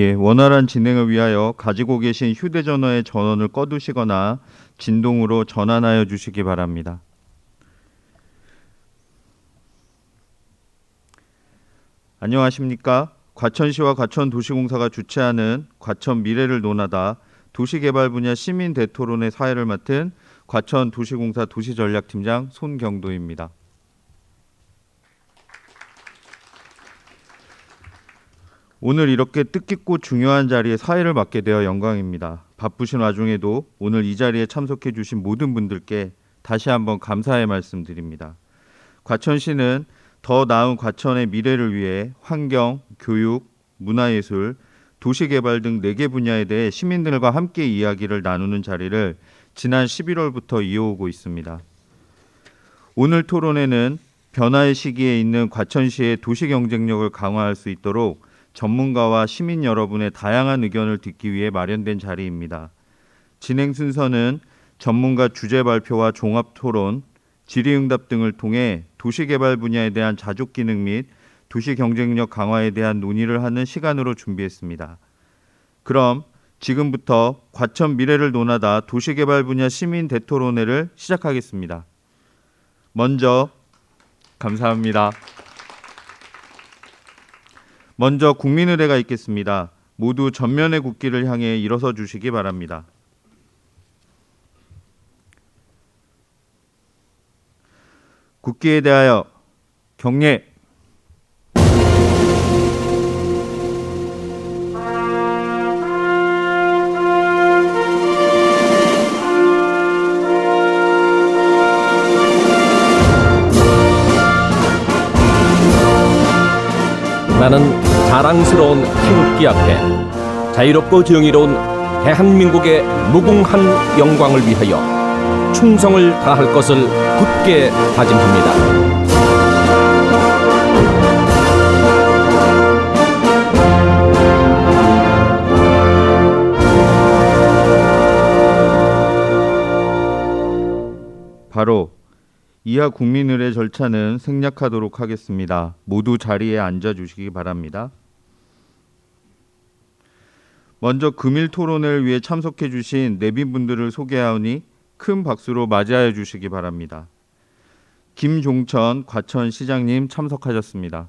원활한 진행을 위하여 가지고 계신 휴대전화의 전원을 꺼두시거나 진동으로 전환하여 주시기 바랍니다. 안녕하십니까? 과천시와 과천도시공사가 주최하는 과천 미래를 논하다 도시개발 분야 시민 대토론의 사회를 맡은 과천도시공사 도시전략팀장 손경도입니다. 오늘 이렇게 뜻깊고 중요한 자리에 사회를 맡게 되어 영광입니다. 바쁘신 와중에도 오늘 이 자리에 참석해 주신 모든 분들께 다시 한번 감사의 말씀드립니다. 과천시는 더 나은 과천의 미래를 위해 환경, 교육, 문화예술, 도시개발 등 4개 분야에 대해 시민들과 함께 이야기를 나누는 자리를 지난 11월부터 이어오고 있습니다. 오늘 토론회는 변화의 시기에 있는 과천시의 도시 경쟁력을 강화할 수 있도록 전문가와 시민 여러분의 다양한 의견을 듣기 위해 마련된 자리입니다. 진행 순서는 전문가 주제 발표와 종합 토론, 질의응답 등을 통해 도시개발 분야에 대한 자족 기능 및 도시 경쟁력 강화에 대한 논의를 하는 시간으로 준비했습니다. 그럼 지금부터 과천 미래를 논하다 도시개발 분야 시민 대토론회를 시작하겠습니다. 먼저 감사합니다. 먼저 국민의례가 있겠습니다. 모두 전면의 국기를 향해 일어서 주시기 바랍니다. 국기에 대하여 경례. 나는 자랑스러운 태극기 앞에 자유롭고 정의로운 대한민국의 무궁한 영광을 위하여 충성을 다할 것을 굳게 다짐합니다. 바로 이하 국민의례 절차는 생략하도록 하겠습니다. 모두 자리에 앉아주시기 바랍니다. 먼저 금일 토론회를 위해 참석해 주신 내빈분들을 소개하오니 큰 박수로 맞이하여 주시기 바랍니다. 김종천 과천시장님 참석하셨습니다.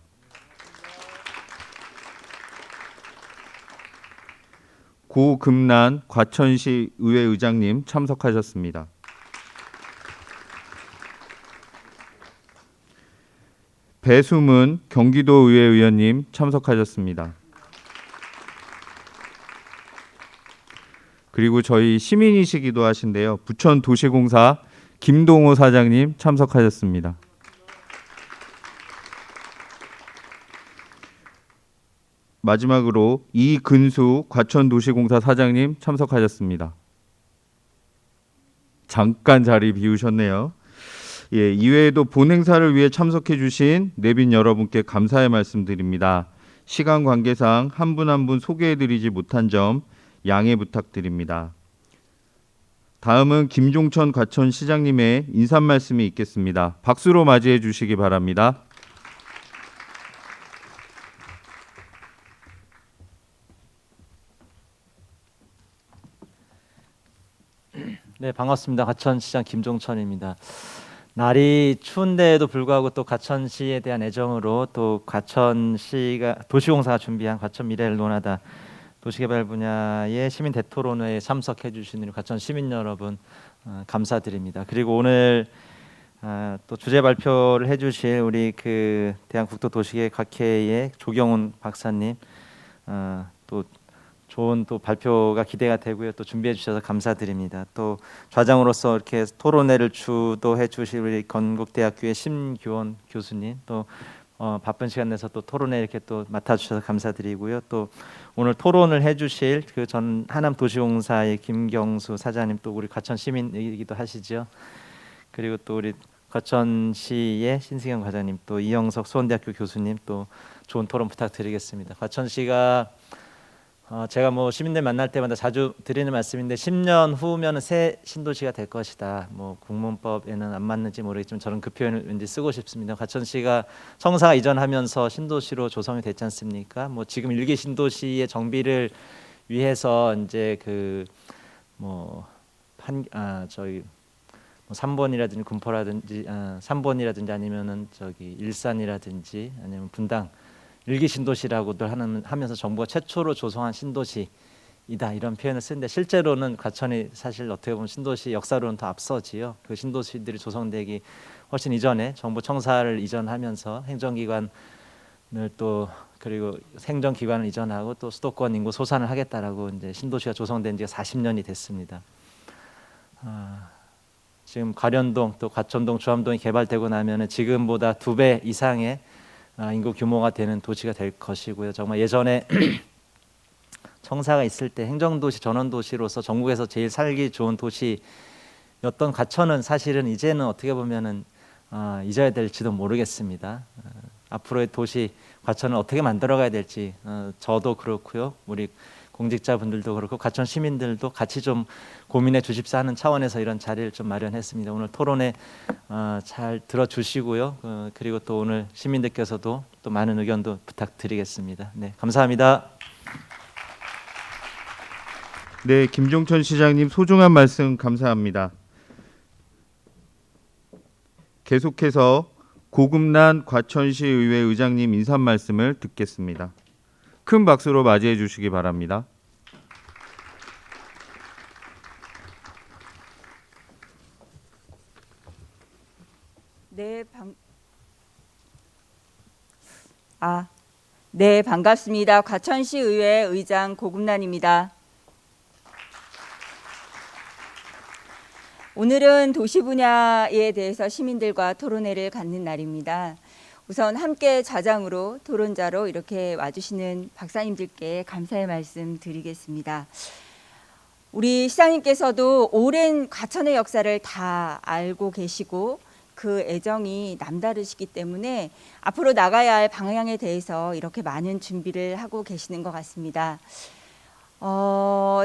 고금란 과천시 의회의장님 참석하셨습니다. 배수문 경기도의회 의원님 참석하셨습니다. 그리고 저희 시민이시기도 하신데요. 부천도시공사 김동호 사장님 참석하셨습니다. 마지막으로 이근수 과천도시공사 사장님 참석하셨습니다. 잠깐 자리 비우셨네요. 이외에도 본행사를 위해 참석해 주신 내빈 여러분께 감사의 말씀드립니다. 시간 관계상 한 분 한 분 소개해 드리지 못한 점 양해 부탁드립니다. 다음은 김종천 과천시장님의 인사 말씀이 있겠습니다. 박수로 맞이해 주시기 바랍니다. 네, 반갑습니다. 과천시장 김종천입니다. 날이 추운데에도 불구하고 또 과천시에 대한 애정으로 또 과천시가 도시공사가 준비한 과천 미래를 논하다 도시개발 분야의 시민 대토론회에 참석해 주신 우리 과천 시민 여러분 감사드립니다. 그리고 오늘 또 주제 발표를 해주실 우리 그 대한국도도시계획학회의 조경훈 박사님 또 좋은 또 발표가 기대가 되고요. 또 준비해 주셔서 감사드립니다. 또 좌장으로서 이렇게 토론회를 주도해 주실 우리 건국대학교의 심규원 교수님 또 바쁜 시간 내서 또 토론회 이렇게 또 맡아주셔서 감사드리고요. 또 오늘 토론을 해주실 그 전 하남도시공사의 김경수 사장님 또 우리 과천 시민이기도 하시죠. 그리고 또 우리 과천시의 신승현 과장님 또 이영석 수원대학교 교수님 또 좋은 토론 부탁드리겠습니다. 과천시가 제가 뭐 시민들 만날 때마다 자주 드리는 말씀인데 10년 후면은 새 신도시가 될 것이다. 뭐 국문법에는 안 맞는지 모르겠지만 저는 그 표현을 왠지 쓰고 싶습니다. 과천시가 청사가 이전하면서 신도시로 조성이 됐지 않습니까? 뭐 지금 일기 신도시의 정비를 위해서 이제 저희 뭐 3번이라든지 군포라든지 3번이라든지 아니면은 저기 일산이라든지 아니면 분당 일기 신도시라고들 하면서 정부가 최초로 조성한 신도시이다 이런 표현을 쓰는데 실제로는 과천이 사실 어떻게 보면 신도시 역사로는 더 앞서지요. 그 신도시들이 조성되기 훨씬 이전에 정부 청사를 이전하면서 행정기관을 또 그리고 행정기관을 이전하고 또 수도권 인구 소산을 하겠다라고 이제 신도시가 조성된 지가 40년이 됐습니다. 지금 가련동 또 과천동 주암동이 개발되고 나면은 지금보다 2배 이상의 인구 규모가 되는 도시가 될 것이고요. 정말 예전에 청사가 있을 때 행정도시 전원도시로서 전국에서 제일 살기 좋은 도시였던 과천은 사실은 이제는 어떻게 보면은 잊어야 될지도 모르겠습니다. 앞으로의 도시 과천을 어떻게 만들어가야 될지 저도 그렇고요. 우리 공직자분들도 그렇고 과천 시민들도 같이 좀 고민해 주십사 하는 차원에서 이런 자리를 좀 마련했습니다. 오늘 토론회 잘 들어주시고요. 그리고 또 오늘 시민들께서도 또 많은 의견도 부탁드리겠습니다. 네, 감사합니다. 네, 김종천 시장님 소중한 말씀 감사합니다. 계속해서 고금난 과천시 의회 의장님 인사 말씀을 듣겠습니다. 큰 박수로 맞이해 주시기 바랍니다. 네, 반갑습니다. 과천시 의회 의장 고금난입니다. 오늘은 도시 분야에 대해서 시민들과 토론회를 갖는 날입니다. 우선 함께 좌장으로 토론자로 이렇게 와주시는 박사님들께 감사의 말씀 드리겠습니다. 우리 시장님께서도 오랜 과천의 역사를 다 알고 계시고 그 애정이 남다르시기 때문에 앞으로 나가야 할 방향에 대해서 이렇게 많은 준비를 하고 계시는 것 같습니다.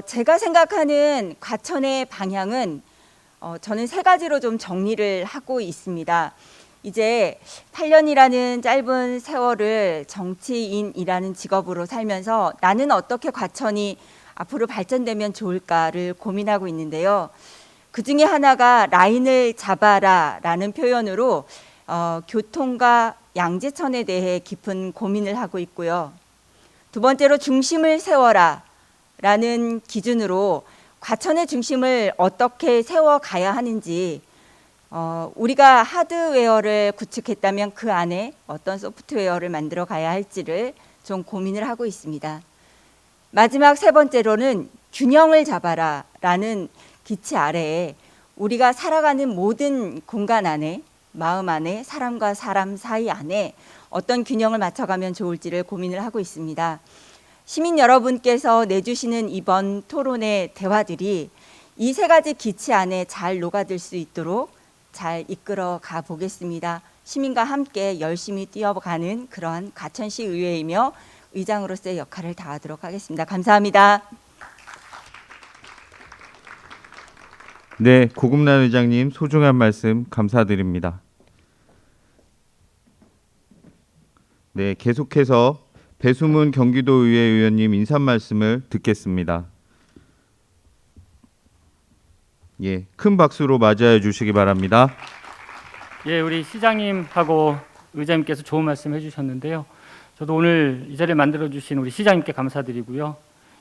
제가 생각하는 과천의 방향은 저는 3가지로 좀 정리를 하고 있습니다. 이제 8년이라는 짧은 세월을 정치인이라는 직업으로 살면서 나는 어떻게 과천이 앞으로 발전되면 좋을까를 고민하고 있는데요. 그 중에 하나가 라인을 잡아라라는 표현으로 교통과 양재천에 대해 깊은 고민을 하고 있고요. 2번째로 중심을 세워라라는 기준으로 과천의 중심을 어떻게 세워가야 하는지 우리가 하드웨어를 구축했다면 그 안에 어떤 소프트웨어를 만들어 가야 할지를 좀 고민을 하고 있습니다. 마지막 3번째로는 균형을 잡아라라는 기치 아래에 우리가 살아가는 모든 공간 안에 마음 안에 사람과 사람 사이 안에 어떤 균형을 맞춰가면 좋을지를 고민을 하고 있습니다. 시민 여러분께서 내주시는 이번 토론의 대화들이 이 3가지 기치 안에 잘 녹아들 수 있도록 잘 이끌어 가 보겠습니다. 시민과 함께 열심히 뛰어가는 그러한 과천시 의회이며 의장으로서의 역할을 다하도록 하겠습니다. 감사합니다. 네, 고금난 의장님 소중한 말씀 감사드립니다. 네, 계속해서 배수문 경기도의회 의원님 인사 말씀을 듣겠습니다. 예, 큰 박수로 맞이해 주시기 바랍니다. 예, 우리 시장님하고 의장님께서 좋은 말씀 해주셨는데요. 저도 오늘 이 자리를 만들어 주신 우리 시장님께 감사드리고요.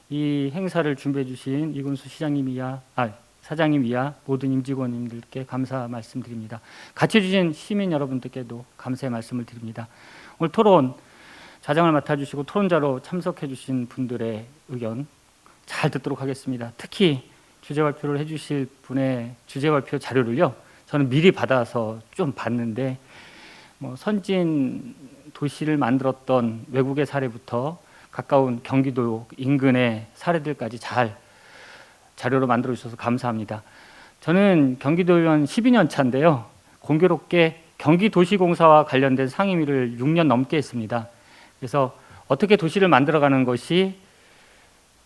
이 행사를 준비해 주신 이근수 사장님 이하 모든 임직원님들께 감사 말씀드립니다. 같이 해주신 시민 여러분들께도 감사의 말씀을 드립니다. 오늘 토론 좌장을 맡아주시고 토론자로 참석해 주신 분들의 의견 잘 듣도록 하겠습니다. 특히 주제 발표를 해주실 분의 주제 발표 자료를요, 저는 미리 받아서 좀 봤는데 선진 도시를 만들었던 외국의 사례부터 가까운 경기도 인근의 사례들까지 잘 자료로 만들어 주셔서 감사합니다. 저는 경기도의원 12년 차인데요, 공교롭게 경기도시공사와 관련된 상임위를 6년 넘게 했습니다. 그래서 어떻게 도시를 만들어가는 것이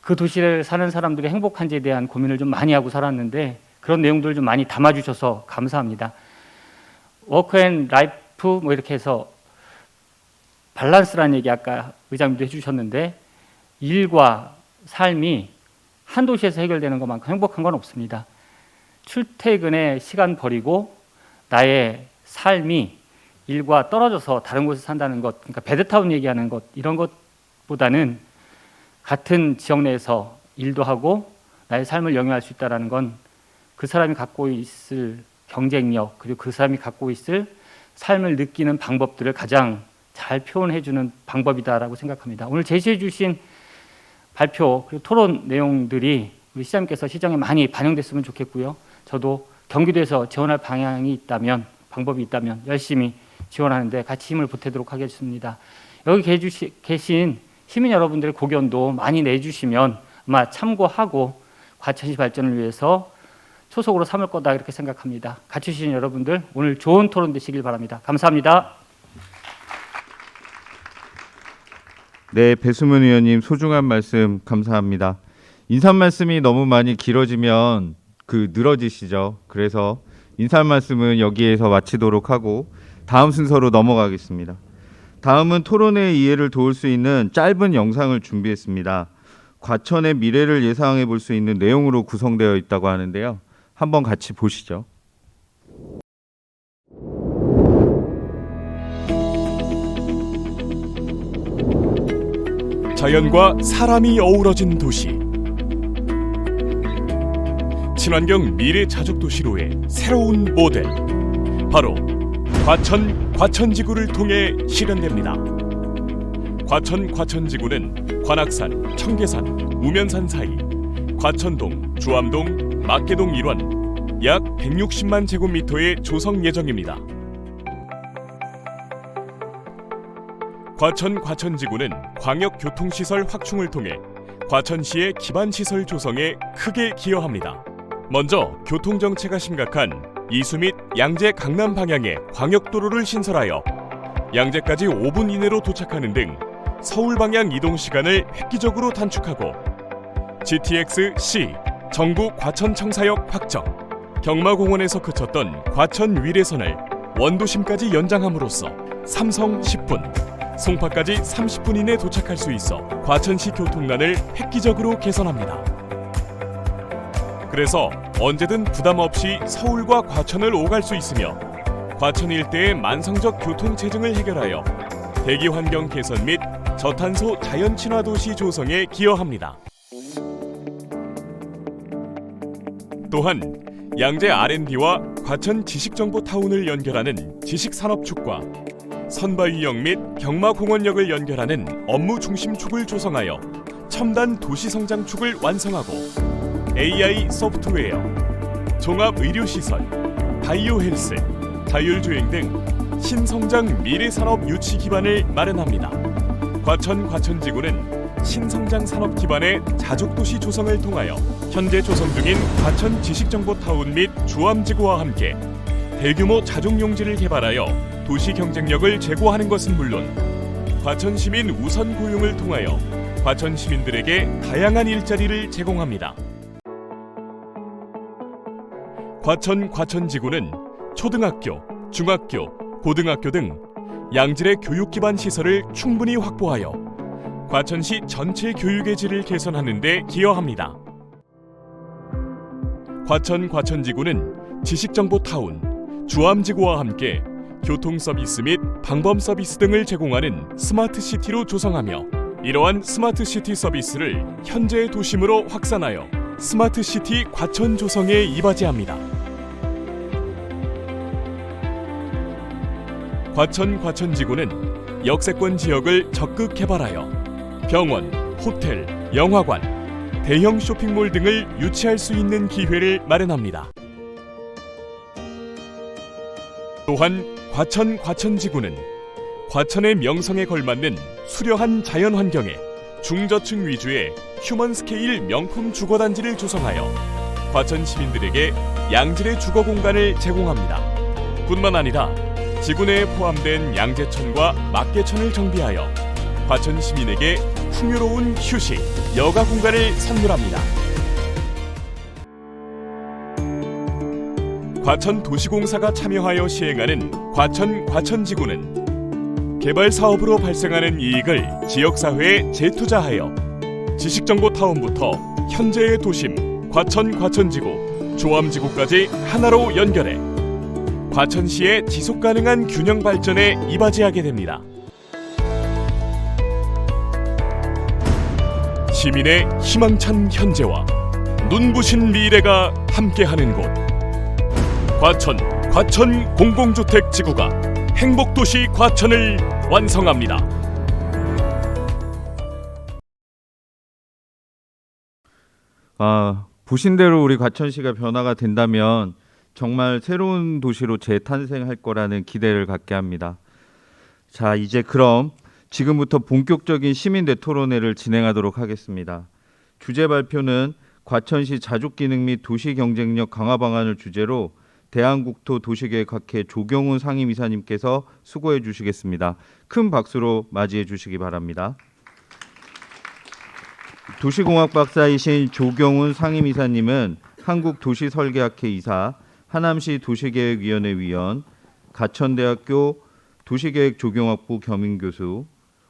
그 도시를 사는 사람들이 행복한지에 대한 고민을 좀 많이 하고 살았는데 그런 내용들을 좀 많이 담아주셔서 감사합니다. 워크 앤 라이프 뭐 이렇게 해서 밸런스라는 얘기 아까 의장님도 해주셨는데 일과 삶이 한 도시에서 해결되는 것만큼 행복한 건 없습니다. 출퇴근에 시간 버리고 나의 삶이 일과 떨어져서 다른 곳에 산다는 것, 그러니까 배드타운 얘기하는 것, 이런 것보다는 같은 지역 내에서 일도 하고 나의 삶을 영위할 수 있다는 건 그 사람이 갖고 있을 경쟁력, 그리고 그 사람이 갖고 있을 삶을 느끼는 방법들을 가장 잘 표현해 주는 방법이다라고 생각합니다. 오늘 제시해 주신 발표 그리고 토론 내용들이 우리 시장님께서 시정에 많이 반영됐으면 좋겠고요. 저도 경기도에서 지원할 방향이 있다면, 방법이 있다면 열심히 지원하는데 같이 힘을 보태도록 하겠습니다. 여기 계신 시민 여러분들의 고견도 많이 내주시면 아마 참고하고 과천시 발전을 위해서 초석으로 삼을 거다 이렇게 생각합니다. 같이 주신 여러분들 오늘 좋은 토론 되시길 바랍니다. 감사합니다. 네, 배수문 의원님 소중한 말씀 감사합니다. 인사 말씀이 너무 많이 길어지면 늘어지시죠. 그래서 인사 말씀은 여기에서 마치도록 하고 다음 순서로 넘어가겠습니다. 다음은 토론의 이해를 도울 수 있는 짧은 영상을 준비했습니다. 과천의 미래를 예상해 볼 수 있는 내용으로 구성되어 있다고 하는데요. 한번 같이 보시죠. 자연과 사람이 어우러진 도시, 친환경 미래 자족 도시로의 새로운 모델, 바로 과천지구를 통해 실현됩니다. 과천지구는 관악산, 청계산, 우면산 사이 과천동, 주암동, 막계동 일원 약 160만 제곱미터의 조성 예정입니다. 과천지구는 광역교통시설 확충을 통해 과천시의 기반시설 조성에 크게 기여합니다. 먼저 교통정체가 심각한 이수 및 양재 강남 방향의 광역도로를 신설하여 양재까지 5분 이내로 도착하는 등 서울 방향 이동 시간을 획기적으로 단축하고 GTX-C 전국 과천청사역 확정, 경마공원에서 그쳤던 과천 위례선을 원도심까지 연장함으로써 삼성 10분, 송파까지 30분 이내 도착할 수 있어 과천시 교통난을 획기적으로 개선합니다. 그래서 언제든 부담 없이 서울과 과천을 오갈 수 있으며 과천 일대의 만성적 교통체증을 해결하여 대기 환경 개선 및 저탄소 자연 친화 도시 조성에 기여합니다. 또한 양재 R&D와 과천 지식정보타운을 연결하는 지식산업축과 선바위역 및 경마공원역을 연결하는 업무 중심축을 조성하여 첨단 도시성장축을 완성하고 AI 소프트웨어, 종합의료시설, 바이오헬스, 자율주행 등 신성장 미래산업 유치 기반을 마련합니다. 과천지구는 신성장 산업 기반의 자족도시 조성을 통하여 현재 조성 중인 과천 지식정보타운 및 주암지구와 함께 대규모 자족용지를 개발하여 도시 경쟁력을 제고하는 것은 물론 과천 시민 우선 고용을 통하여 과천 시민들에게 다양한 일자리를 제공합니다. 과천지구는 초등학교, 중학교, 고등학교 등 양질의 교육 기반 시설을 충분히 확보하여 과천시 전체 교육의 질을 개선하는 데 기여합니다. 과천지구는 지식정보타운, 주암지구와 함께 교통 서비스 및 방범 서비스 등을 제공하는 스마트시티로 조성하며 이러한 스마트시티 서비스를 현재의 도심으로 확산하여 스마트시티 과천 조성에 이바지합니다. 과천지구는 역세권 지역을 적극 개발하여 병원, 호텔, 영화관, 대형 쇼핑몰 등을 유치할 수 있는 기회를 마련합니다. 또한 과천지구는 과천의 명성에 걸맞는 수려한 자연 환경에 중저층 위주의 휴먼 스케일 명품 주거단지를 조성하여 과천 시민들에게 양질의 주거 공간을 제공합니다. 뿐만 아니라 지구 내에 포함된 양재천과 막계천을 정비하여 과천 시민에게 풍요로운 휴식, 여가 공간을 선물합니다. 과천 도시공사가 참여하여 시행하는 과천지구는 개발 사업으로 발생하는 이익을 지역사회에 재투자하여 지식정보타운부터 현재의 도심 과천지구, 조암지구까지 하나로 연결해 과천시의 지속가능한 균형 발전에 이바지하게 됩니다. 시민의 희망찬 현재와 눈부신 미래가 함께하는 곳. 과천 공공주택 지구가 행복도시 과천을 완성합니다. 보신 대로 우리 과천시가 변화가 된다면 정말 새로운 도시로 재탄생할 거라는 기대를 갖게 합니다. 자, 이제 그럼 지금부터 본격적인 시민대 토론회를 진행하도록 하겠습니다. 주제 발표는 과천시 자족기능 및 도시 경쟁력 강화 방안을 주제로 대한국토 도시계획학회 조경훈 상임이사님께서 수고해 주시겠습니다. 큰 박수로 맞이해 주시기 바랍니다. 도시공학 박사이신 조경훈 상임이사님은 한국도시설계학회 이사, 하남시 도시계획위원회 위원, 가천대학교 도시계획조경학부 겸임교수,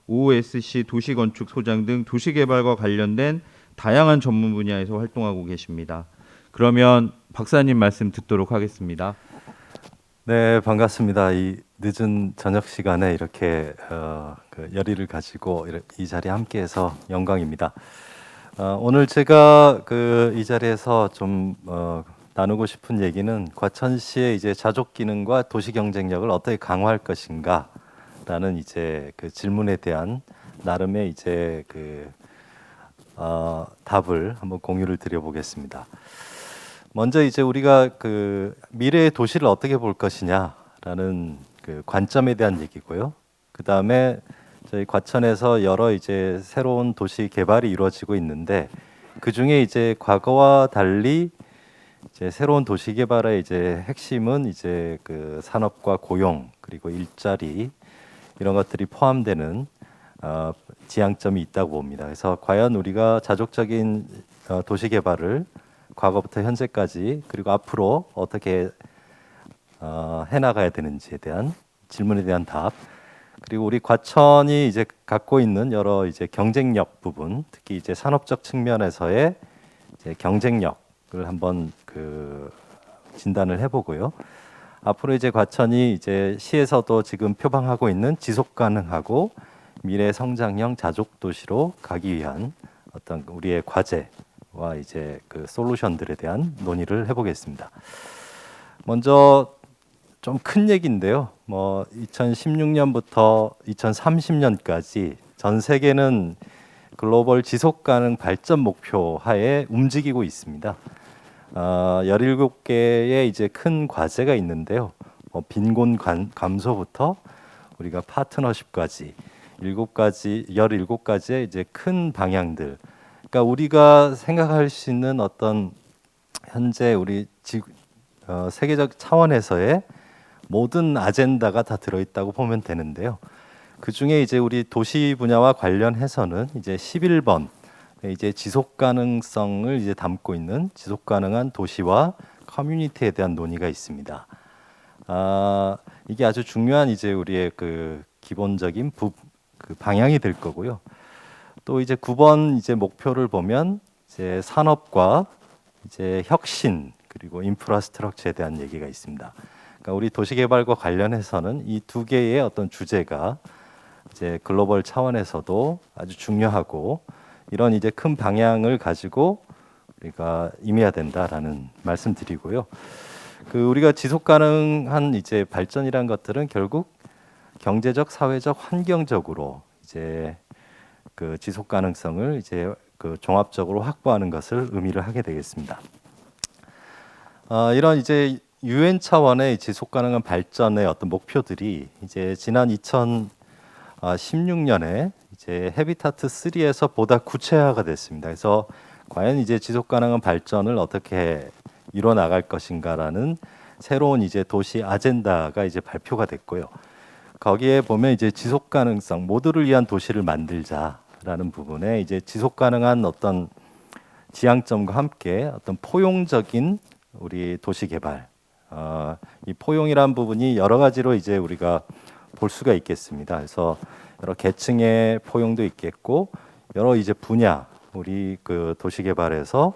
OSC 도시건축소장 등 도시개발과 관련된 다양한 전문 분야에서 활동하고 계십니다. 그러면 박사님 말씀 듣도록 하겠습니다. 네, 반갑습니다. 이 늦은 저녁 시간에 이렇게 열의를 가지고 이 자리에 함께해서 영광입니다. 오늘 제가 이 자리에서 좀 나누고 싶은 얘기는 과천시의 이제 자족 기능과 도시 경쟁력을 어떻게 강화할 것인가라는 이제 그 질문에 대한 나름의 이제 답을 한번 공유를 드려보겠습니다. 먼저 이제 우리가 미래의 도시를 어떻게 볼 것이냐라는 관점에 대한 얘기고요. 그 다음에 저희 과천에서 여러 이제 새로운 도시 개발이 이루어지고 있는데 그 중에 이제 과거와 달리 이제 새로운 도시 개발의 이제 핵심은 이제 산업과 고용 그리고 일자리 이런 것들이 포함되는 지향점이 있다고 봅니다. 그래서 과연 우리가 자족적인 도시 개발을 과거부터 현재까지 그리고 앞으로 어떻게 해나가야 되는지에 대한 질문에 대한 답, 그리고 우리 과천이 이제 갖고 있는 여러 이제 경쟁력 부분, 특히 이제 산업적 측면에서의 이제 경쟁력을 한번 진단을 해보고요. 앞으로 이제 과천이 이제 시에서도 지금 표방하고 있는 지속 가능하고 미래 성장형 자족 도시로 가기 위한 어떤 우리의 과제와 이제 솔루션들에 대한 논의를 해보겠습니다. 먼저 좀 큰 얘기인데요. 2016년부터 2030년까지 전 세계는 글로벌 지속 가능 발전 목표 하에 움직이고 있습니다. 17개의 이제 큰 과제가 있는데요. 빈곤 감소부터 우리가 파트너십까지 17가지의 이제 큰 방향들. 그러니까 우리가 생각할 수 있는 어떤 현재 우리 세계적 차원에서의 모든 아젠다가 다 들어있다고 보면 되는데요. 그 중에 이제 우리 도시 분야와 관련해서는 이제 11번 이제 지속 가능성을 이제 담고 있는 지속 가능한 도시와 커뮤니티에 대한 논의가 있습니다. 이게 아주 중요한 이제 우리의 기본적인 방향이 될 거고요. 또 이제 9번 이제 목표를 보면 이제 산업과 이제 혁신 그리고 인프라스트럭처에 대한 얘기가 있습니다. 그러니까 우리 도시개발과 관련해서는 이 두 개의 어떤 주제가 이제 글로벌 차원에서도 아주 중요하고 이런 이제 큰 방향을 가지고 우리가 임해야 된다라는 말씀드리고요. 우리가 지속 가능한 이제 발전이란 것들은 결국 경제적, 사회적, 환경적으로 이제 지속 가능성을 이제 종합적으로 확보하는 것을 의미를 하게 되겠습니다. 이런 이제 UN 차원의 지속 가능한 발전의 어떤 목표들이 이제 지난 2016년에 이제 해비타트 3에서 보다 구체화가 됐습니다. 그래서 과연 이제 지속 가능한 발전을 어떻게 이뤄 나갈 것인가라는 새로운 이제 도시 아젠다가 이제 발표가 됐고요. 거기에 보면 이제 지속 가능성, 모두를 위한 도시를 만들자라는 부분에 이제 지속 가능한 어떤 지향점과 함께 어떤 포용적인 우리 도시 개발, 이 포용이란 부분이 여러 가지로 이제 우리가 볼 수가 있겠습니다. 그래서 여러 계층의 포용도 있겠고 여러 이제 분야 우리 그 도시 개발에서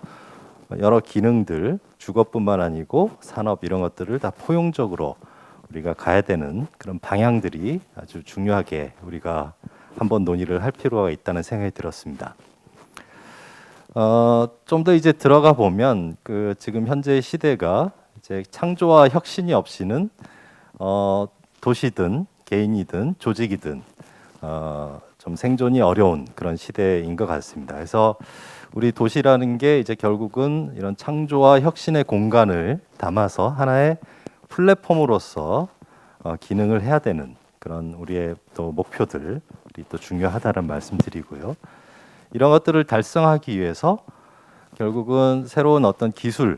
여러 기능들 주거뿐만 아니고 산업 이런 것들을 다 포용적으로 우리가 가야 되는 그런 방향들이 아주 중요하게 우리가 한번 논의를 할 필요가 있다는 생각이 들었습니다. 좀 더 이제 들어가 보면 그 지금 현재 시대가 이제 창조와 혁신이 없이는 도시든 개인이든 조직이든 좀 생존이 어려운 그런 시대인 것 같습니다. 그래서 우리 도시라는 게 이제 결국은 이런 창조와 혁신의 공간을 담아서 하나의 플랫폼으로서 기능을 해야 되는 그런 우리의 또 목표들이 또 중요하다는 말씀드리고요. 이런 것들을 달성하기 위해서 결국은 새로운 어떤 기술을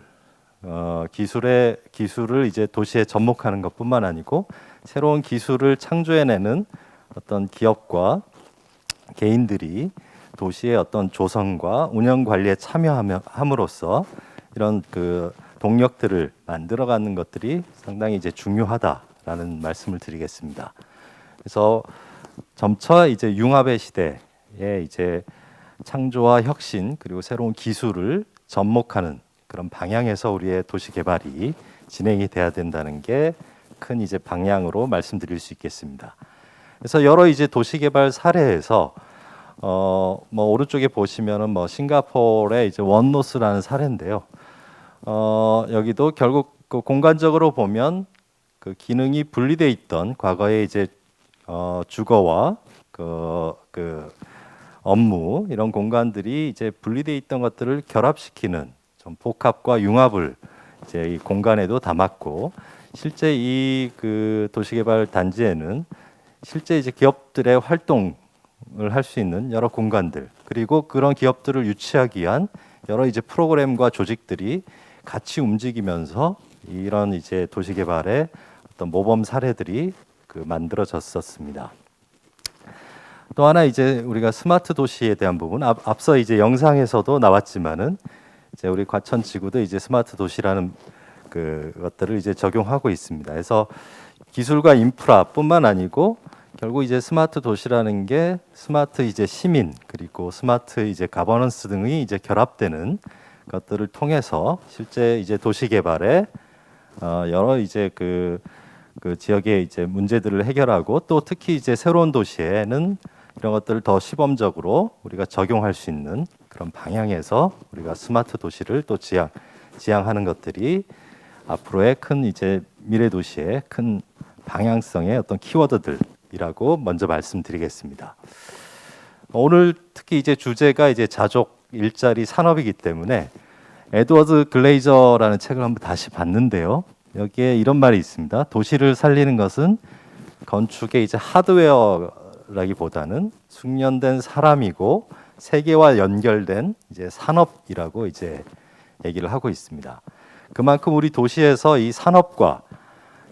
이제 도시에 접목하는 것뿐만 아니고 새로운 기술을 창조해내는 어떤 기업과 개인들이 도시의 어떤 조성과 운영 관리에 참여함으로써 이런 그 동력들을 만들어가는 것들이 상당히 이제 중요하다라는 말씀을 드리겠습니다. 그래서 점차 이제 융합의 시대에 이제 창조와 혁신 그리고 새로운 기술을 접목하는 그런 방향에서 우리의 도시 개발이 진행이 돼야 된다는 게 큰 이제 방향으로 말씀드릴 수 있겠습니다. 그래서 여러 이제 도시 개발 사례에서 뭐 오른쪽에 보시면은 뭐 싱가포르의 이제 원노스라는 사례인데요. 여기도 결국 그 공간적으로 보면 그 기능이 분리돼 있던 과거에 이제 주거와 그 업무 이런 공간들이 이제 분리돼 있던 것들을 결합시키는 좀 복합과 융합을 이제 이 공간에도 담았고 실제 이 그 도시개발 단지에는 실제 이제 기업들의 활동을 할 수 있는 여러 공간들 그리고 그런 기업들을 유치하기 위한 여러 이제 프로그램과 조직들이 같이 움직이면서 이런 이제 도시개발의 어떤 모범 사례들이 그 만들어졌었습니다. 또 하나 이제 우리가 스마트 도시에 대한 부분 앞서 이제 영상에서도 나왔지만은 이제 우리 과천 지구도 이제 스마트 도시라는 그 것들을 이제 적용하고 있습니다. 그래서 기술과 인프라뿐만 아니고 결국 이제 스마트 도시라는 게 스마트 이제 시민 그리고 스마트 이제 가버넌스 등이 이제 결합되는 것들을 통해서 실제 이제 도시 개발에 여러 이제 그 지역의 이제 문제들을 해결하고 또 특히 이제 새로운 도시에는 이런 것들을 더 시범적으로 우리가 적용할 수 있는 그런 방향에서 우리가 스마트 도시를 또 지향하는 것들이 앞으로의 큰 이제 미래 도시의 큰 방향성의 어떤 키워드들이라고 먼저 말씀드리겠습니다. 오늘 특히 이제 주제가 이제 자족, 일자리, 산업이기 때문에 에드워드 글레이저라는 책을 한번 다시 봤는데요. 여기에 이런 말이 있습니다. 도시를 살리는 것은 건축의 이제 하드웨어라기보다는 숙련된 사람이고 세계와 연결된 이제 산업이라고 이제 얘기를 하고 있습니다. 그만큼 우리 도시에서 이 산업과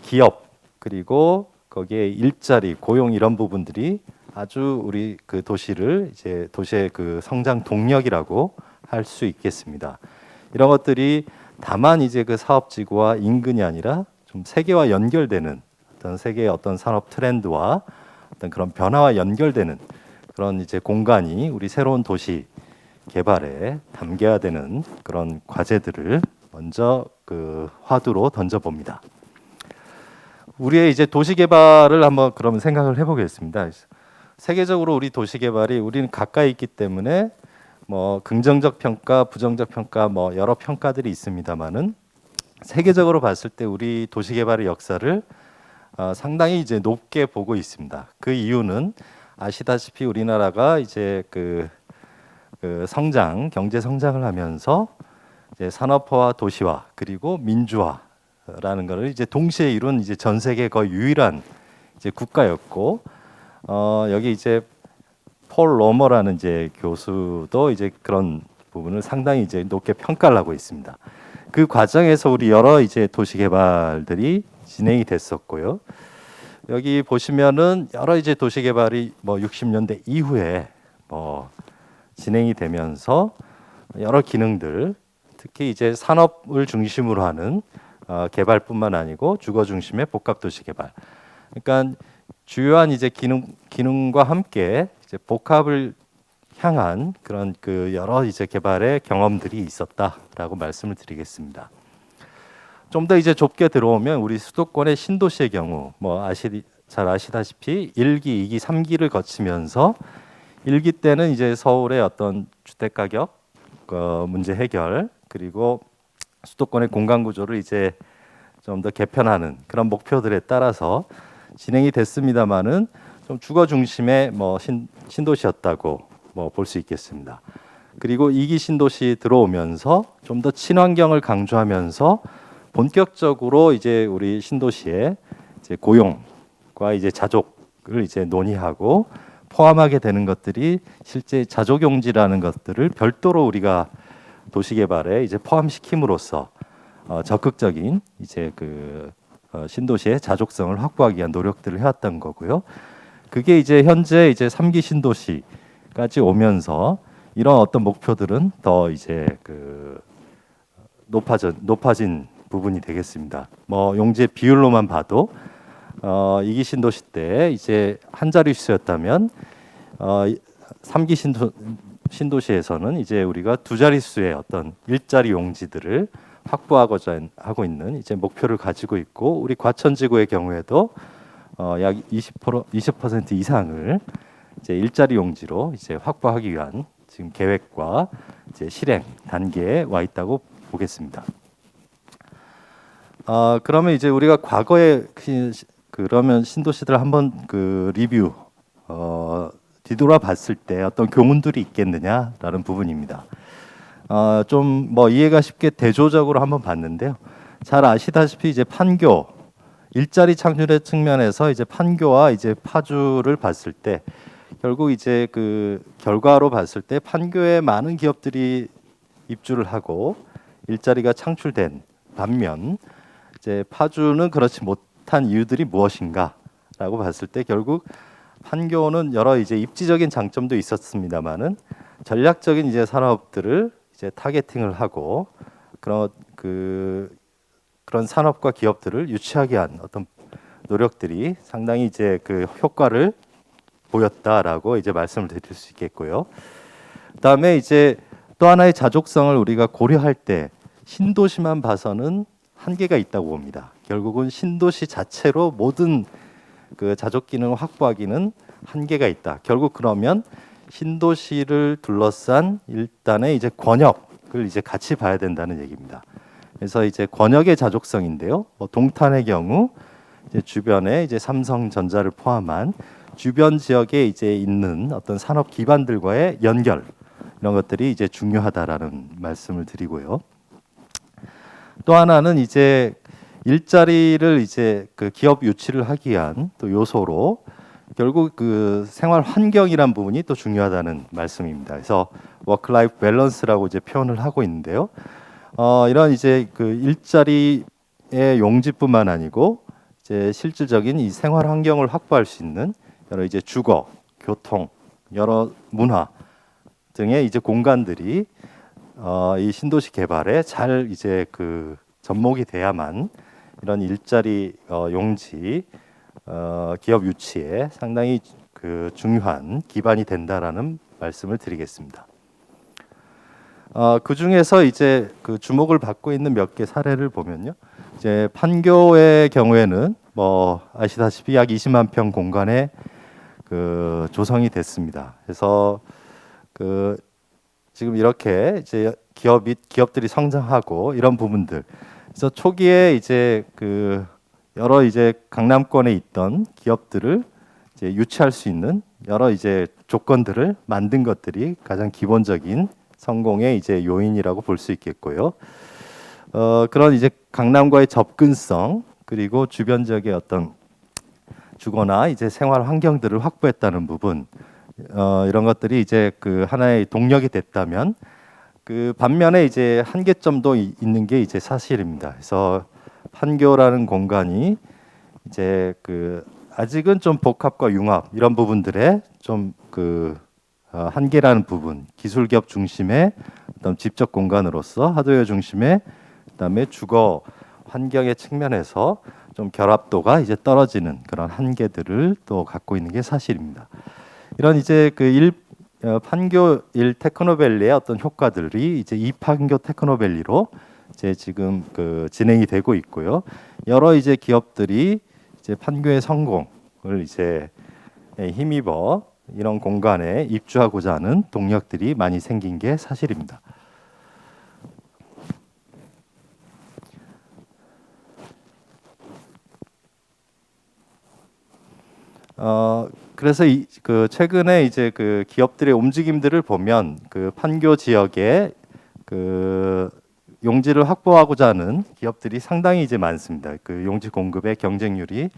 기업 그리고 거기에 일자리, 고용 이런 부분들이 아주 우리 그 도시를 이제 도시의 그 성장 동력이라고 할 수 있겠습니다. 이런 것들이 다만 이제 그 사업지구와 인근이 아니라 좀 세계와 연결되는 어떤 세계의 어떤 산업 트렌드와 어떤 그런 변화와 연결되는 그런 이제 공간이 우리 새로운 도시 개발에 담겨야 되는 그런 과제들을 먼저 그 화두로 던져봅니다. 우리의 이제 도시 개발을 한번 그러면 생각을 해보겠습니다. 세계적으로 우리 도시 개발이 우리는 가까이 있기 때문에 뭐 긍정적 평가, 부정적 평가 뭐 여러 평가들이 있습니다만은 세계적으로 봤을 때 우리 도시 개발의 역사를 상당히 이제 높게 보고 있습니다. 그 이유는 아시다시피 우리나라가 이제 그 성장, 경제 성장을 하면서 이제 산업화와 도시화 그리고 민주화라는 것을 이제 동시에 이룬 이제 전 세계 거의 유일한 이제 국가였고 여기 이제 폴 로머라는 이제 교수도 이제 그런 부분을 상당히 이제 높게 평가를 하고 있습니다. 그 과정에서 우리 여러 이제 도시 개발들이 진행이 됐었고요. 여기 보시면은 여러 이제 도시 개발이 뭐 60년대 이후에 뭐 진행이 되면서 여러 기능들, 특히 이제 산업을 중심으로 하는 개발뿐만 아니고 주거 중심의 복합 도시 개발. 그러니까 주요한 이제 기능과 함께 이제 복합을 향한 그런 그 여러 이제 개발의 경험들이 있었다라고 말씀을 드리겠습니다. 좀 더 이제 좁게 들어오면 우리 수도권의 신도시의 경우 뭐 잘 아시다시피 1기, 2기, 3기를 거치면서 1기 때는 이제 서울의 어떤 주택 가격 문제 해결, 그리고 수도권의 공간 구조를 이제 좀 더 개편하는 그런 목표들에 따라서 진행이 됐습니다만은 좀 주거 중심의 뭐 신도시였다고 뭐 볼 수 있겠습니다. 그리고 2기 신도시 들어오면서 좀 더 친환경을 강조하면서 본격적으로 이제 우리 신도시의 이제 고용과 이제 자족을 이제 논의하고 포함하게 되는 것들이 실제 자족용지라는 것들을 별도로 우리가 도시개발에 이제 포함시킴으로써 적극적인 이제 신도시의 자족성을 확보하기 위한 노력들을 해왔던 거고요. 그게 이제 현재 이제 3기 신도시까지 오면서 이런 어떤 목표들은 더 이제 높아진 부분이 되겠습니다. 뭐 용지의 비율로만 봐도 2기 신도시 때 이제 한 자릿수였다면 3기 신도시에서는 이제 우리가 두 자릿수의 어떤 일자리 용지들을 확보하고자 하고 있는 이제 목표를 가지고 있고, 우리 과천지구의 경우에도 약 20% 이상을 이제 일자리 용지로 이제 확보하기 위한 지금 계획과 이제 실행 단계에 와 있다고 보겠습니다. 그러면 이제 우리가 과거에 그러면 신도시들 한번 리뷰 뒤돌아봤을 때 어떤 교훈들이 있겠느냐라는 부분입니다. 좀 뭐 이해가 쉽게 대조적으로 한번 봤는데요. 잘 아시다시피 이제 판교 일자리 창출의 측면에서 이제 판교와 이제 파주를 봤을 때 결국 이제 결과로 봤을 때 판교에 많은 기업들이 입주를 하고 일자리가 창출된 반면 이제 파주는 그렇지 못한 이유들이 무엇인가라고 봤을 때 결국 판교는 여러 이제 입지적인 장점도 있었습니다만은 전략적인 이제 산업들을 이제 타겟팅을 하고 그런 산업과 기업들을 유치하게 한 어떤 노력들이 상당히 이제 효과를 보였다라고 이제 말씀을 드릴 수 있겠고요. 그다음에 이제 또 하나의 자족성을 우리가 고려할 때 신도시만 봐서는 한계가 있다고 봅니다. 결국은 신도시 자체로 모든 자족 기능을 확보하기는 한계가 있다. 결국 그러면 신도시를 둘러싼 일단의 이제 권역을 이제 같이 봐야 된다는 얘기입니다. 그래서 이제 권역의 자족성인데요. 동탄의 경우 이제 주변에 이제 삼성전자를 포함한 주변 지역에 이제 있는 어떤 산업 기반들과의 연결 이런 것들이 이제 중요하다라는 말씀을 드리고요. 또 하나는 이제 일자리를 이제 기업 유치를 하기 위한 또 요소로 결국 생활 환경이란 부분이 또 중요하다는 말씀입니다. 그래서 워크-라이프 밸런스라고 이제 표현을 하고 있는데요. 이런 이제 일자리의 용지뿐만 아니고 이제 실질적인 이 생활 환경을 확보할 수 있는 여러 이제 주거, 교통, 여러 문화 등의 이제 공간들이 이 신도시 개발에 잘 이제 접목이 돼야만 이런 일자리 용지 기업 유치에 상당히 중요한 기반이 된다라는 말씀을 드리겠습니다. 그 중에서 이제 주목을 받고 있는 몇 개 사례를 보면요, 이제 판교의 경우에는 뭐 아시다시피 약 20만 평 공간에 조성이 됐습니다. 그래서 지금 이렇게 이제 기업들이 성장하고 이런 부분들. 그래서 초기에 이제 여러 이제 강남권에 있던 기업들을 이제 유치할 수 있는 여러 이제 조건들을 만든 것들이 가장 기본적인 성공의 이제 요인이라고 볼 수 있겠고요. 그런 이제 강남과의 접근성 그리고 주변 지역의 어떤 주거나 이제 생활 환경들을 확보했다는 부분, 이런 것들이 이제 하나의 동력이 됐다면 반면에 이제 한계점도 있는 게 이제 사실입니다. 그래서 판교라는 공간이 이제 아직은 좀 복합과 융합 이런 부분들의 좀 한계라는 부분, 기술 기업 중심의 어떤 지적 공간으로서 하드웨어 중심의 그다음에 주거 환경의 측면에서 좀 결합도가 이제 떨어지는 그런 한계들을 또 갖고 있는 게 사실입니다. 이런 이제 판교 1 테크노밸리의 어떤 효과들이 이제 2 판교 테크노밸리로 이제 지금 진행이 되고 있고요. 여러 이제 기업들이 이제 판교의 성공을 이제 힘입어 이런 공간에 입주하고자 하는 동력들이 많이 생긴 게 사실입니다. 그래서 최근에 이제 기업들의 움직임들을 보면 판교 지역에 용지를 확보하고자 하는 기업들이 상당히 이제 많습니다. 용지 공급의 경쟁률이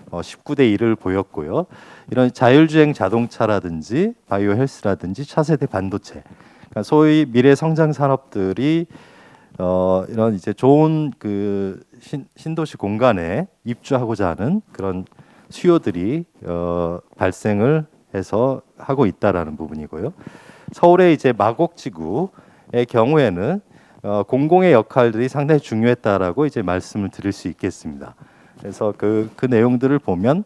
19대 1을 보였고요. 이런 자율주행 자동차라든지 바이오 헬스라든지 차세대 반도체, 그러니까 소위 미래 성장 산업들이 이런 이제 좋은 신도시 공간에 입주하고자 하는 그런 수요들이 발생을 해서 하고 있다라는 부분이고요. 서울의 이제 마곡지구의 경우에는 공공의 역할들이 상당히 중요했다라고 이제 말씀을 드릴 수 있겠습니다. 그래서 그 내용들을 보면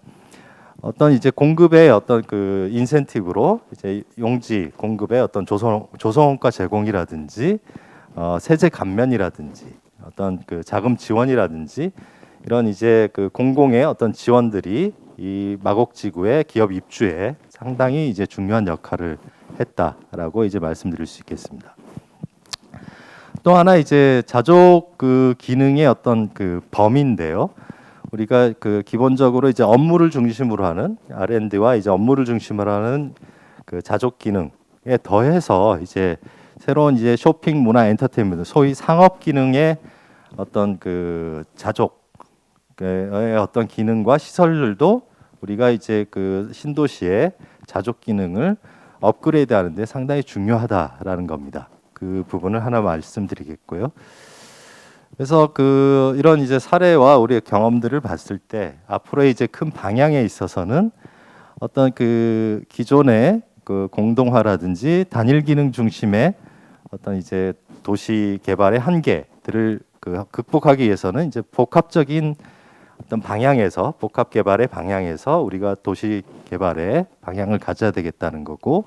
어떤 이제 공급의 어떤 인센티브로 이제 용지 공급의 어떤 조성원가 제공이라든지 세제 감면이라든지 어떤 자금 지원이라든지 이런 이제 공공의 어떤 지원들이 이 마곡지구의 기업 입주에 상당히 이제 중요한 역할을 했다라고 이제 말씀드릴 수 있겠습니다. 또 하나 이제 자족 기능의 어떤 범위인데요. 우리가 기본적으로 이제 업무를 중심으로 하는 R&D와 이제 업무를 중심으로 하는 자족 기능에 더해서 이제 새로운 이제 쇼핑 문화 엔터테인먼트 소위 상업 기능의 어떤 자족의 어떤 기능과 시설들도 우리가 이제 신도시의 자족 기능을 업그레이드하는 데 상당히 중요하다라는 겁니다. 그 부분을 하나 말씀드리겠고요. 그래서 이런 이제 사례와 우리의 경험들을 봤을 때 앞으로의 이제 큰 방향에 있어서는 어떤 기존의 공동화라든지 단일 기능 중심의 어떤 이제 도시 개발의 한계들을 극복하기 위해서는 이제 복합적인 어떤 방향에서 복합 개발의 방향에서 우리가 도시 개발의 방향을 가져야 되겠다는 거고,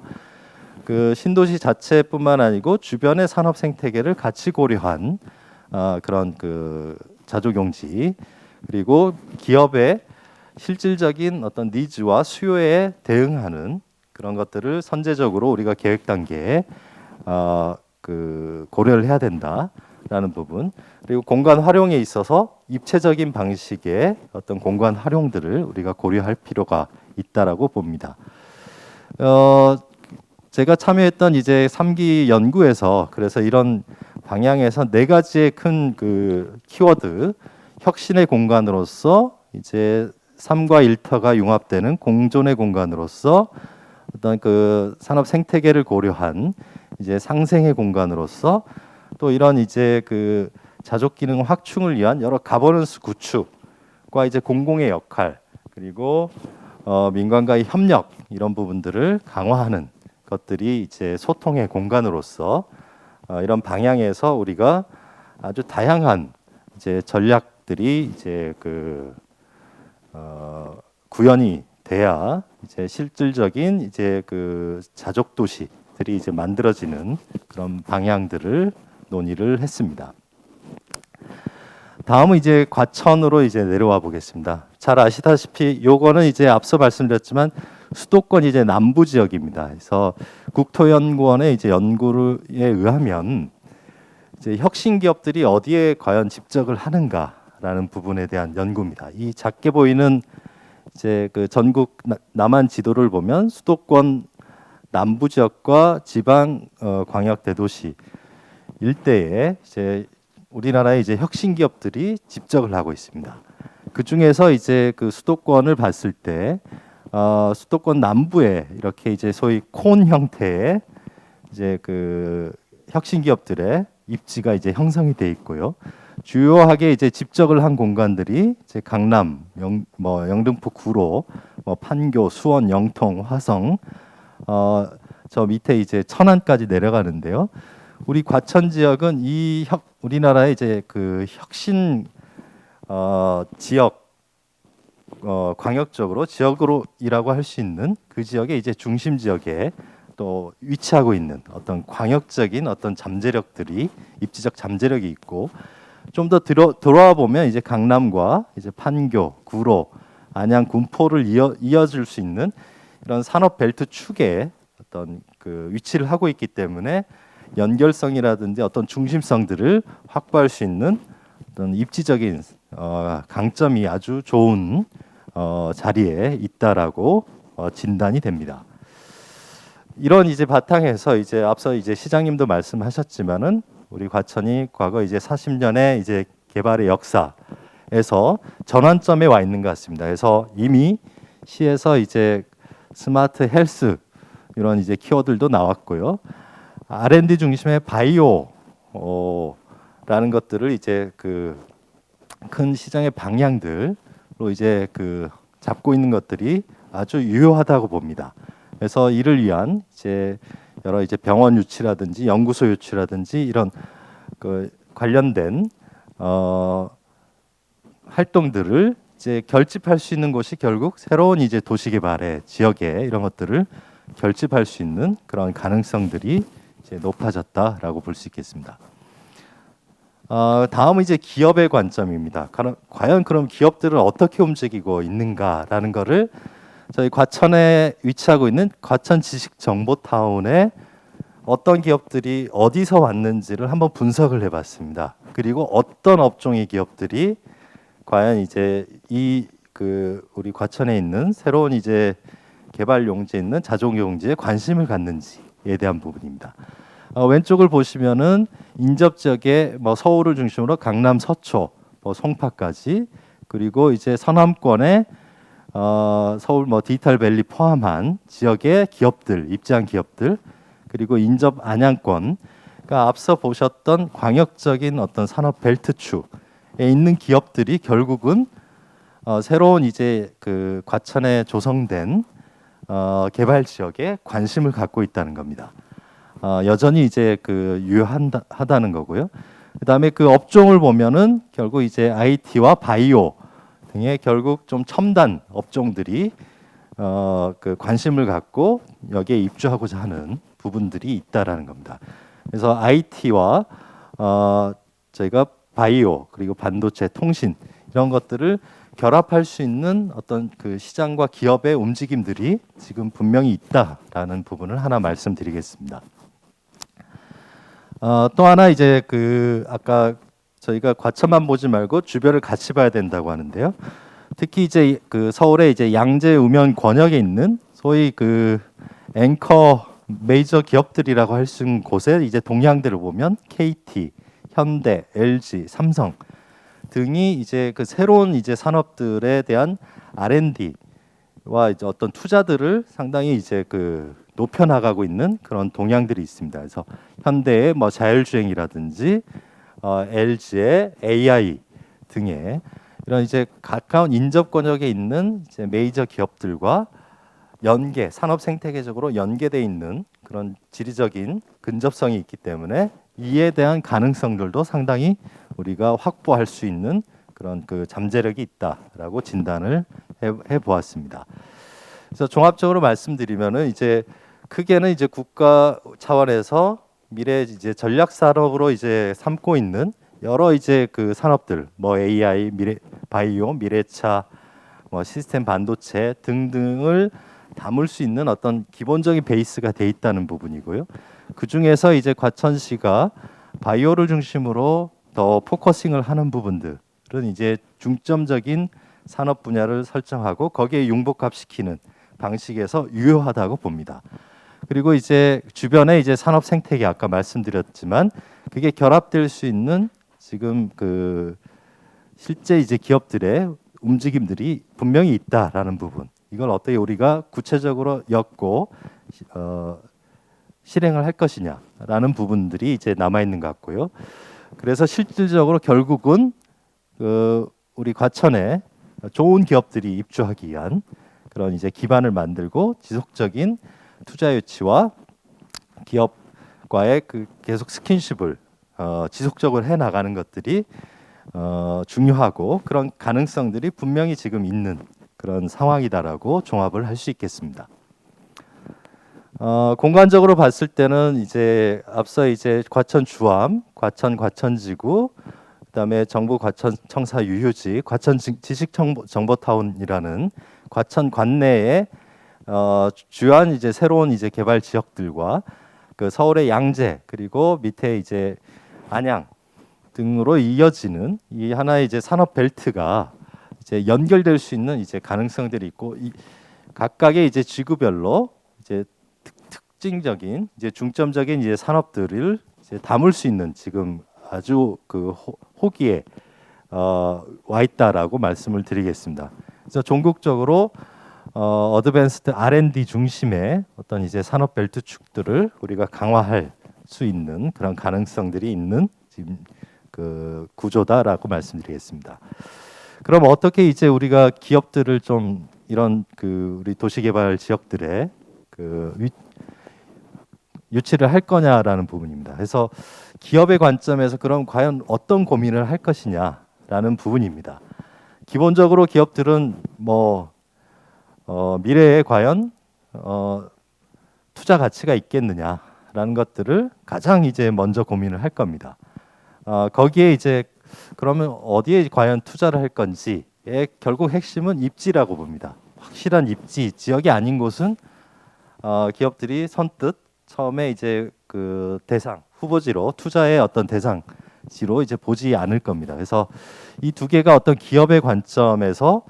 신도시 자체뿐만 아니고 주변의 산업 생태계를 같이 고려한 그런 자족용지, 그리고 기업의 실질적인 어떤 니즈와 수요에 대응하는 그런 것들을 선제적으로 우리가 계획 단계에 고려를 해야 된다라는 부분, 그리고 공간 활용에 있어서 입체적인 방식의 어떤 공간 활용들을 우리가 고려할 필요가 있다라고 봅니다. 제가 참여했던 이제 3기 연구에서 그래서 이런 방향에서 4가지의 큰 키워드, 혁신의 공간으로서 이제 삶과 일터가 융합되는 공존의 공간으로서 어떤 산업 생태계를 고려한 이제 상생의 공간으로서 또 이런 이제 자족 기능 확충을 위한 여러 가버넌스 구축과 이제 공공의 역할, 그리고 민간과의 협력, 이런 부분들을 강화하는 것들이 이제 소통의 공간으로서 이런 방향에서 우리가 아주 다양한 이제 전략들이 이제 구현이 돼야 이제 실질적인 이제 자족 도시들이 이제 만들어지는 그런 방향들을 논의를 했습니다. 다음은 이제 과천으로 이제 내려와 보겠습니다. 잘 아시다시피 요거는 이제 앞서 말씀드렸지만 수도권 이제 남부 지역입니다. 그래서 국토연구원의 이제 연구에 의하면 이제 혁신 기업들이 어디에 과연 집적을 하는가라는 부분에 대한 연구입니다. 이 작게 보이는 이제 전국 남한 지도를 보면 수도권 남부 지역과 지방 광역 대도시 일대에 이제 우리나라의 이제 혁신 기업들이 집적을 하고 있습니다. 그 중에서 이제 수도권을 봤을 때 수도권 남부에 이렇게 이제 소위 콘 형태의 이제 혁신 기업들의 입지가 이제 형성이 돼 있고요. 주요하게 이제 집적을 한 공간들이 이제 강남, 영등포, 구로, 판교, 수원, 영통, 화성, 저 밑에 이제 천안까지 내려가는데요. 우리 과천 지역은 우리나라의 이제 그 혁신 지역, 광역적으로 지역으로이라고 할 수 있는 그 지역의 이제 중심 지역에 또 위치하고 있는 어떤 광역적인 어떤 잠재력들이, 입지적 잠재력이 있고, 좀 더 돌아와 보면 이제 강남과 이제 판교, 구로, 안양, 군포를 이어줄 수 있는 이런 산업 벨트 축에 어떤 그 위치를 하고 있기 때문에 연결성이라든지 어떤 중심성들을 확보할 수 있는 어떤 입지적인 강점이 아주 좋은 자리에 있다라고 진단이 됩니다. 이런 이제 바탕에서 이제 앞서 이제 시장님도 말씀하셨지만은 우리 과천이 과거 이제 40년의 이제 개발의 역사에서 전환점에 와 있는 것 같습니다. 그래서 이미 시에서 이제 스마트 헬스 이런 이제 키워드들도 나왔고요. R&D 중심의 바이오라는 것들을 이제 그 큰 시장의 방향들로 이제 그 잡고 있는 것들이 아주 유효하다고 봅니다. 그래서 이를 위한 이제 여러 이제 병원 유치라든지 연구소 유치라든지 이런 그 관련된 활동들을 이제 결집할 수 있는 곳이 결국 새로운 이제 도시 개발의 지역에 이런 것들을 결집할 수 있는 그런 가능성들이 이제 높아졌다라고 볼 수 있겠습니다. 다음은 이제 기업의 관점입니다. 과연 그럼 기업들은 어떻게 움직이고 있는가라는 거를 저희 과천에 위치하고 있는 과천 지식정보타운에 어떤 기업들이 어디서 왔는지를 한번 분석을 해봤습니다. 그리고 어떤 업종의 기업들이 과연 이제 우리 과천에 있는 새로운 이제 개발 용지에 있는 자동 용지에 관심을 갖는지에 대한 부분입니다. 왼쪽을 보시면은 인접 지역에 서울을 중심으로 강남, 서초, 송파까지, 그리고 이제 서남권에 서울 디지털밸리 포함한 지역의 기업들, 입지한 기업들, 그리고 인접 안양권, 그러니까 앞서 보셨던 광역적인 어떤 산업 벨트축에 있는 기업들이 결국은 새로운 이제 그 과천에 조성된 개발 지역에 관심을 갖고 있다는 겁니다. 여전히 이제 그 유효하다는 거고요. 그다음에 그 업종을 보면은 결국 이제 IT와 바이오 등의 결국 좀 첨단 업종들이 그 관심을 갖고 여기에 입주하고자 하는 부분들이 있다라는 겁니다. 그래서 IT와 저희가 바이오 그리고 반도체, 통신 이런 것들을 결합할 수 있는 어떤 그 시장과 기업의 움직임들이 지금 분명히 있다라는 부분을 하나 말씀드리겠습니다. 또 하나 이제 그 아까 저희가 과천만 보지 말고 주변을 같이 봐야 된다고 하는데요. 특히 이제 그 서울의 이제 양재 우면 권역에 있는 소위 그 앵커 메이저 기업들이라고 할 수 있는 곳에 이제 동향들을 보면 KT, 현대, LG, 삼성 등이 이제 그 새로운 이제 산업들에 대한 R&D와 이제 어떤 투자들을 상당히 이제 그 높여 나가고 있는 그런 동향들이 있습니다. 그래서 현대의 자율주행이라든지 LG의 AI 등의 이런 이제 가까운 인접 권역에 있는 이제 메이저 기업들과 산업 생태계적으로 연계돼 있는 그런 지리적인 근접성이 있기 때문에 이에 대한 가능성들도 상당히 우리가 확보할 수 있는 그런 그 잠재력이 있다라고 진단을 해 보았습니다. 그래서 종합적으로 말씀드리면은 이제 크게는 이제 국가 차원에서 미래 이제 전략 산업으로 이제 삼고 있는 여러 이제 그 산업들, AI, 바이오, 미래차, 시스템 반도체 등등을 담을 수 있는 어떤 기본적인 베이스가 돼 있다는 부분이고요. 그 중에서 이제 과천시가 바이오를 중심으로 더 포커싱을 하는 부분들은 이제 중점적인 산업 분야를 설정하고 거기에 융복합시키는 방식에서 유효하다고 봅니다. 그리고 이제 주변에 이제 산업 생태계 아까 말씀드렸지만 그게 결합될 수 있는 지금 그 실제 이제 기업들의 움직임들이 분명히 있다라는 부분. 이걸 어떻게 우리가 구체적으로 엮고 실행을 할 것이냐라는 부분들이 이제 남아 있는 것 같고요. 그래서 실질적으로 결국은 우리 과천에 좋은 기업들이 입주하기 위한 그런 이제 기반을 만들고 지속적인 투자 유치와 기업과의 그 계속 스킨십을 지속적으로 해 나가는 것들이 중요하고 그런 가능성들이 분명히 지금 있는 그런 상황이다라고 종합을 할 수 있겠습니다. 공간적으로 봤을 때는 이제 앞서 이제 과천 주암, 과천 과천지구, 그다음에 정부 과천 청사 유휴지, 과천 지식정보타운이라는 과천 관내에 주요한 이제 새로운 이제 개발 지역들과 그 서울의 양재 그리고 밑에 이제 안양 등으로 이어지는 이 하나의 이제 산업 벨트가 이제 연결될 수 있는 이제 가능성들이 있고 이 각각의 이제 지구별로 이제 특징적인 이제 중점적인 이제 산업들을 이제 담을 수 있는 지금 아주 그 호기에 와 있다라고 말씀을 드리겠습니다. 그래서 전국적으로 어드밴스드 R&D 중심의 어떤 이제 산업 벨트 축들을 우리가 강화할 수 있는 그런 가능성들이 있는 지금 그 구조다라고 말씀드리겠습니다. 그럼 어떻게 이제 우리가 기업들을 좀 이런 그 우리 도시개발 지역들에 그 유치를 할 거냐라는 부분입니다. 그래서 기업의 관점에서 그럼 과연 어떤 고민을 할 것이냐라는 부분입니다. 기본적으로 기업들은 미래에 과연 투자 가치가 있겠느냐라는 것들을 가장 이제 먼저 고민을 할 겁니다. 거기에 이제 그러면 어디에 과연 투자를 할 건지의 결국 핵심은 입지라고 봅니다. 확실한 입지, 지역이 아닌 곳은 기업들이 선뜻 처음에 이제 그 대상 후보지로 투자의 어떤 대상지로 이제 보지 않을 겁니다. 그래서 이 두 개가 어떤 기업의 관점에서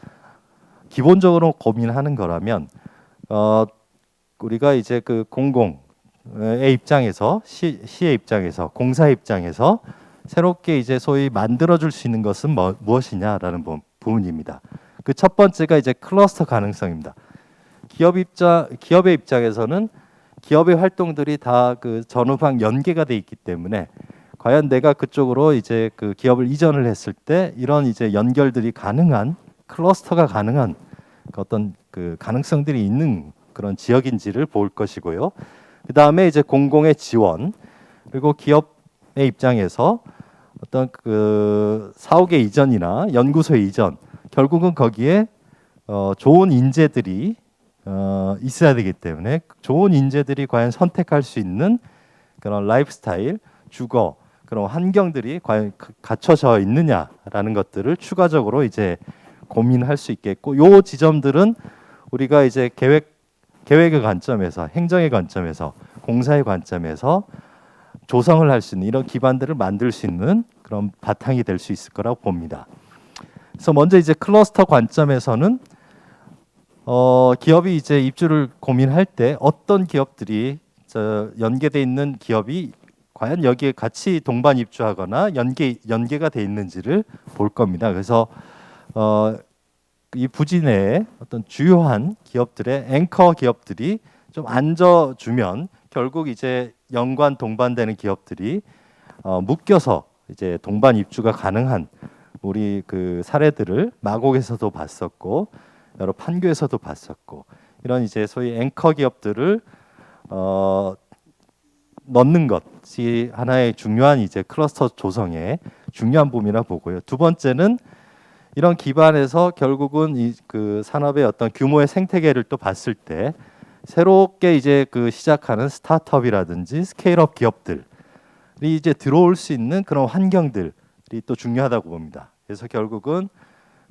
기본적으로 고민하는 거라면 우리가 이제 그 공공의 입장에서 시의 입장에서 공사의 입장에서 새롭게 이제 소위 만들어줄 수 있는 것은 무엇이냐라는 부분입니다. 그 첫 번째가 이제 클러스터 가능성입니다. 기업의 입장에서는 기업의 활동들이 다 그 전후방 연계가 돼 있기 때문에 과연 내가 그쪽으로 이제 그 기업을 이전을 했을 때 이런 이제 연결들이 가능한 클러스터가 가능한 어떤 그 가능성들이 있는 그런 지역인지를 볼 것이고요. 그 다음에 이제 공공의 지원 그리고 기업의 입장에서 어떤 그 사옥의 이전이나 연구소의 이전 결국은 거기에 좋은 인재들이 있어야 되기 때문에 좋은 인재들이 과연 선택할 수 있는 그런 라이프 스타일, 주거 그런 환경들이 과연 갖춰져 있느냐라는 것들을 추가적으로 이제 고민할 수 있겠고, 요 지점들은 우리가 이제 계획의 관점에서, 행정의 관점에서, 공사의 관점에서 조성을 할 수 있는 이런 기반들을 만들 수 있는 그런 바탕이 될 수 있을 거라고 봅니다. 그래서 먼저 이제 클러스터 관점에서는 기업이 이제 입주를 고민할 때 어떤 기업들이 연계돼 있는 기업이 과연 여기에 같이 동반 입주하거나 연계가 돼 있는지를 볼 겁니다. 그래서 이 부지 내에 어떤 주요한 기업들의 앵커 기업들이 좀 앉아주면 결국 이제 연관 동반되는 기업들이 묶여서 이제 동반 입주가 가능한 우리 그 사례들을 마곡에서도 봤었고 여러 판교에서도 봤었고, 이런 이제 소위 앵커 기업들을 넣는 것이 하나의 중요한 이제 클러스터 조성의 중요한 부분이라 보고요. 두 번째는 이런 기반에서 결국은 이 그 산업의 어떤 규모의 생태계를 또 봤을 때 새롭게 이제 그 시작하는 스타트업이라든지 스케일업 기업들이 이제 들어올 수 있는 그런 환경들이 또 중요하다고 봅니다. 그래서 결국은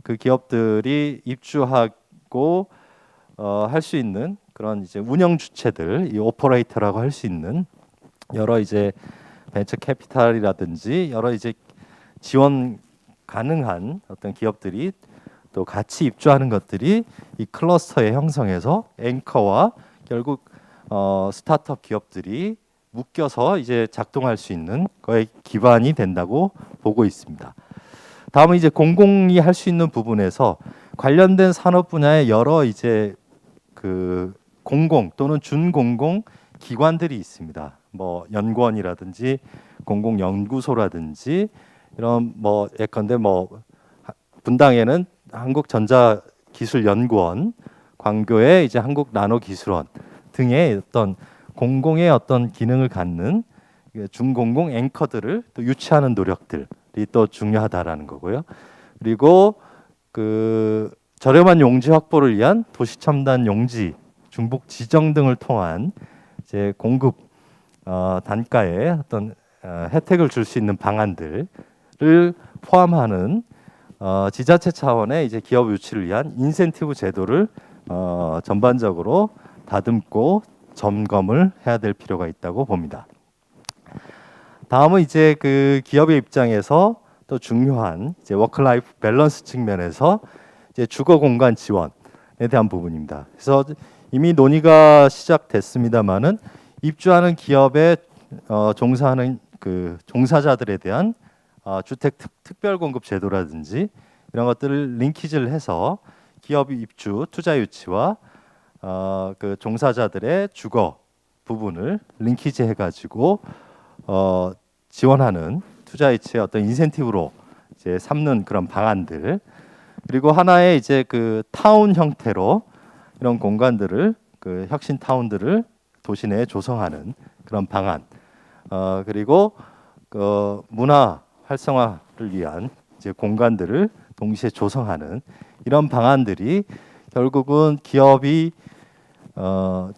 그 기업들이 입주하고 할 수 있는 그런 이제 운영 주체들, 이 오퍼레이터라고 할 수 있는 여러 이제 벤처 캐피탈이라든지 여러 이제 지원 가능한 어떤 기업들이 또 같이 입주하는 것들이 이 클러스터의 형성에서 앵커와 결국 스타트업 기업들이 묶여서 이제 작동할 수 있는 거의 기반이 된다고 보고 있습니다. 다음은 이제 공공이 할 수 있는 부분에서 관련된 산업 분야의 여러 이제 그 공공 또는 준공공 기관들이 있습니다. 뭐 연구원이라든지 공공연구소라든지 이런 뭐 예컨대 뭐 분당에는 한국전자기술연구원, 광교에 이제 한국나노기술원 등의 어떤 공공의 어떤 기능을 갖는 중공공 앵커들을 또 유치하는 노력들이 또 중요하다라는 거고요. 그리고 그 저렴한 용지 확보를 위한 도시 첨단 용지 중복 지정 등을 통한 이제 공급 단가에 어떤 혜택을 줄 수 있는 방안들을 포함하는 지자체 차원의 이제 기업 유치를 위한 인센티브 제도를 전반적으로 다듬고 점검을 해야 될 필요가 있다고 봅니다. 다음은 이제 그 기업의 입장에서 또 중요한 이제 워크라이프 밸런스 측면에서 이제 주거 공간 지원에 대한 부분입니다. 그래서 이미 논의가 시작됐습니다만은 입주하는 기업에 종사하는 그 종사자들에 대한 주택 특별 공급 제도라든지 이런 것들을 링키지를 해서 기업 입주 투자 유치와 그 종사자들의 주거 부분을 링키지 해가지고 지원하는 투자 유치의 어떤 인센티브로 이제 삼는 그런 방안들, 그리고 하나의 이제 그 타운 형태로 이런 공간들을 그 혁신 타운들을 도시 내에 조성하는 그런 방안, 그리고 그 문화 활성화를 위한 이제 공간들을 동시에 조성하는 이런 방안들이 결국은 기업이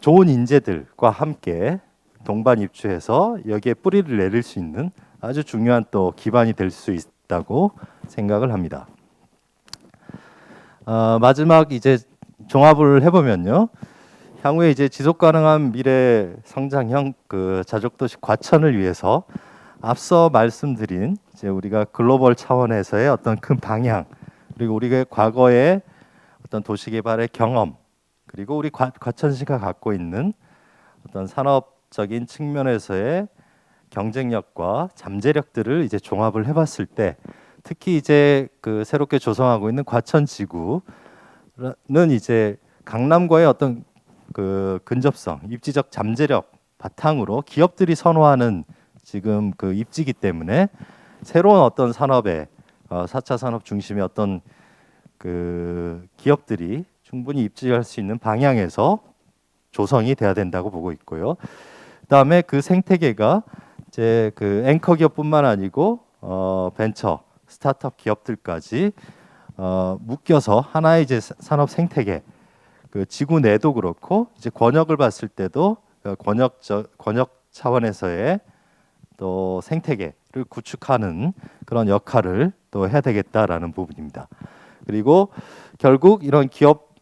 좋은 인재들과 함께 동반 입주해서 여기에 뿌리를 내릴 수 있는 아주 중요한 또 기반이 될 수 있다고 생각을 합니다. 마지막 이제 종합을 해보면요, 향후에 이제 지속 가능한 미래 성장형 그 자족도시 과천을 위해서 앞서 말씀드린 이제 우리가 글로벌 차원에서의 어떤 큰 방향, 그리고 우리가 과거의 어떤 도시 개발의 경험, 그리고 우리 과천시가 갖고 있는 어떤 산업적인 측면에서의 경쟁력과 잠재력들을 이제 종합을 해봤을 때, 특히 이제 그 새롭게 조성하고 있는 과천지구는 이제 강남과의 어떤 그 근접성, 입지적 잠재력 바탕으로 기업들이 선호하는 지금 그 입지기 때문에 새로운 어떤 산업의 4차 산업 중심의 어떤 그 기업들이 충분히 입지할 수 있는 방향에서 조성이 돼야 된다고 보고 있고요. 그다음에 그 생태계가 이제 그 앵커 기업뿐만 아니고 벤처, 스타트업 기업들까지 묶여서 하나의 이제 산업 생태계, 그 지구 내도 그렇고 이제 권역을 봤을 때도 권역 차원에서의 또 생태계를 구축하는 그런 역할을 또 해야 되겠다라는 부분입니다. 그리고 결국 이런 기업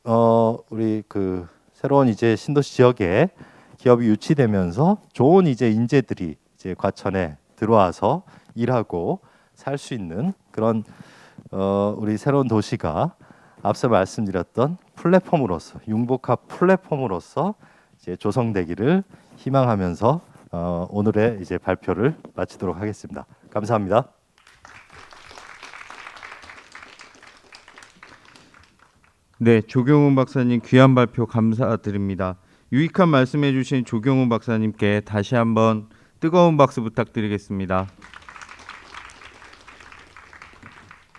우리 그 새로운 이제 신도시 지역에 기업이 유치되면서 좋은 이제 인재들이 이제 과천에 들어와서 일하고 살 수 있는 그런 우리 새로운 도시가 앞서 말씀드렸던 플랫폼으로서, 융복합 플랫폼으로서 이제 조성되기를 희망하면서 오늘의 이제 발표를 마치도록 하겠습니다. 감사합니다. 네, 조경훈 박사님 귀한 발표 감사드립니다. 유익한 말씀해주신 조경훈 박사님께 다시 한번 뜨거운 박수 부탁드리겠습니다.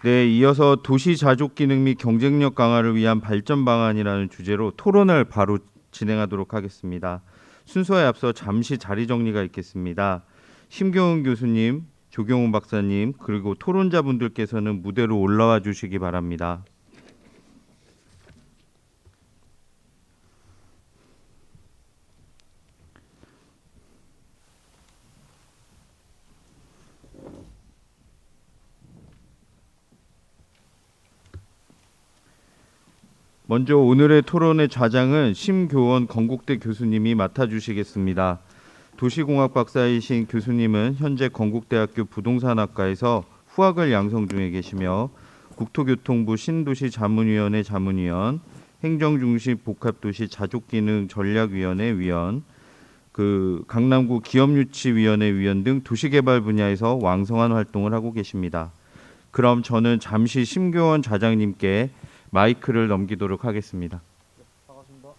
네, 이어서 도시 자족 기능 및 경쟁력 강화를 위한 발전 방안이라는 주제로 토론을 바로 진행하도록 하겠습니다. 순서에 앞서 잠시 자리 정리가 있겠습니다. 심경훈 교수님, 조경훈 박사님, 그리고 토론자분들께서는 무대로 올라와 주시기 바랍니다. 먼저 오늘의 토론의 좌장은 심교원 건국대 교수님이 맡아주시겠습니다. 도시공학 박사이신 교수님은 현재 건국대학교 부동산학과에서 후학을 양성 중에 계시며 국토교통부 신도시자문위원회 자문위원, 행정중심 복합도시 자족기능 전략위원회 위원, 강남구 기업유치위원회 위원 등 도시개발 분야에서 왕성한 활동을 하고 계십니다. 그럼 저는 잠시 심교원 좌장님께 마이크를 넘기도록 하겠습니다. 반갑습니다.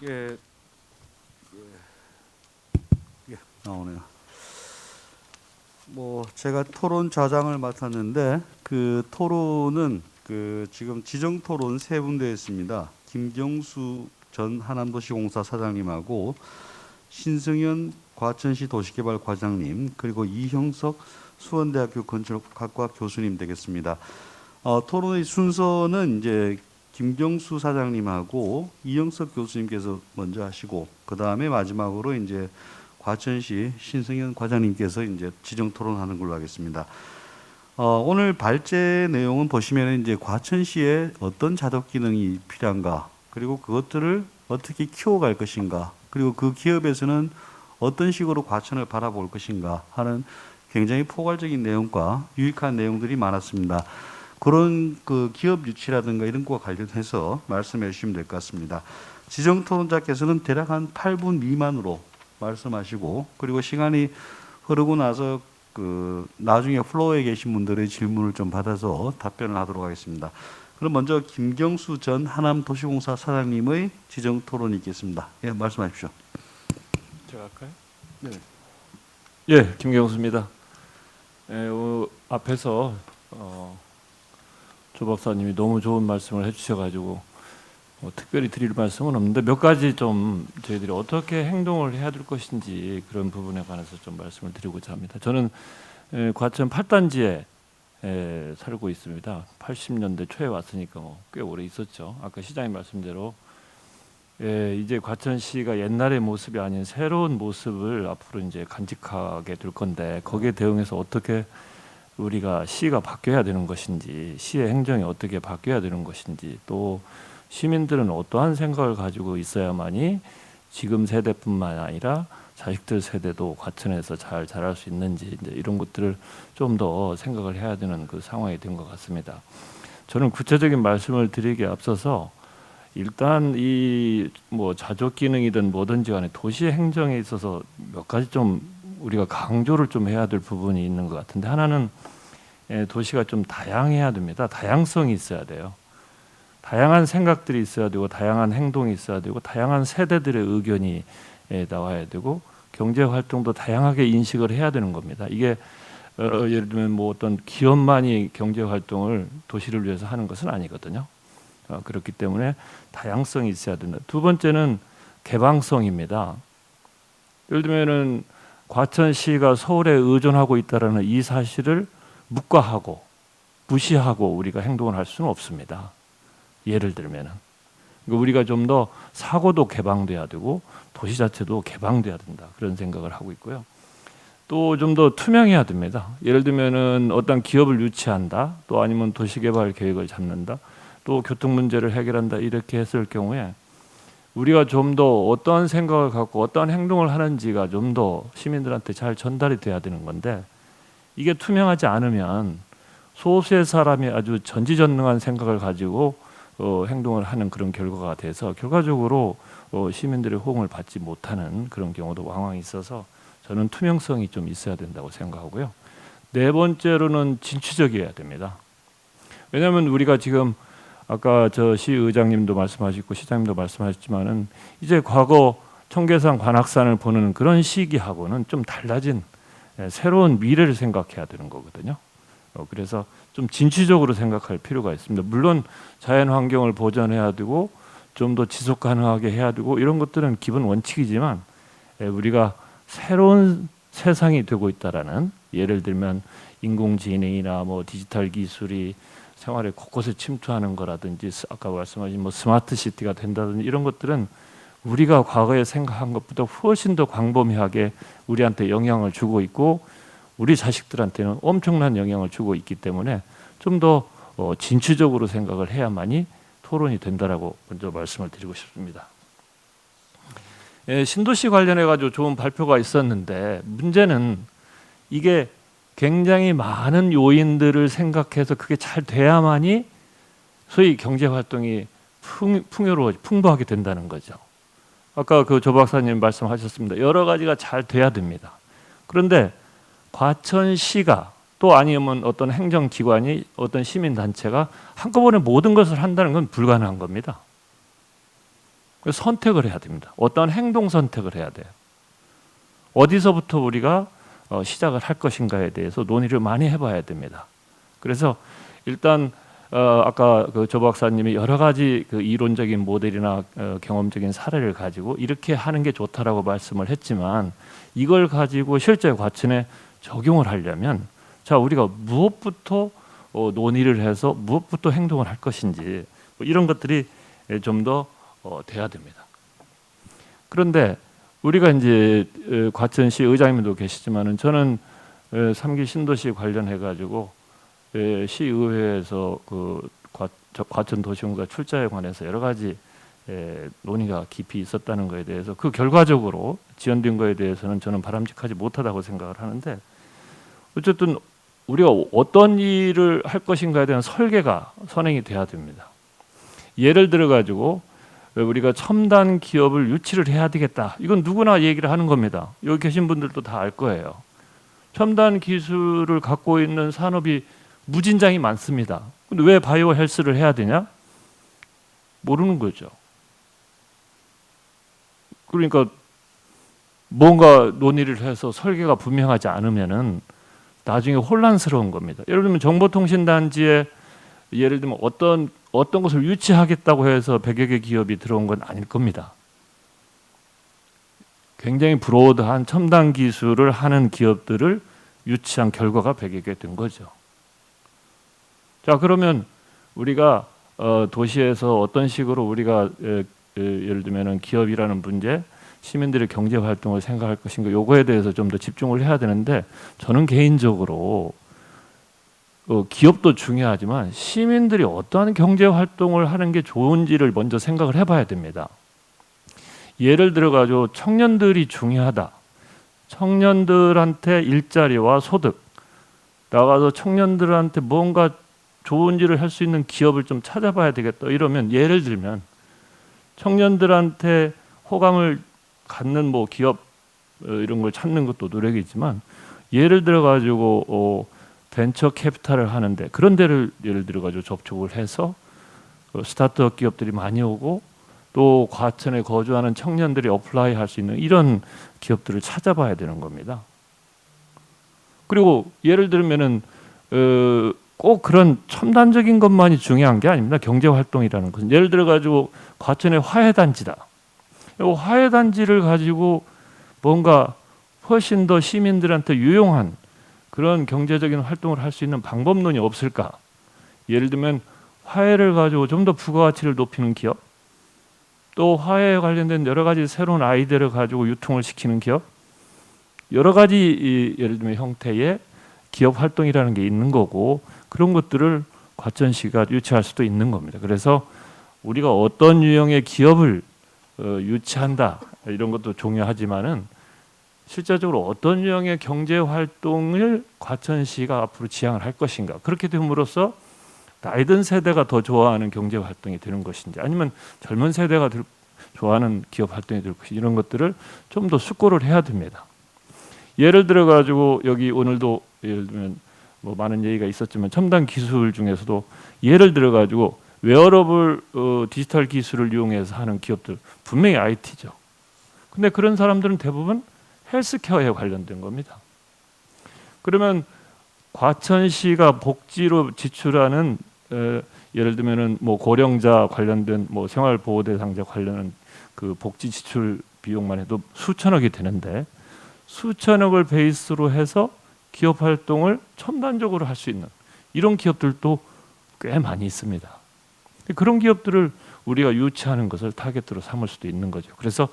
예, 나오네요. 뭐 제가 토론 좌장을 맡았는데 그 토론은 그 지금 지정 토론 세 분대 있습니다. 김경수 전 하남도시공사 사장님하고 신승현 과천시 도시개발 과장님 그리고 이형석 수원대학교 건축학과 교수님 되겠습니다. 토론의 순서는 이제 김경수 사장님하고 이형석 교수님께서 먼저 하시고 그 다음에 마지막으로 이제 과천시 신승현 과장님께서 이제 지정 토론하는 걸로 하겠습니다. 오늘 발제 내용은 보시면 이제 과천시에 어떤 자독 기능이 필요한가, 그리고 그것들을 어떻게 키워갈 것인가, 그리고 그 기업에서는 어떤 식으로 과천을 바라볼 것인가 하는 굉장히 포괄적인 내용과 유익한 내용들이 많았습니다. 그런 그 기업 유치라든가 이런 것과 관련해서 말씀해 주시면 될 것 같습니다. 지정 토론자께서는 대략 한 8분 미만으로 말씀하시고, 그리고 시간이 흐르고 나서 그 나중에 플로어에 계신 분들의 질문을 좀 받아서 답변을 하도록 하겠습니다. 그럼 먼저 김경수 전 하남도시공사 사장님의 지정 토론이 있겠습니다. 예, 말씀하십시오. 제가 할까요? 네. 예, 김경수입니다. 앞에서 조 박사님이 너무 좋은 말씀을 해주셔가지고 특별히 드릴 말씀은 없는데 몇 가지 좀 저희들이 어떻게 행동을 해야 될 것인지 그런 부분에 관해서 좀 말씀을 드리고자 합니다. 저는 과천 8단지에 살고 있습니다. 80년대 초에 왔으니까 꽤 오래 있었죠. 아까 시장님 말씀대로 이제 과천시가 옛날의 모습이 아닌 새로운 모습을 앞으로 이제 간직하게 될 건데, 거기에 대응해서 어떻게 우리가 시가 바뀌어야 되는 것인지, 시의 행정이 어떻게 바뀌어야 되는 것인지, 또 시민들은 어떠한 생각을 가지고 있어야만이 지금 세대뿐만 아니라 자식들 세대도 과천에서 잘 자랄 수 있는지, 이제 이런 것들을 좀 더 생각을 해야 되는 그 상황이 된 것 같습니다. 저는 구체적인 말씀을 드리기에 앞서서 일단 이 뭐 자족 기능이든 뭐든지 간에 도시 행정에 있어서 몇 가지 좀 우리가 강조를 좀 해야 될 부분이 있는 것 같은데, 하나는 도시가 좀 다양해야 됩니다. 다양성이 있어야 돼요. 다양한 생각들이 있어야 되고, 다양한 행동이 있어야 되고, 다양한 세대들의 의견이 나와야 되고, 경제 활동도 다양하게 인식을 해야 되는 겁니다. 이게 예를 들면 뭐 어떤 기업만이 경제 활동을 도시를 위해서 하는 것은 아니거든요. 그렇기 때문에 다양성이 있어야 된다. 두 번째는 개방성입니다. 예를 들면은 과천시가 서울에 의존하고 있다라는 이 사실을 묵과하고 무시하고 우리가 행동을 할 수는 없습니다. 예를 들면은 우리가 좀 더 사고도 개방돼야 되고 도시 자체도 개방돼야 된다, 그런 생각을 하고 있고요. 또 좀 더 투명해야 됩니다. 예를 들면은 어떤 기업을 유치한다, 또 아니면 도시개발 계획을 잡는다, 또 교통 문제를 해결한다, 이렇게 했을 경우에 우리가 좀 더 어떠한 생각을 갖고 어떠한 행동을 하는지가 좀 더 시민들한테 잘 전달이 돼야 되는 건데, 이게 투명하지 않으면 소수의 사람이 아주 전지전능한 생각을 가지고 행동을 하는 그런 결과가 돼서 결과적으로 시민들의 호응을 받지 못하는 그런 경우도 왕왕 있어서 저는 투명성이 좀 있어야 된다고 생각하고요. 네 번째로는 진취적이어야 됩니다. 왜냐하면 우리가 지금 아까 저 시의장님도 말씀하셨고 시장님도 말씀하셨지만은 이제 과거 청계산 관악산을 보는 그런 시기하고는 좀 달라진 새로운 미래를 생각해야 되는 거거든요. 그래서 좀 진취적으로 생각할 필요가 있습니다. 물론 자연 환경을 보존해야 되고 좀 더 지속 가능하게 해야 되고 이런 것들은 기본 원칙이지만, 우리가 새로운 세상이 되고 있다라는, 예를 들면 인공지능이나 뭐 디지털 기술이 생활에 곳곳에 침투하는 거라든지, 아까 말씀하신 뭐 스마트 시티가 된다든지, 이런 것들은 우리가 과거에 생각한 것보다 훨씬 더 광범위하게 우리한테 영향을 주고 있고 우리 자식들한테는 엄청난 영향을 주고 있기 때문에 좀 더 진취적으로 생각을 해야만이 토론이 된다라고 먼저 말씀을 드리고 싶습니다. 신도시 관련해 가지고 좋은 발표가 있었는데, 문제는 이게 굉장히 많은 요인들을 생각해서 그게 잘 돼야만이 소위 경제 활동이 풍부하게 된다는 거죠. 아까 그 조 박사님 말씀하셨습니다. 여러 가지가 잘 돼야 됩니다. 그런데 과천시가 또 아니면 어떤 행정기관이, 어떤 시민단체가 한꺼번에 모든 것을 한다는 건 불가능한 겁니다. 그래서 선택을 해야 됩니다. 어떤 행동 선택을 해야 돼요. 어디서부터 우리가 시작을 할 것인가에 대해서 논의를 많이 해봐야 됩니다. 그래서 일단 아까 그 조 박사님이 여러 가지 그 이론적인 모델이나 경험적인 사례를 가지고 이렇게 하는 게 좋다라고 말씀을 했지만 이걸 가지고 실제 과천에 적용을 하려면 자 우리가 무엇부터 논의를 해서 무엇부터 행동을 할 것인지 뭐 이런 것들이 좀 더 돼야 됩니다. 그런데 우리가 이제 과천시 의장님도 계시지만은 저는 3기 신도시 관련해 가지고 시의회에서 그 과천 도시공사 출자에 관해서 여러 가지 논의가 깊이 있었다는 것에 대해서 그 결과적으로 지연된 것에 대해서는 저는 바람직하지 못하다고 생각을 하는데 어쨌든 우리가 어떤 일을 할 것인가에 대한 설계가 선행이 돼야 됩니다. 예를 들어 가지고 우리가 첨단 기업을 유치를 해야 되겠다. 이건 누구나 얘기를 하는 겁니다. 여기 계신 분들도 다 알 거예요. 첨단 기술을 갖고 있는 산업이 무진장이 많습니다. 근데 왜 바이오 헬스를 해야 되냐? 모르는 거죠. 그러니까 뭔가 논의를 해서 설계가 분명하지 않으면은 나중에 혼란스러운 겁니다. 예를 들면 정보통신단지에 예를 들면 어떤 것을 유치하겠다고 해서 100여 개 기업이 들어온 건 아닐 겁니다. 굉장히 브로드한 첨단 기술을 하는 기업들을 유치한 결과가 100여 개 된 거죠. 자 그러면 우리가 도시에서 어떤 식으로 우리가 예를 들면 기업이라는 문제, 시민들의 경제 활동을 생각할 것인가 요거에 대해서 좀 더 집중을 해야 되는데 저는 개인적으로 기업도 중요하지만 시민들이 어떠한 경제 활동을 하는 게 좋은지를 먼저 생각을 해봐야 됩니다. 예를 들어 가지고 청년들이 중요하다. 청년들한테 일자리와 소득, 나가서 청년들한테 뭔가 좋은 일을 할 수 있는 기업을 좀 찾아봐야 되겠다. 이러면 예를 들면 청년들한테 호감을 갖는 뭐 기업 이런 걸 찾는 것도 노력이지만 예를 들어 가지고 벤처 캐피탈을 하는데 그런 데를 예를 들어 가지고 접촉을 해서 스타트업 기업들이 많이 오고 또 과천에 거주하는 청년들이 어플라이 할 수 있는 이런 기업들을 찾아봐야 되는 겁니다. 그리고 예를 들면은 꼭 그런 첨단적인 것만이 중요한 게 아닙니다. 경제 활동이라는 것은 예를 들어 가지고 과천에 화훼단지다. 화훼단지를 가지고 뭔가 훨씬 더 시민들한테 유용한 그런 경제적인 활동을 할 수 있는 방법론이 없을까? 예를 들면 화훼를 가지고 좀 더 부가가치를 높이는 기업, 또 화훼에 관련된 여러 가지 새로운 아이디어를 가지고 유통을 시키는 기업, 여러 가지 예를 들면 형태의 기업 활동이라는 게 있는 거고 그런 것들을 과천시가 유치할 수도 있는 겁니다. 그래서 우리가 어떤 유형의 기업을 유치한다 이런 것도 중요하지만은 실제적으로 어떤 유형의 경제 활동을 과천시가 앞으로 지향을 할 것인가 그렇게 됨으로써 나이든 세대가 더 좋아하는 경제 활동이 되는 것인지 아니면 젊은 세대가 좋아하는 기업 활동이 될 것인지 이런 것들을 좀 더 숙고를 해야 됩니다. 예를 들어 가지고 여기 오늘도 예를 들면 뭐 많은 얘기가 있었지만 첨단 기술 중에서도 예를 들어 가지고 웨어러블 디지털 기술을 이용해서 하는 기업들 분명히 IT죠. 근데 그런 사람들은 대부분 헬스케어에 관련된 겁니다. 그러면 과천시가 복지로 지출하는 예를 들면은 뭐 고령자 관련된 뭐 생활보호 대상자 관련한 그 복지 지출 비용만 해도 수천억이 되는데 수천억을 베이스로 해서 기업 활동을 첨단적으로 할 수 있는 이런 기업들도 꽤 많이 있습니다. 그런 기업들을 우리가 유치하는 것을 타겟으로 삼을 수도 있는 거죠. 그래서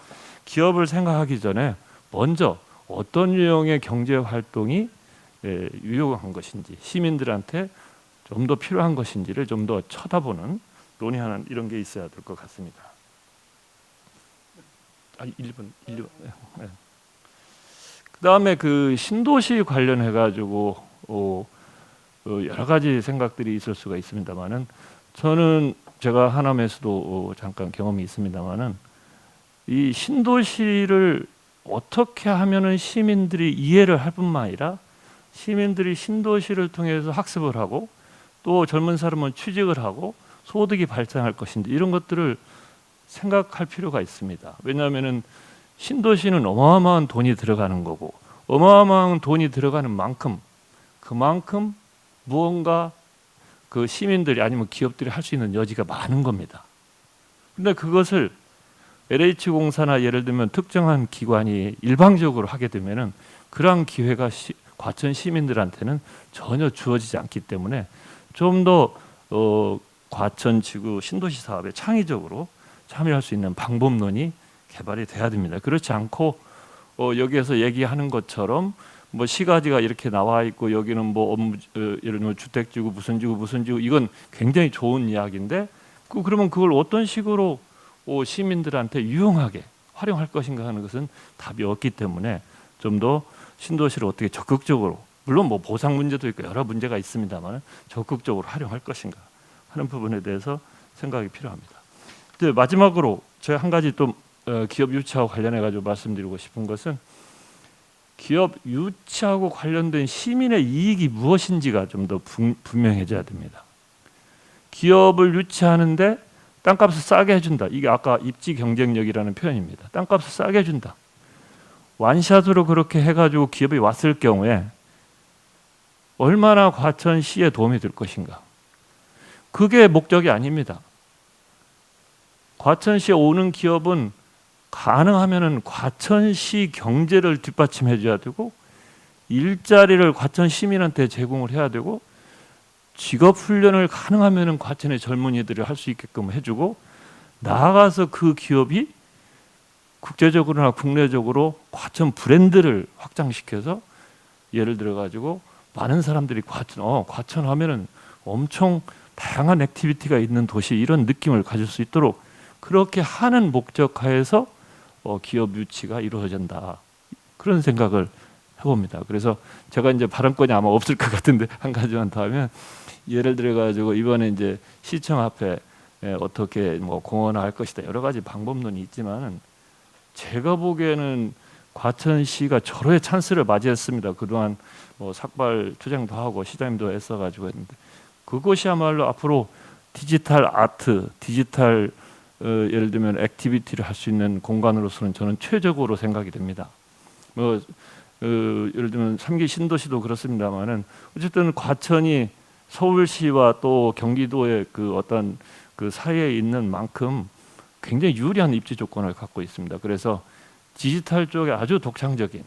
기업을 생각하기 전에 먼저 어떤 유형의 경제 활동이 유용한 것인지 시민들한테 좀 더 필요한 것인지를 좀 더 쳐다보는 논의하는 이런 게 있어야 될 것 같습니다. 1번. 네. 그다음에 그 신도시 관련해 가지고 여러 가지 생각들이 있을 수가 있습니다만은 저는 제가 하남에서도 잠깐 경험이 있습니다만은 이 신도시를 어떻게 하면은 시민들이 이해를 할 뿐만 아니라 시민들이 신도시를 통해서 학습을 하고 또 젊은 사람은 취직을 하고 소득이 발생할 것인지 이런 것들을 생각할 필요가 있습니다. 왜냐하면은 신도시는 어마어마한 돈이 들어가는 거고 어마어마한 돈이 들어가는 만큼 그만큼 무언가 그 시민들이 아니면 기업들이 할 수 있는 여지가 많은 겁니다. 근데 그것을 LH공사나 예를 들면 특정한 기관이 일방적으로 하게 되면은 그러한 기회가 과천 시민들한테는 전혀 주어지지 않기 때문에 좀 더 과천 지구 신도시 사업에 창의적으로 참여할 수 있는 방법론이 개발이 돼야 됩니다. 그렇지 않고 여기에서 얘기하는 것처럼 뭐 시가지가 이렇게 나와 있고 여기는 뭐 업무 예를 들면 주택지구 무슨 지구 이건 굉장히 좋은 이야기인데 그러면 그걸 어떤 식으로 시민들한테 유용하게 활용할 것인가 하는 것은 답이 없기 때문에 좀 더 신도시를 어떻게 적극적으로 물론 뭐 보상 문제도 있고 여러 문제가 있습니다만 적극적으로 활용할 것인가 하는 부분에 대해서 생각이 필요합니다. 근데 마지막으로 제가 한 가지 또 기업 유치하고 관련해 가지고 말씀드리고 싶은 것은 기업 유치하고 관련된 시민의 이익이 무엇인지가 좀 더 분명해져야 됩니다. 기업을 유치하는데 땅값을 싸게 해준다. 이게 아까 입지 경쟁력이라는 표현입니다. 땅값을 싸게 해준다. 완샷으로 그렇게 해가지고 기업이 왔을 경우에 얼마나 과천시에 도움이 될 것인가. 그게 목적이 아닙니다. 과천시에 오는 기업은 가능하면은 과천시 경제를 뒷받침해 줘야 되고 일자리를 과천 시민한테 제공을 해야 되고 직업 훈련을 가능하면은 과천의 젊은이들이 할 수 있게끔 해주고 나아가서 그 기업이 국제적으로나 국내적으로 과천 브랜드를 확장시켜서 예를 들어 가지고 많은 사람들이 과천 하면은 엄청 다양한 액티비티가 있는 도시 이런 느낌을 가질 수 있도록 그렇게 하는 목적하에서 기업 유치가 이루어진다 그런 생각을 해봅니다. 그래서 제가 이제 발언권이 아마 없을 것 같은데 한 가지만 더 하면 예를 들어 가지고 이번에 이제 시청 앞에 어떻게 뭐 공헌할 것이다 여러 가지 방법론이 있지만은 제가 보기에는 과천시가 절호의 찬스를 맞이했습니다. 그동안 뭐 삭발 투쟁도 하고 시장님도 애써가지고 했는데 그것이야말로 앞으로 디지털 아트, 디지털 예를 들면 액티비티를 할 수 있는 공간으로서는 저는 최적으로 생각이 됩니다. 뭐 예를 들면 3기 신도시도 그렇습니다만은 어쨌든 과천이 서울시와 또 경기도의 그 어떤 그 사이에 있는 만큼 굉장히 유리한 입지 조건을 갖고 있습니다. 그래서 디지털 쪽에 아주 독창적인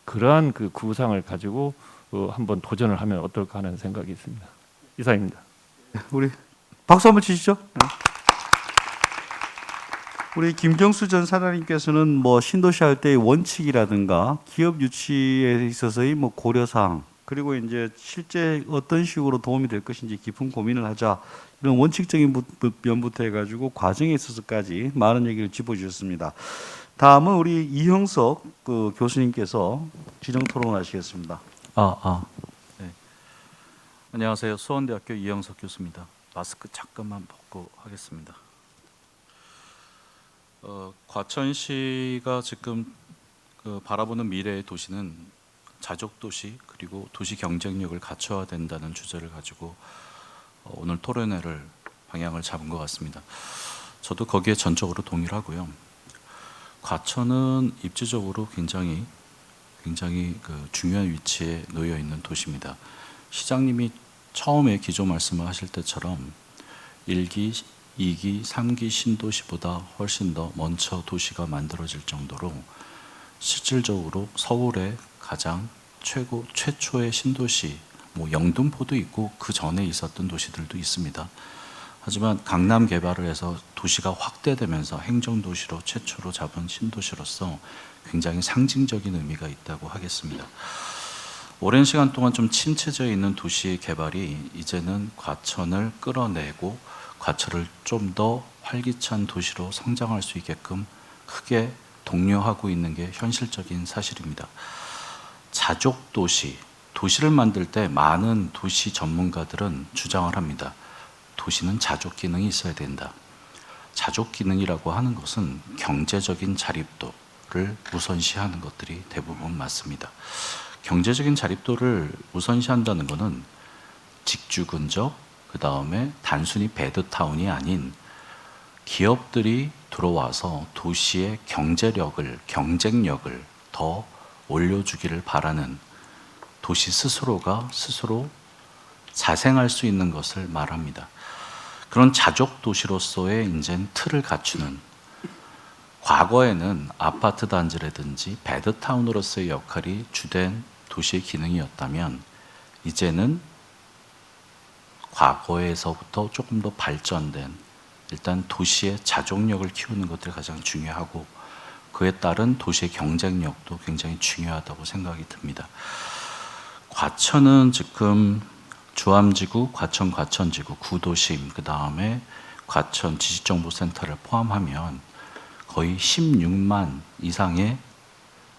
그러한 그 구상을 가지고 한번 도전을 하면 어떨까 하는 생각이 있습니다. 이상입니다. 우리 박수 한번 치시죠. 우리 김경수 전 사장님께서는 뭐 신도시 할 때의 원칙이라든가 기업 유치에 있어서의 뭐 고려사항 그리고 이제 실제 어떤 식으로 도움이 될 것인지 깊은 고민을 하자 이런 원칙적인 면부터 해가지고 과정에 있어서까지 많은 얘기를 짚어주셨습니다. 다음은 우리 이형석 그 교수님께서 지정 토론하시겠습니다. 네. 안녕하세요. 수원대학교 이형석 교수입니다. 마스크 잠깐만 벗고 하겠습니다. 과천시가 지금 바라보는 미래의 도시는 자족 도시 그리고 도시 경쟁력을 갖춰야 된다는 주제를 가지고 오늘 토론회를 방향을 잡은 것 같습니다. 저도 거기에 전적으로 동의를 하고요. 과천은 입지적으로 굉장히 그 중요한 위치에 놓여 있는 도시입니다. 시장님이 처음에 기조 말씀을 하실 때처럼 1기, 2기, 3기 신도시보다 훨씬 더 먼저 도시가 만들어질 정도로 실질적으로 서울의 가장 최초의 신도시, 뭐 영등포도 있고 그 전에 있었던 도시들도 있습니다. 하지만 강남 개발을 해서 도시가 확대되면서 행정도시로 최초로 잡은 신도시로서 굉장히 상징적인 의미가 있다고 하겠습니다. 오랜 시간 동안 좀 침체되어 있는 도시의 개발이 이제는 과천을 끌어내고 과천을 좀 더 활기찬 도시로 성장할 수 있게끔 크게 독려하고 있는 게 현실적인 사실입니다. 자족 도시, 도시를 만들 때 많은 도시 전문가들은 주장을 합니다. 도시는 자족 기능이 있어야 된다. 자족 기능이라고 하는 것은 경제적인 자립도를 우선시하는 것들이 대부분 맞습니다. 경제적인 자립도를 우선시한다는 것은 직주 근접, 그 다음에 단순히 베드타운이 아닌 기업들이 들어와서 도시의 경쟁력을 더 올려주기를 바라는 도시 스스로가 스스로 자생할 수 있는 것을 말합니다. 그런 자족 도시로서의 이제 틀을 갖추는, 과거에는 아파트 단지라든지 배드타운으로서의 역할이 주된 도시의 기능이었다면 이제는 과거에서부터 조금 더 발전된 일단 도시의 자족력을 키우는 것들이 가장 중요하고 그에 따른 도시의 경쟁력도 굉장히 중요하다고 생각이 듭니다. 과천은 지금 주암지구, 과천지구, 구도심, 그 다음에 과천 지식정보센터를 포함하면 거의 16만 이상의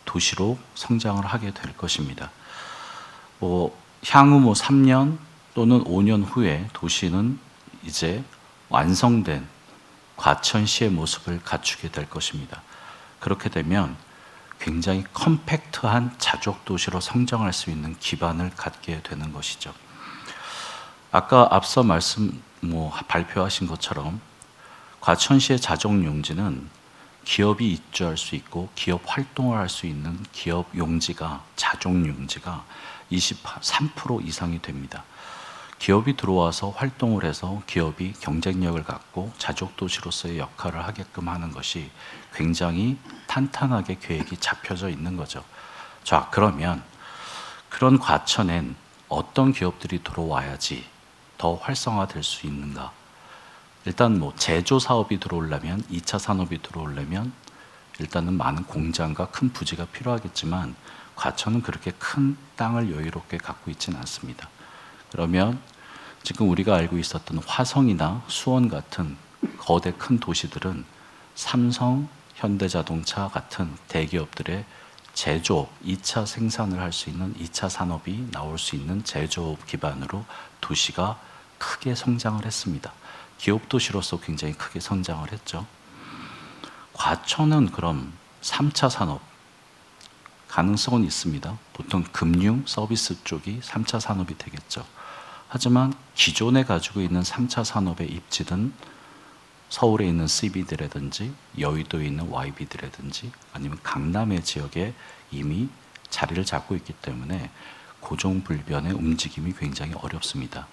도시로 성장을 하게 될 것입니다. 향후 3년 또는 5년 후에 도시는 이제 완성된 과천시의 모습을 갖추게 될 것입니다. 그렇게 되면 굉장히 컴팩트한 자족 도시로 성장할 수 있는 기반을 갖게 되는 것이죠. 아까 앞서 발표하신 것처럼 과천시의 자족 용지는 기업이 입주할 수 있고 기업 활동을 할 수 있는 기업 용지가, 자족 용지가 23% 이상이 됩니다. 기업이 들어와서 활동을 해서 기업이 경쟁력을 갖고 자족 도시로서의 역할을 하게끔 하는 것이 굉장히 탄탄하게 계획이 잡혀져 있는 거죠. 자, 그러면 그런 과천엔 어떤 기업들이 들어와야지 더 활성화될 수 있는가? 일단 제조 사업이 들어오려면, 2차 산업이 들어오려면 일단은 많은 공장과 큰 부지가 필요하겠지만 과천은 그렇게 큰 땅을 여유롭게 갖고 있지는 않습니다. 그러면 지금 우리가 알고 있었던 화성이나 수원 같은 거대 큰 도시들은 삼성, 현대자동차 같은 대기업들의 제조업, 2차 생산을 할 수 있는 2차 산업이 나올 수 있는 제조업 기반으로 도시가 크게 성장을 했습니다. 기업 도시로서 굉장히 크게 성장을 했죠. 과천은 그럼 3차 산업 가능성은 있습니다. 보통 금융, 서비스 쪽이 3차 산업이 되겠죠. 하지만 기존에 가지고 있는 3차 산업의 입지는 서울에 있는 CBD라든지 여의도에 있는 YBD라든지 아니면 강남의 지역에 이미 자리를 잡고 있기 때문에 고정불변의 움직임이 굉장히 어렵습니다.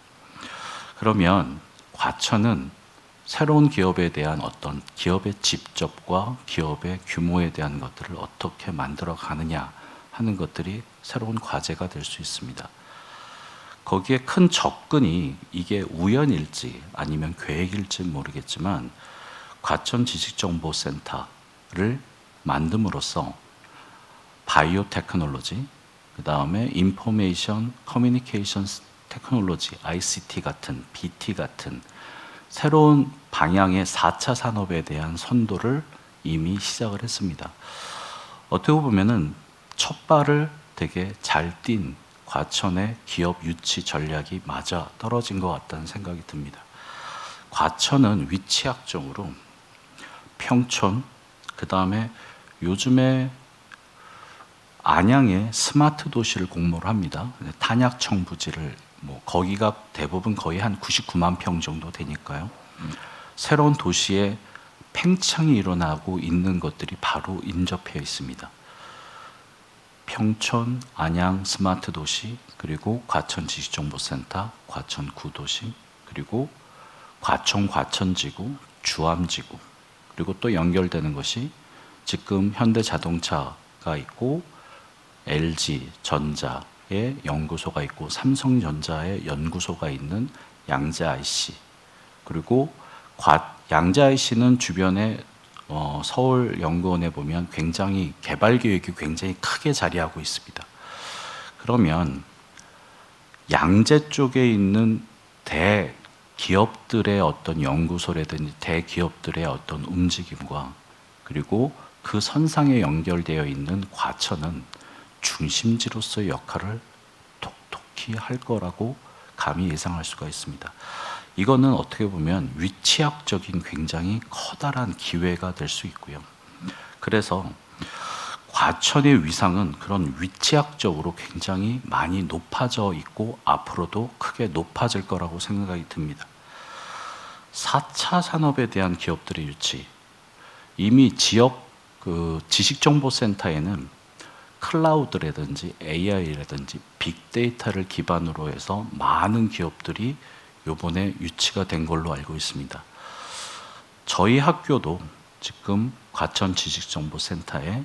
그러면 과천은 새로운 기업에 대한 어떤 기업의 집접과 기업의 규모에 대한 것들을 어떻게 만들어 가느냐 하는 것들이 새로운 과제가 될 수 있습니다. 거기에 큰 접근이 이게 우연일지 아니면 계획일지 모르겠지만 과천 지식정보센터를 만듦으로써 바이오 테크놀로지, 그 다음에 인포메이션 커뮤니케이션 테크놀로지, ICT 같은, BT 같은 새로운 방향의 4차 산업에 대한 선도를 이미 시작을 했습니다. 어떻게 보면은 첫 발을 되게 잘 띈 과천의 기업 유치 전략이 맞아 떨어진 것 같다는 생각이 듭니다. 과천은 위치학적으로 평촌, 그 다음에 요즘에 안양에 스마트 도시를 공모를 합니다. 탄약청 부지를 거기가 대부분 거의 한 99만 평 정도 되니까요. 새로운 도시에 팽창이 일어나고 있는 것들이 바로 인접해 있습니다. 평촌, 안양 스마트 도시, 그리고 과천 지식정보센터, 과천 구도심, 그리고 과천지구, 주암지구, 그리고 또 연결되는 것이 지금 현대자동차가 있고 LG전자의 연구소가 있고 삼성전자의 연구소가 있는 양재 IC, 그리고 양재 IC는 주변에 서울연구원에 보면 굉장히 개발 계획이 굉장히 크게 자리하고 있습니다. 그러면 양재 쪽에 있는 대기업들의 어떤 연구소라든지 대기업들의 어떤 움직임과 그리고 그 선상에 연결되어 있는 과천은 중심지로서의 역할을 톡톡히 할 거라고 감히 예상할 수가 있습니다. 이거는 어떻게 보면 위치학적인 굉장히 커다란 기회가 될 수 있고요. 그래서 과천의 위상은 그런 위치학적으로 굉장히 많이 높아져 있고 앞으로도 크게 높아질 거라고 생각이 듭니다. 4차 산업에 대한 기업들의 유치, 이미 지역 그 지식정보센터에는 클라우드라든지 AI라든지 빅데이터를 기반으로 해서 많은 기업들이 요번에 유치가 된 걸로 알고 있습니다. 저희 학교도 지금 과천지식정보센터에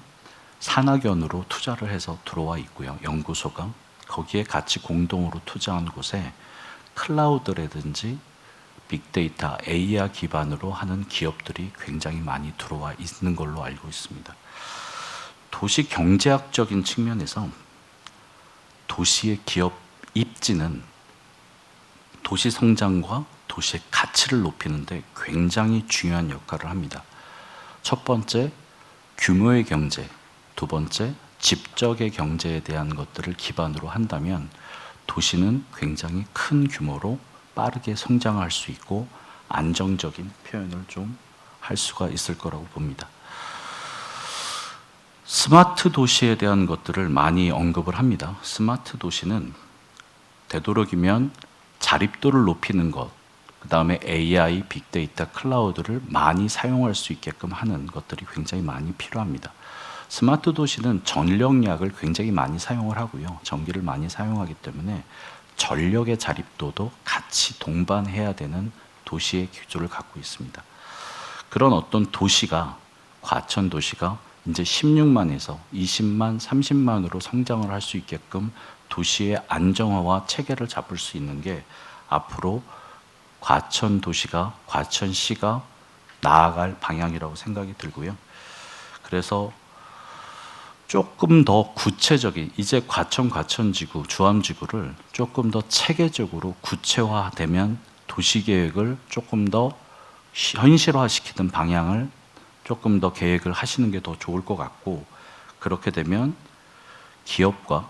산학연으로 투자를 해서 들어와 있고요. 연구소가 거기에 같이 공동으로 투자한 곳에 클라우드라든지 빅데이터, AI 기반으로 하는 기업들이 굉장히 많이 들어와 있는 걸로 알고 있습니다. 도시 경제학적인 측면에서 도시의 기업 입지는 도시 성장과 도시의 가치를 높이는 데 굉장히 중요한 역할을 합니다. 첫 번째, 규모의 경제, 두 번째, 집적의 경제에 대한 것들을 기반으로 한다면 도시는 굉장히 큰 규모로 빠르게 성장할 수 있고 안정적인 표현을 좀 할 수가 있을 거라고 봅니다. 스마트 도시에 대한 것들을 많이 언급을 합니다. 스마트 도시는 되도록이면 자립도를 높이는 것, 그 다음에 AI, 빅데이터, 클라우드를 많이 사용할 수 있게끔 하는 것들이 굉장히 많이 필요합니다. 스마트 도시는 전력량을 굉장히 많이 사용을 하고요. 전기를 많이 사용하기 때문에 전력의 자립도도 같이 동반해야 되는 도시의 기조를 갖고 있습니다. 그런 어떤 도시가, 과천 도시가 이제 16만에서 20만, 30만으로 성장을 할 수 있게끔 도시의 안정화와 체계를 잡을 수 있는 게 앞으로 과천 도시가, 과천시가 나아갈 방향이라고 생각이 들고요. 그래서 조금 더 구체적인, 이제 과천지구, 주암지구를 조금 더 체계적으로 구체화되면 도시계획을 조금 더 현실화시키는 방향을 조금 더 계획을 하시는 게 더 좋을 것 같고, 그렇게 되면 기업과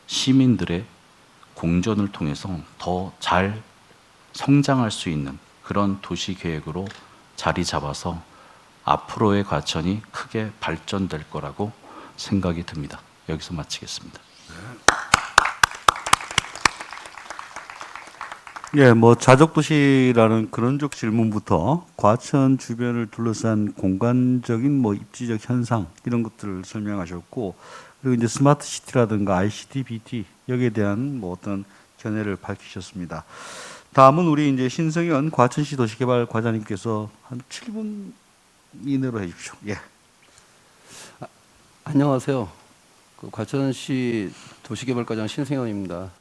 시민들의 공존을 통해서 더 잘 성장할 수 있는 그런 도시계획으로 자리 잡아서 앞으로의 과천이 크게 발전될 거라고 생각이 듭니다. 여기서 마치겠습니다. 예, 뭐 자족도시라는 그런적 질문부터 과천 주변을 둘러싼 공간적인 뭐 입지적 현상 이런 것들을 설명하셨고, 그리고 이제 스마트 시티라든가 ICT, BT 여기에 대한 뭐 어떤 견해를 밝히셨습니다. 다음은 우리 이제 신성현 과천시 도시개발 과장님께서 한 7분 이내로 해주십시오. 예. 안녕하세요. 과천시 도시개발과장 신승현입니다.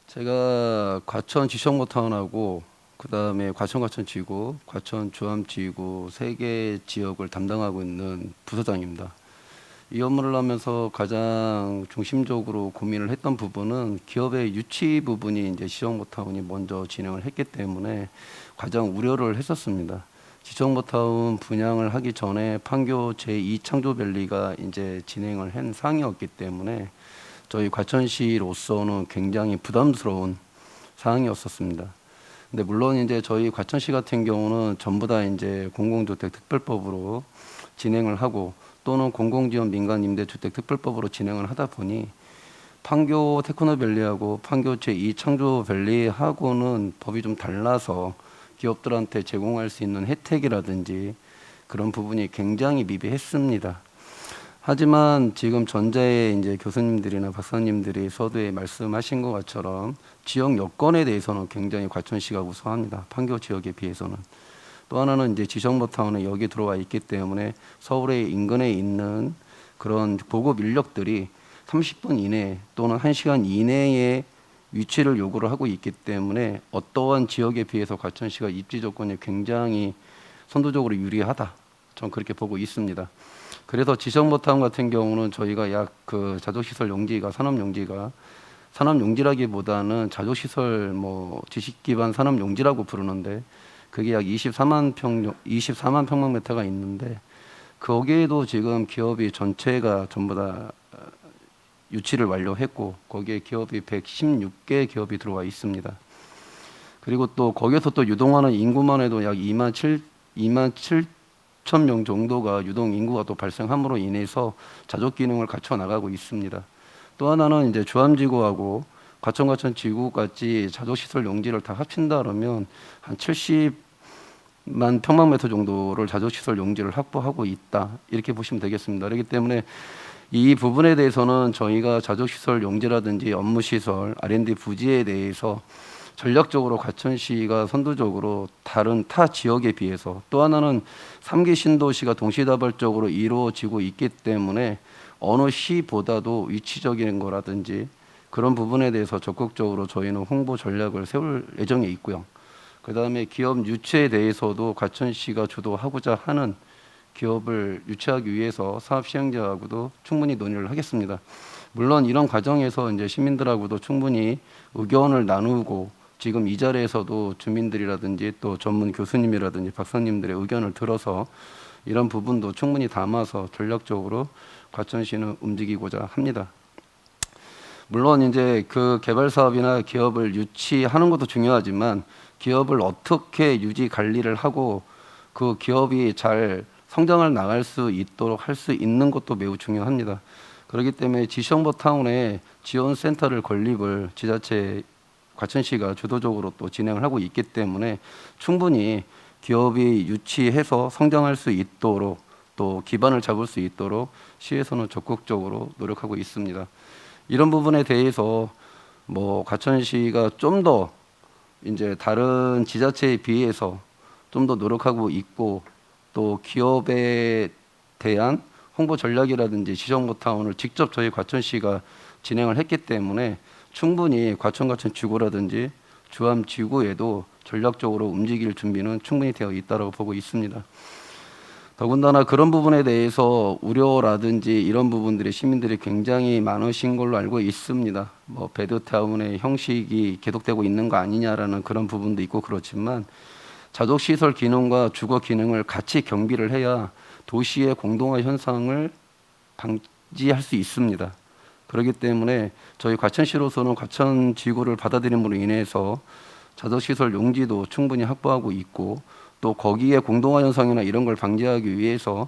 제가 과천 지정모타운하고 그다음에 과천지구, 과천 주암지구 3개 지역을 담당하고 있는 부서장입니다. 이 업무를 하면서 가장 중심적으로 고민을 했던 부분은 기업의 유치 부분이 이제 지정모타운이 먼저 진행을 했기 때문에 가장 우려를 했었습니다. 지정모타운 분양을 하기 전에 판교 제2창조밸리가 이제 진행을 한 상황이었기 때문에 저희 과천시로서는 굉장히 부담스러운 상황이었었습니다. 근데 물론 이제 저희 과천시 같은 경우는 전부 다 이제 공공주택 특별법으로 진행을 하고 또는 공공지원 민간 임대주택 특별법으로 진행을 하다 보니 판교 테크노밸리하고 판교 제2창조밸리하고는 법이 좀 달라서 기업들한테 제공할 수 있는 혜택이라든지 그런 부분이 굉장히 미비했습니다. 하지만 지금 전자의 이제 교수님들이나 박사님들이 서두에 말씀하신 것처럼 지역 여건에 대해서는 굉장히 과천시가 우수합니다. 판교 지역에 비해서는. 또 하나는 이제 지정모타운에 여기 들어와 있기 때문에 서울의 인근에 있는 그런 보급 인력들이 30분 이내 또는 1시간 이내에 위치를 요구를 하고 있기 때문에 어떠한 지역에 비해서 과천시가 입지 조건이 굉장히 선도적으로 유리하다. 저는 그렇게 보고 있습니다. 그래서 지정모타운 같은 경우는 저희가 약 그 자족시설 용지가 산업용지라기보다는 자족시설 뭐 지식기반 산업용지라고 부르는데 그게 약 24만 평방미터가 있는데 거기에도 지금 기업이 전체가 전부 다 유치를 완료했고 거기에 기업이 116개 기업이 들어와 있습니다. 그리고 또 거기에서 또 유동하는 인구만 해도 약 2만 7천 명 정도가 유동 인구가 또 발생함으로 인해서 자족 기능을 갖춰 나가고 있습니다. 또 하나는 이제 주암지구하고 과천지구까지 자족시설 용지를 다 합친다 그러면 한 70만 200만 평방미터 정도를 자족시설 용지를 확보하고 있다. 이렇게 보시면 되겠습니다. 그렇기 때문에 이 부분에 대해서는 저희가 자족시설 용지라든지 업무시설, R&D 부지에 대해서 전략적으로 과천시가 선두적으로 다른 타 지역에 비해서, 또 하나는 3기 신도시가 동시다발적으로 이루어지고 있기 때문에 어느 시보다도 위치적인 거라든지 그런 부분에 대해서 적극적으로 저희는 홍보 전략을 세울 예정에 있고요. 그다음에 기업 유치에 대해서도 과천시가 주도하고자 하는 기업을 유치하기 위해서 사업 시행자하고도 충분히 논의를 하겠습니다. 물론 이런 과정에서 이제 시민들하고도 충분히 의견을 나누고, 지금 이 자리에서도 주민들이라든지 또 전문 교수님이라든지 박사님들의 의견을 들어서 이런 부분도 충분히 담아서 전략적으로 과천시는 움직이고자 합니다. 물론 이제 그 개발 사업이나 기업을 유치하는 것도 중요하지만 기업을 어떻게 유지 관리를 하고 그 기업이 잘 성장을 나갈 수 있도록 할 수 있는 것도 매우 중요합니다. 그렇기 때문에 지시정보타운에 지원센터를 건립을 지자체 과천시가 주도적으로 또 진행을 하고 있기 때문에 충분히 기업이 유치해서 성장할 수 있도록 또 기반을 잡을 수 있도록 시에서는 적극적으로 노력하고 있습니다. 이런 부분에 대해서 뭐 과천시가 좀 더 이제 다른 지자체에 비해서 좀 더 노력하고 있고, 또 기업에 대한 홍보 전략이라든지 지정보타운을 직접 저희 과천시가 진행을 했기 때문에 충분히 과천 지구라든지 주암 지구에도 전략적으로 움직일 준비는 충분히 되어 있다고 보고 있습니다. 더군다나 그런 부분에 대해서 우려라든지 이런 부분들이 시민들이 굉장히 많으신 걸로 알고 있습니다. 뭐 배드타운의 형식이 계속되고 있는 거 아니냐라는 그런 부분도 있고 그렇지만 자족시설 기능과 주거 기능을 같이 경비를 해야 도시의 공동화 현상을 방지할 수 있습니다. 그렇기 때문에 저희 과천시로서는 과천 지구를 받아들임으로 인해서 자족시설 용지도 충분히 확보하고 있고, 또 거기에 공동화 현상이나 이런 걸 방지하기 위해서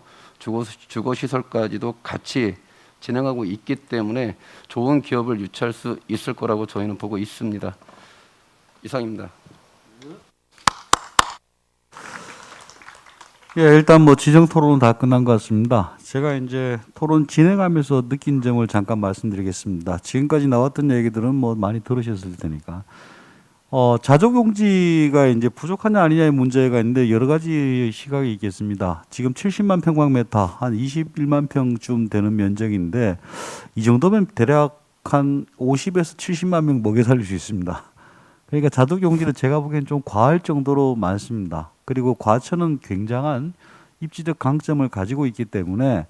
주거시설까지도 같이 진행하고 있기 때문에 좋은 기업을 유치할 수 있을 거라고 저희는 보고 있습니다. 이상입니다. 예, 일단 뭐 지정 토론은 다 끝난 것 같습니다. 제가 이제 토론 진행하면서 느낀 점을 잠깐 말씀드리겠습니다. 지금까지 나왔던 얘기들은 뭐 많이 들으셨을 테니까. 자족용지가 이제 부족하냐 아니냐의 문제가 있는데 여러 가지 시각이 있겠습니다. 지금 70만 평방미터, 한 21만 평쯤 되는 면적인데 이 정도면 대략 한 50에서 70만 명 먹여 살릴 수 있습니다. 그러니까 자족용지는 제가 보기엔 좀 과할 정도로 많습니다. 그리고 과천은 굉장한 입지적 강점을 가지고 있기 때문에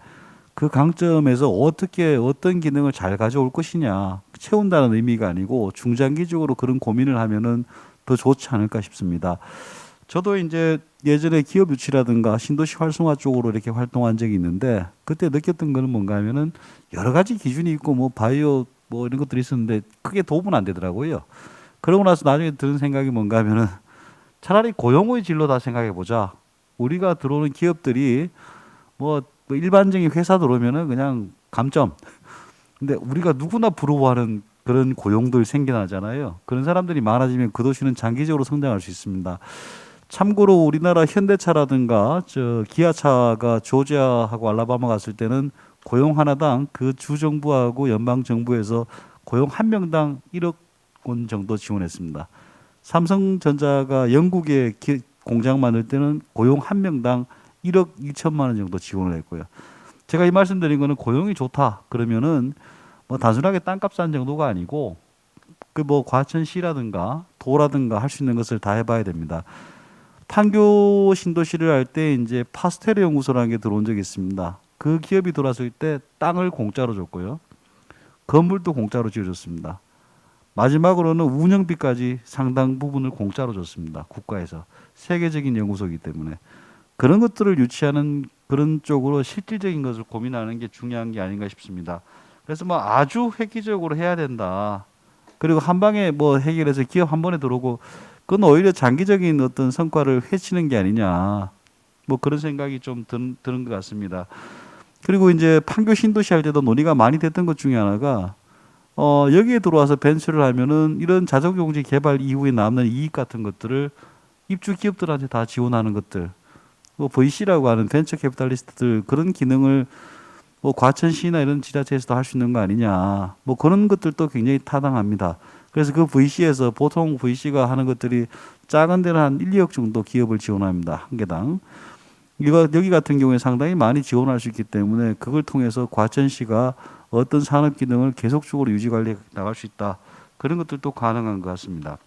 그 강점에서 어떻게 어떤 기능을 잘 가져올 것이냐, 채운다는 의미가 아니고 중장기적으로 그런 고민을 하면은 더 좋지 않을까 싶습니다. 저도 이제 예전에 기업 유치라든가 신도시 활성화 쪽으로 이렇게 활동한 적이 있는데 그때 느꼈던 거는 뭔가 하면은 여러 가지 기준이 있고 뭐 바이오 뭐 이런 것들이 있었는데 크게 도움은 안 되더라고요. 그러고 나서 나중에 드는 생각이 뭔가 하면은 차라리 고용의 진로다 생각해 보자. 우리가 들어오는 기업들이 뭐 일반적인 회사 들어오면은 그냥 감점. 근데 우리가 누구나 부러워하는 그런 고용들 생겨나잖아요. 그런 사람들이 많아지면 그 도시는 장기적으로 성장할 수 있습니다. 참고로 우리나라 현대차라든가 기아차가 조지아하고 알라바마 갔을 때는 고용 하나당 그 주정부하고 연방정부에서 고용 한 명당 1억 원 정도 지원했습니다. 삼성전자가 영국에 공장 만들 때는 고용 한 명당 1억 2천만 원 정도 지원을 했고요. 제가 이 말씀드린 거는 고용이 좋다 그러면은 뭐 단순하게 땅값 싼 정도가 아니고 그 뭐 과천시라든가 도라든가 할 수 있는 것을 다 해봐야 됩니다. 판교 신도시를 할 때 이제 파스텔 연구소라는 게 들어온 적이 있습니다. 그 기업이 들어왔을 때 땅을 공짜로 줬고요. 건물도 공짜로 지어줬습니다. 마지막으로는 운영비까지 상당 부분을 공짜로 줬습니다. 국가에서. 세계적인 연구소이기 때문에. 그런 것들을 유치하는 그런 쪽으로 실질적인 것을 고민하는 게 중요한 게 아닌가 싶습니다. 그래서 뭐 아주 획기적으로 해야 된다. 그리고 한 방에 뭐 해결해서 기업 한 번에 들어오고 그건 오히려 장기적인 어떤 성과를 해치는 게 아니냐. 뭐 그런 생각이 좀 드는 것 같습니다. 그리고 이제 판교 신도시 할 때도 논의가 많이 됐던 것 중에 하나가 여기에 들어와서 벤처를 하면은 이런 자족용지 개발 이후에 남는 이익 같은 것들을 입주 기업들한테 다 지원하는 것들, 뭐 VC라고 하는 벤처 캐피탈리스트들 그런 기능을 뭐 과천시나 이런 지자체에서도 할 수 있는 거 아니냐, 뭐 그런 것들도 굉장히 타당합니다. 그래서 그 VC에서 보통 VC가 하는 것들이 작은 데는 한 1, 2억 정도 기업을 지원합니다. 한 개당. 여기 같은 경우에 상당히 많이 지원할 수 있기 때문에 그걸 통해서 과천시가 어떤 산업 기능을 계속적으로 유지 관리해 나갈 수 있다. 그런 것들도 가능한 것 같습니다.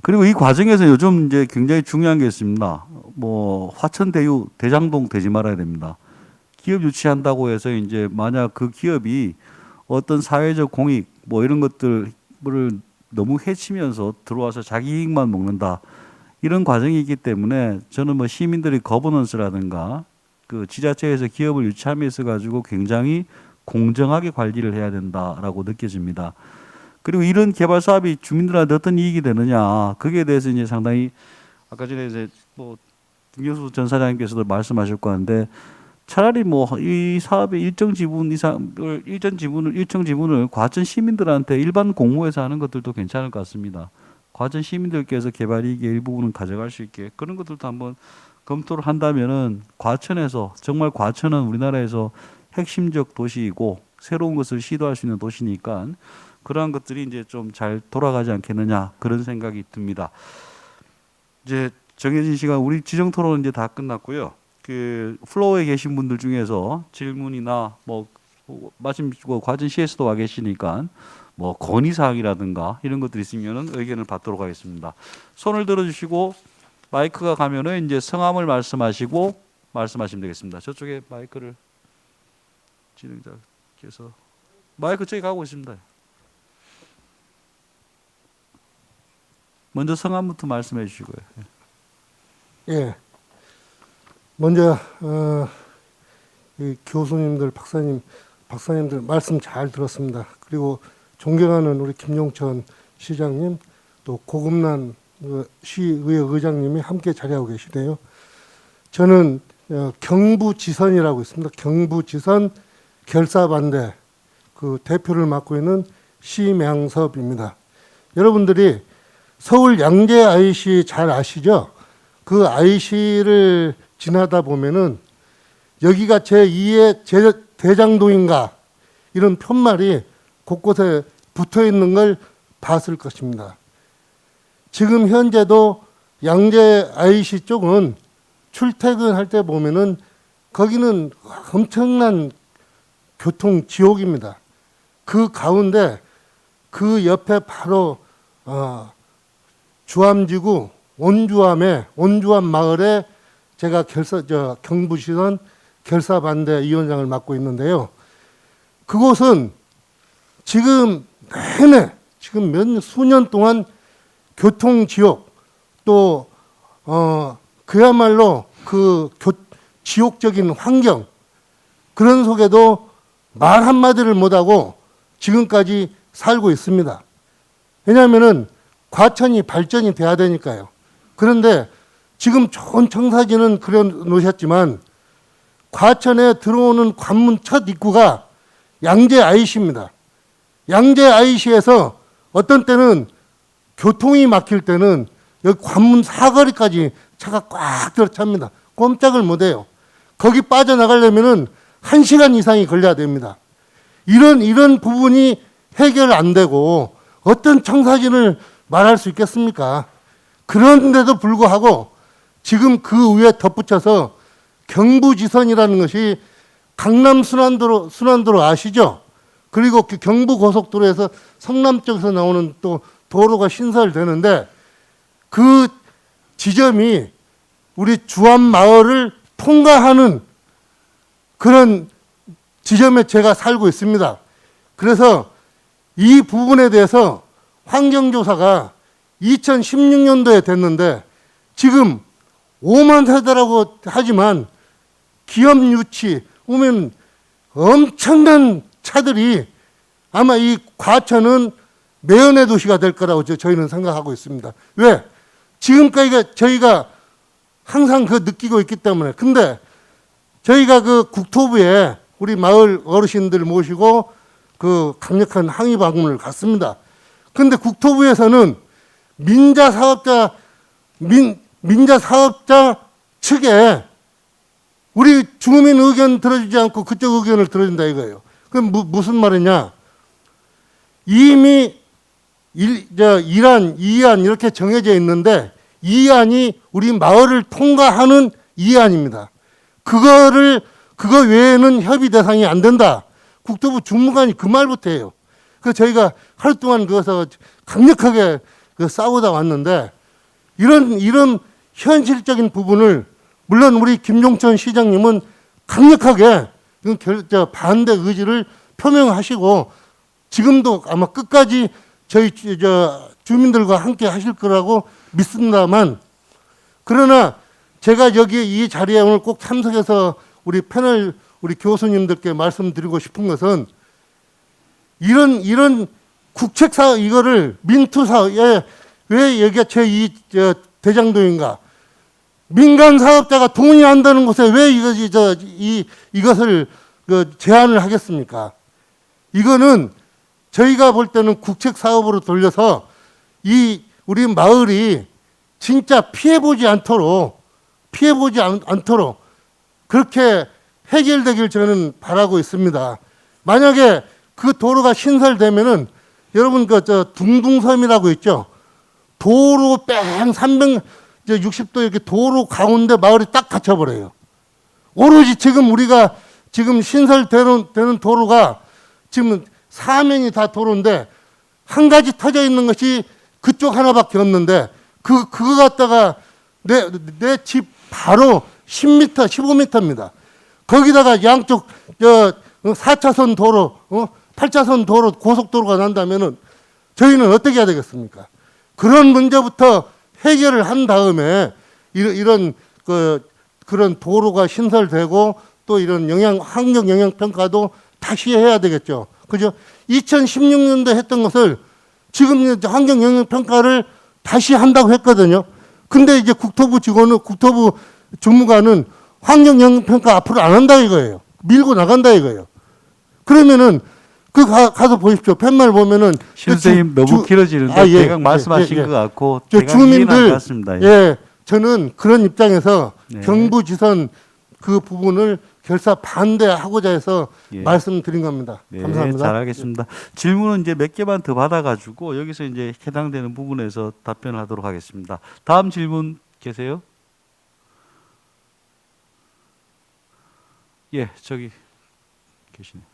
그리고 이 과정에서 요즘 이제 굉장히 중요한 게 있습니다. 뭐 화천대유 대장동 되지 말아야 됩니다. 기업 유치한다고 해서 이제 만약 그 기업이 어떤 사회적 공익 뭐 이런 것들을 너무 해치면서 들어와서 자기 이익만 먹는다. 이런 과정이 있기 때문에 저는 뭐 시민들의 거버넌스라든가 그 지자체에서 기업을 유치함에 있어 가지고 굉장히 공정하게 관리를 해야 된다라고 느껴집니다. 그리고 이런 개발 사업이 주민들한테 어떤 이익이 되느냐, 거기에 대해서 이제 상당히 아까 전에 이제 뭐 김경수 전 사장님께서도 말씀하셨고 하는데 차라리 뭐 이 사업의 일정 지분 이상을 일정 지분을 과천 시민들한테 일반 공모해서 하는 것들도 괜찮을 것 같습니다. 과천 시민들께서 개발 이익의 일부분은 가져갈 수 있게 그런 것들도 한번 검토를 한다면은 과천에서 정말 과천은 우리나라에서 핵심적 도시이고 새로운 것을 시도할 수 있는 도시니까 그러한 것들이 이제 좀 잘 돌아가지 않겠느냐 그런 생각이 듭니다. 이제 정해진 시간 우리 지정 토론은 이제 다 끝났고요. 그 플로어에 계신 분들 중에서 질문이나 뭐 마침 과천시에서도 와 계시니까 뭐 건의사항이라든가 이런 것들이 있으면은 의견을 받도록 하겠습니다. 손을 들어주시고 마이크가 가면은 이제 성함을 말씀하시고 말씀하시면 되겠습니다. 저쪽에 마이크를 진행자께서 마이크 저기 가고 있습니다. 먼저 성함부터 말씀해 주시고요. 예. 먼저 이 교수님들, 박사님들 말씀 잘 들었습니다. 그리고 존경하는 우리 김종천 시장님, 또 고금난 시의회 의장님이 함께 자리하고 계시네요. 저는 경부지선이라고 있습니다. 경부지선 결사반대 그 대표를 맡고 있는 심양섭입니다. 여러분들이 서울 양재 IC 잘 아시죠? 그 IC를 지나다 보면은 여기가 제2의 대장동인가 이런 편말이 곳곳에 붙어 있는 걸 봤을 것입니다. 지금 현재도 양재 IC 쪽은 출퇴근할 때 보면은 거기는 엄청난 교통 지옥입니다. 그 가운데 그 옆에 바로 주암지구 온주암 마을에 제가 경부시선 결사반대 위원장을 맡고 있는데요. 그곳은 지금 내내 지금 수년 동안 교통지옥 또 그야말로 그 지옥적인 환경 그런 속에도 말 한마디를 못하고 지금까지 살고 있습니다. 왜냐하면은 과천이 발전이 돼야 되니까요. 그런데 지금 좋은 청사진은 그려 놓으셨지만 과천에 들어오는 관문 첫 입구가 양재 IC입니다. 양재 IC에서 어떤 때는 교통이 막힐 때는 여기 관문 사거리까지 차가 꽉 들어찹니다. 꼼짝을 못해요. 거기 빠져나가려면은 1시간 이상이 걸려야 됩니다. 이런 부분이 해결 안 되고 어떤 청사진을 말할 수 있겠습니까? 그런데도 불구하고 지금 그 위에 덧붙여서 경부지선이라는 것이 강남 순환도로 아시죠? 그리고 그 경부고속도로에서 성남 쪽에서 나오는 또 도로가 신설되는데 그 지점이 우리 주암마을을 통과하는 그런 지점에 제가 살고 있습니다. 그래서 이 부분에 대해서 환경조사가 2016년도에 됐는데 지금 5만 세대라고 하지만 기업 유치 오면 엄청난 차들이 아마 이 과천은 매연의 도시가 될 거라고 저희는 생각하고 있습니다. 왜? 지금까지 저희가 항상 그 느끼고 있기 때문에. 근데 저희가 그 국토부에 우리 마을 어르신들 모시고 그 강력한 항의 방문을 갔습니다. 근데 국토부에서는 민자 사업자 민자 사업자 측에 우리 주민 의견 들어주지 않고 그쪽 의견을 들어준다 이거예요. 그럼 무슨 말이냐? 이미 1안, 2안 이렇게 정해져 있는데 2안이 우리 마을을 통과하는 2안입니다. 그거 외에는 협의 대상이 안 된다. 국토부 주무관이 그 말부터 해요. 그래서 저희가 하루 동안 그것을 강력하게 싸우다 왔는데 이런 현실적인 부분을 물론 우리 김종천 시장님은 강력하게 반대 의지를 표명하시고 지금도 아마 끝까지 저희 주민들과 함께 하실 거라고 믿습니다만 그러나 제가 여기 이 자리에 오늘 꼭 참석해서 우리 패널 우리 교수님들께 말씀드리고 싶은 것은 이런 국책사 이거를 민투사에 왜 여기가 제2 대장동인가? 민간 사업자가 동의한다는 곳에 왜 이것을 제한을 하겠습니까? 이거는 저희가 볼 때는 국책 사업으로 돌려서 우리 마을이 진짜 피해보지 않도록 그렇게 해결되길 저는 바라고 있습니다. 만약에 그 도로가 신설되면은 여러분 둥둥섬이라고 있죠. 도로 뺑 360도 이렇게 도로 가운데 마을이 딱 갇혀버려요. 오로지 지금 우리가 지금 신설되는 도로가 지금 사면이 다 도로인데 한 가지 터져 있는 것이 그쪽 하나밖에 없는데 그거 갖다가 내 집 바로 10m, 15m입니다. 거기다가 양쪽 4차선 도로, 8차선 도로 고속도로가 난다면은 저희는 어떻게 해야 되겠습니까? 그런 문제부터 해결을 한 다음에 이런 그런 도로가 신설되고 또 이런 환경 영향 평가도 다시 해야 되겠죠. 그죠? 2016년도에 했던 것을 지금 환경 영향 평가를 다시 한다고 했거든요. 근데 이제 국토부 주무관은 환경 영향 평가 앞으로 안 한다 이거예요. 밀고 나간다 이거예요. 그러면은 가서 보십시오. 팻말 보면은 선생님 너무 길어지는데 대강 말씀하신 것 같고 주민들 같습니다. 저는 그런 입장에서 경부지선 그 부분을 결사 반대하고자 해서 말씀드린 겁니다. 감사합니다. 잘하겠습니다. 질문은 이제 몇 개만 더 받아가지고 여기서 이제 해당되는 부분에서 답변하도록 하겠습니다. 다음 질문 계세요? 예, 저기 계시네요.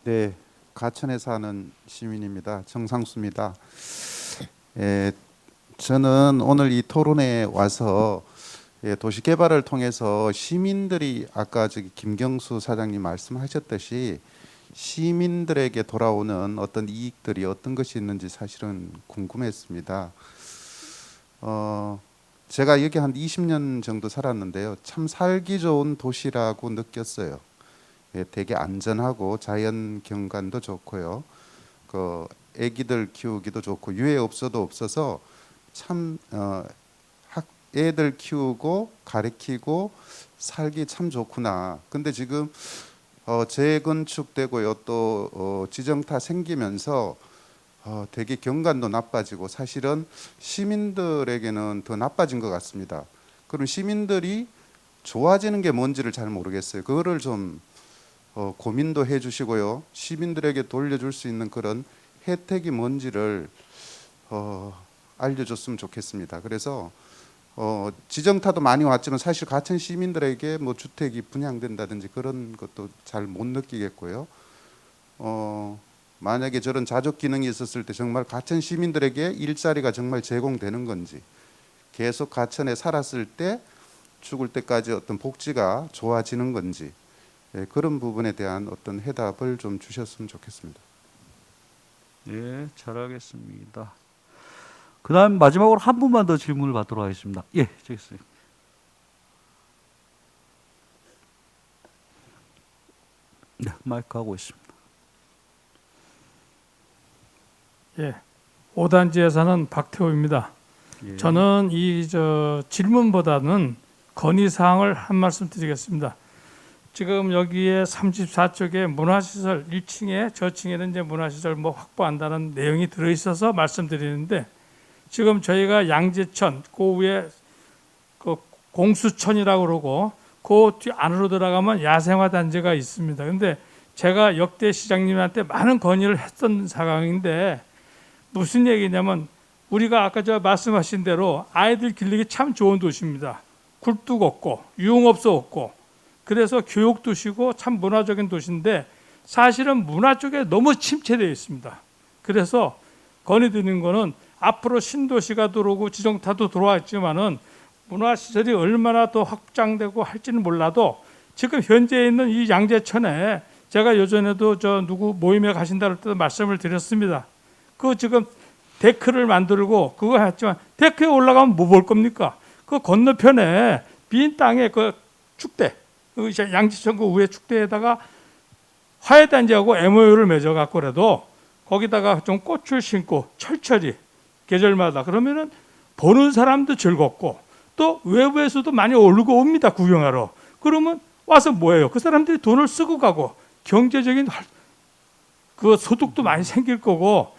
네, 가천에 사는 시민입니다. 정상수입니다. 저는 오늘 이 토론에 와서 도시개발을 통해서 시민들이 아까 저기 김경수 사장님 말씀하셨듯이 시민들에게 돌아오는 어떤 이익들이 어떤 것이 있는지 사실은 궁금했습니다. 제가 여기 한 20년 정도 살았는데요. 참 살기 좋은 도시라고 느꼈어요. 되게 안전하고 자연 경관도 좋고요. 애기들 키우기도 좋고 유해업소도 없어서 참 애들 키우고 가르치고 살기 참 좋구나. 근데 지금 재건축되고요, 또 지정타 생기면서 되게 경관도 나빠지고 사실은 시민들에게는 더 나빠진 것 같습니다. 그럼 시민들이 좋아지는 게 뭔지를 잘 모르겠어요. 그거를 좀 고민도 해주시고요. 시민들에게 돌려줄 수 있는 그런 혜택이 뭔지를 알려줬으면 좋겠습니다. 그래서 지정타도 많이 왔지만 사실 가천 시민들에게 뭐 주택이 분양된다든지 그런 것도 잘 못 느끼겠고요. 만약에 저런 자족 기능이 있었을 때 정말 가천 시민들에게 일자리가 정말 제공되는 건지, 계속 가천에 살았을 때 죽을 때까지 어떤 복지가 좋아지는 건지, 그런 부분에 대한 어떤 해답을 좀 주셨으면 좋겠습니다. 예, 잘하겠습니다. 그다음 마지막으로 한 분만 더 질문을 받도록 하겠습니다. 예, 저기 있어요. 네, 마이크 하고 있습니다. 예, 5단지에 사는 박태호입니다. 저는 질문보다는 건의 사항을 한 말씀 드리겠습니다. 지금 여기에 34쪽에 문화시설 1층에 저층에는 이제 문화시설 뭐 확보한다는 내용이 들어있어서 말씀드리는데 지금 저희가 양재천 그 위에 그 공수천이라고 그러고 그 뒤 안으로 들어가면 야생화 단지가 있습니다. 근데 제가 역대 시장님한테 많은 건의를 했던 상황인데 무슨 얘기냐면 우리가 아까 저 말씀하신 대로 아이들 길르기 참 좋은 도시입니다. 굴뚝 없고 유흥업소 없고 그래서 교육 도시고 참 문화적인 도시인데 사실은 문화 쪽에 너무 침체되어 있습니다. 그래서 건의드리는 거는 앞으로 신도시가 들어오고 지정타도 들어왔지만은 문화시설이 얼마나 더 확장되고 할지는 몰라도 지금 현재 있는 이 양재천에 제가 예전에도 저 누구 모임에 가신다 할 때도 말씀을 드렸습니다. 그 지금 데크를 만들고 그거 했지만 데크에 올라가면 뭐 볼 겁니까? 그 건너편에 빈 땅에 그 축대, 그 양재천 그 위에 축대에다가 화훼단지하고 MOU를 맺어갖고라도 거기다가 좀 꽃을 심고 철철이 계절마다 그러면은 보는 사람도 즐겁고 또 외부에서도 많이 오르고 옵니다. 구경하러. 그러면 와서 뭐예요? 그 사람들이 돈을 쓰고 가고 경제적인 그 소득도 많이 생길 거고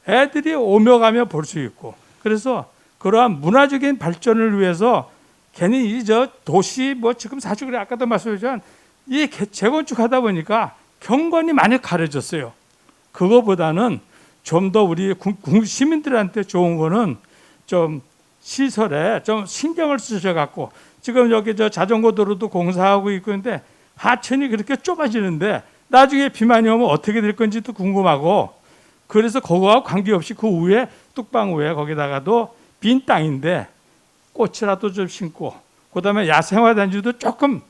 애들이 오며 가며 볼 수 있고 그래서 그러한 문화적인 발전을 위해서 괜히 이 저 도시 뭐 지금 사실 그래 아까도 말씀드렸지만 이 재건축하다 보니까 경관이 많이 가려졌어요. 그거보다는 좀 더 우리 시민들한테 좋은 거는 좀 시설에 좀 신경을 쓰셔갖고 지금 여기 저 자전거 도로도 공사하고 있고 있는데 하천이 그렇게 좁아지는데 나중에 비만이 오면 어떻게 될 건지도 궁금하고 그래서 그거와 관계없이 그 위에 뚝방 위에 거기다가도 빈 땅인데 꽃이라도 좀 심고 그다음에 야생화 단지도 조금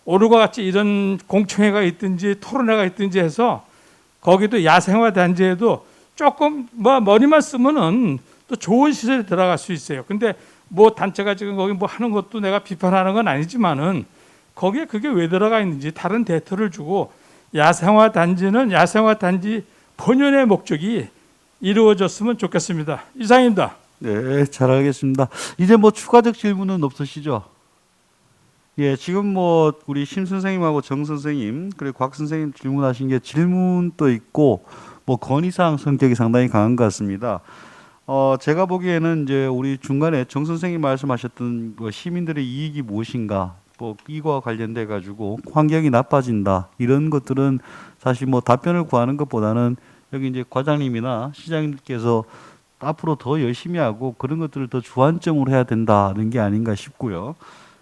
오늘과 같이 이런 공청회가 있든지 토론회가 있든지 해서 거기도 야생화 단지에도 조금 뭐 머리만 쓰면은 또 좋은 시설에 들어갈 수 있어요. 근데 뭐 단체가 지금 거기 뭐 하는 것도 내가 비판하는 건 아니지만은 거기에 그게 왜 들어가 있는지 다른 데이터를 주고 야생화 단지는 야생화 단지 본연의 목적이 이루어졌으면 좋겠습니다. 이상입니다. 네, 잘 알겠습니다. 이제 뭐 추가적 질문은 없으시죠? 예, 지금 뭐 우리 심 선생님하고 정 선생님 그리고 곽 선생님 질문하신 게 질문도 있고 뭐 건의사항 성격이 상당히 강한 것 같습니다. 제가 보기에는 이제 우리 중간에 정 선생님 말씀하셨던 뭐 시민들의 이익이 무엇인가, 뭐 이거와 관련돼 가지고 환경이 나빠진다 이런 것들은 사실 뭐 답변을 구하는 것보다는 여기 이제 과장님이나 시장님께서 앞으로 더 열심히 하고 그런 것들을 더 주안점으로 해야 된다는 게 아닌가 싶고요.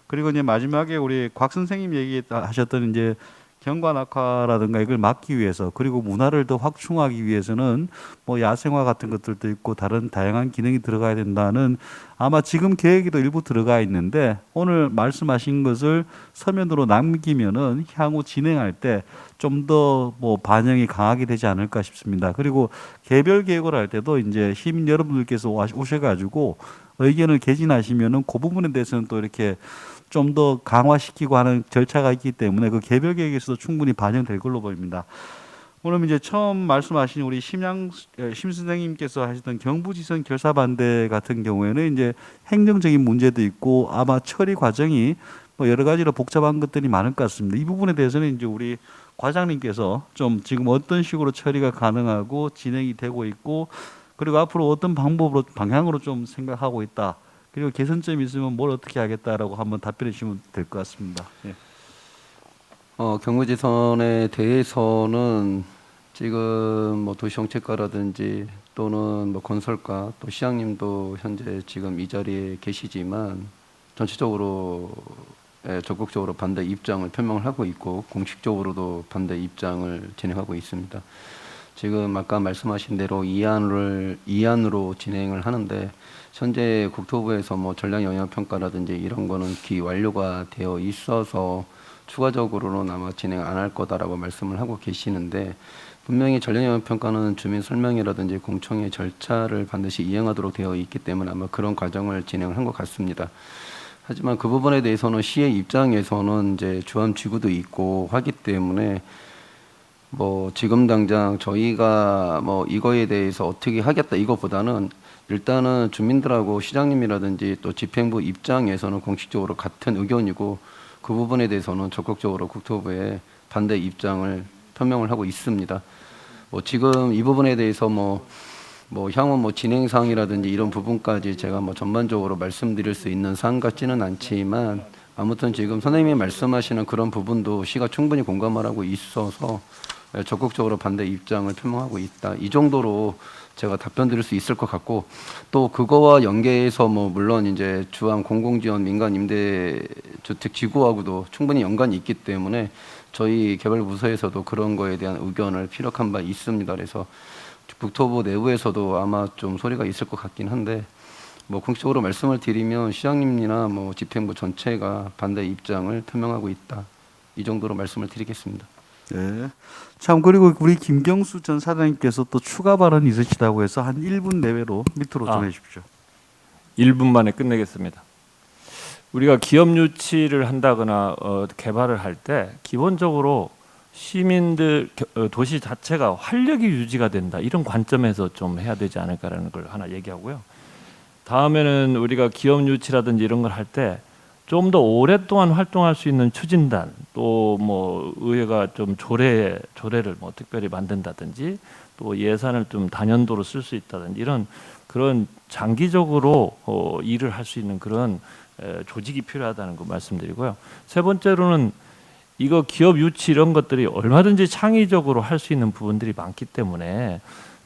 그리고 이제 마지막에 우리 곽 선생님 얘기하셨던 이제 경관 악화라든가 이걸 막기 위해서 그리고 문화를 더 확충하기 위해서는 뭐 야생화 같은 것들도 있고 다른 다양한 기능이 들어가야 된다는 아마 지금 계획에도 일부 들어가 있는데 오늘 말씀하신 것을 서면으로 남기면은 향후 진행할 때 좀 더 뭐 반영이 강하게 되지 않을까 싶습니다. 그리고 개별 계획을 할 때도 이제 시민 여러분들께서 오셔가지고 의견을 개진하시면은 그 부분에 대해서는 또 이렇게 좀 더 강화시키고 하는 절차가 있기 때문에 그 개별 계획에서도 충분히 반영될 걸로 보입니다. 오늘 이제 처음 말씀하신 우리 심 선생님께서 하셨던 경부지선 결사 반대 같은 경우에는 이제 행정적인 문제도 있고 아마 처리 과정이 뭐 여러 가지로 복잡한 것들이 많을 것 같습니다. 이 부분에 대해서는 이제 우리 과장님께서 좀 지금 어떤 식으로 처리가 가능하고 진행이 되고 있고 그리고 앞으로 어떤 방향으로 좀 생각하고 있다. 그리고 개선점이 있으면 뭘 어떻게 하겠다라고 한번 답변해 주시면 될 것 같습니다. 예. 경부지선에 대해서는 지금 뭐 도시정책과라든지 또는 뭐 건설과 또 시장님도 현재 지금 이 자리에 계시지만 전체적으로 적극적으로 반대 입장을 표명을 하고 있고 공식적으로도 반대 입장을 진행하고 있습니다. 지금 아까 말씀하신 대로 이안으로 진행을 하는데 현재 국토부에서 뭐 전략 영향 평가라든지 이런 거는 기완료가 되어 있어서 추가적으로는 아마 진행 안 할 거다라고 말씀을 하고 계시는데 분명히 전략 영향 평가는 주민 설명이라든지 공청회 절차를 반드시 이행하도록 되어 있기 때문에 아마 그런 과정을 진행을 한 것 같습니다. 하지만 그 부분에 대해서는 시의 입장에서는 이제 주암 지구도 있고 하기 때문에 뭐 지금 당장 저희가 뭐 이거에 대해서 어떻게 하겠다 이거보다는 일단은 주민들하고 시장님이라든지 또 집행부 입장에서는 공식적으로 같은 의견이고 그 부분에 대해서는 적극적으로 국토부에 반대 입장을 표명을 하고 있습니다. 뭐 지금 이 부분에 대해서 뭐 향후 뭐 진행 사항이라든지 이런 부분까지 제가 뭐 전반적으로 말씀드릴 수 있는 사항 같지는 않지만 아무튼 지금 선생님이 말씀하시는 그런 부분도 시가 충분히 공감을 하고 있어서 적극적으로 반대 입장을 표명하고 있다. 이 정도로 제가 답변 드릴 수 있을 것 같고, 또 그거와 연계해서 뭐 물론 이제 주암 공공지원 민간 임대주택 지구하고도 충분히 연관이 있기 때문에 저희 개발부서에서도 그런 거에 대한 의견을 피력한 바 있습니다. 그래서 국토부 내부에서도 아마 좀 소리가 있을 것 같긴 한데, 뭐 공식적으로 말씀을 드리면 시장님이나 뭐 집행부 전체가 반대 입장을 표명하고 있다. 이 정도로 말씀을 드리겠습니다. 네. 참 그리고 우리 김경수 전 사장님께서 또 추가 발언이 있으시다고 해서 한 1분 내외로 밑으로 좀 해주십시오. 1분 만에 끝내겠습니다. 우리가 기업 유치를 한다거나 개발을 할 때 기본적으로 시민들 도시 자체가 활력이 유지가 된다, 이런 관점에서 좀 해야 되지 않을까라는 걸 하나 얘기하고요. 다음에는 우리가 기업 유치라든지 이런 걸 할 때 좀 더 오랫동안 활동할 수 있는 추진단, 또 뭐 의회가 좀 조례를 뭐 특별히 만든다든지, 또 예산을 좀 단연도로 쓸 수 있다든지, 이런 그런 장기적으로 일을 할 수 있는 그런 조직이 필요하다는 거 말씀드리고요. 세 번째로는 이거 기업 유치 이런 것들이 얼마든지 창의적으로 할 수 있는 부분들이 많기 때문에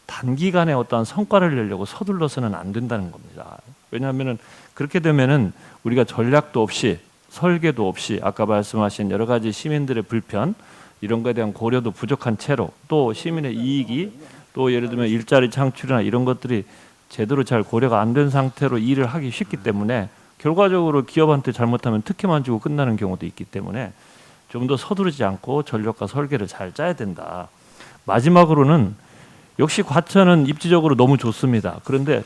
단기간에 어떠한 성과를 내려고 서둘러서는 안 된다는 겁니다. 왜냐하면은 그렇게 되면은 우리가 전략도 없이, 설계도 없이, 아까 말씀하신 여러 가지 시민들의 불편 이런 것에 대한 고려도 부족한 채로, 또 시민의 이익이, 또 예를 들면 일자리 창출이나 이런 것들이 제대로 잘 고려가 안 된 상태로 일을 하기 쉽기 때문에 결과적으로 기업한테 잘못하면 특혜만 주고 끝나는 경우도 있기 때문에 좀 더 서두르지 않고 전략과 설계를 잘 짜야 된다. 마지막으로는 역시 과천은 입지적으로 너무 좋습니다. 그런데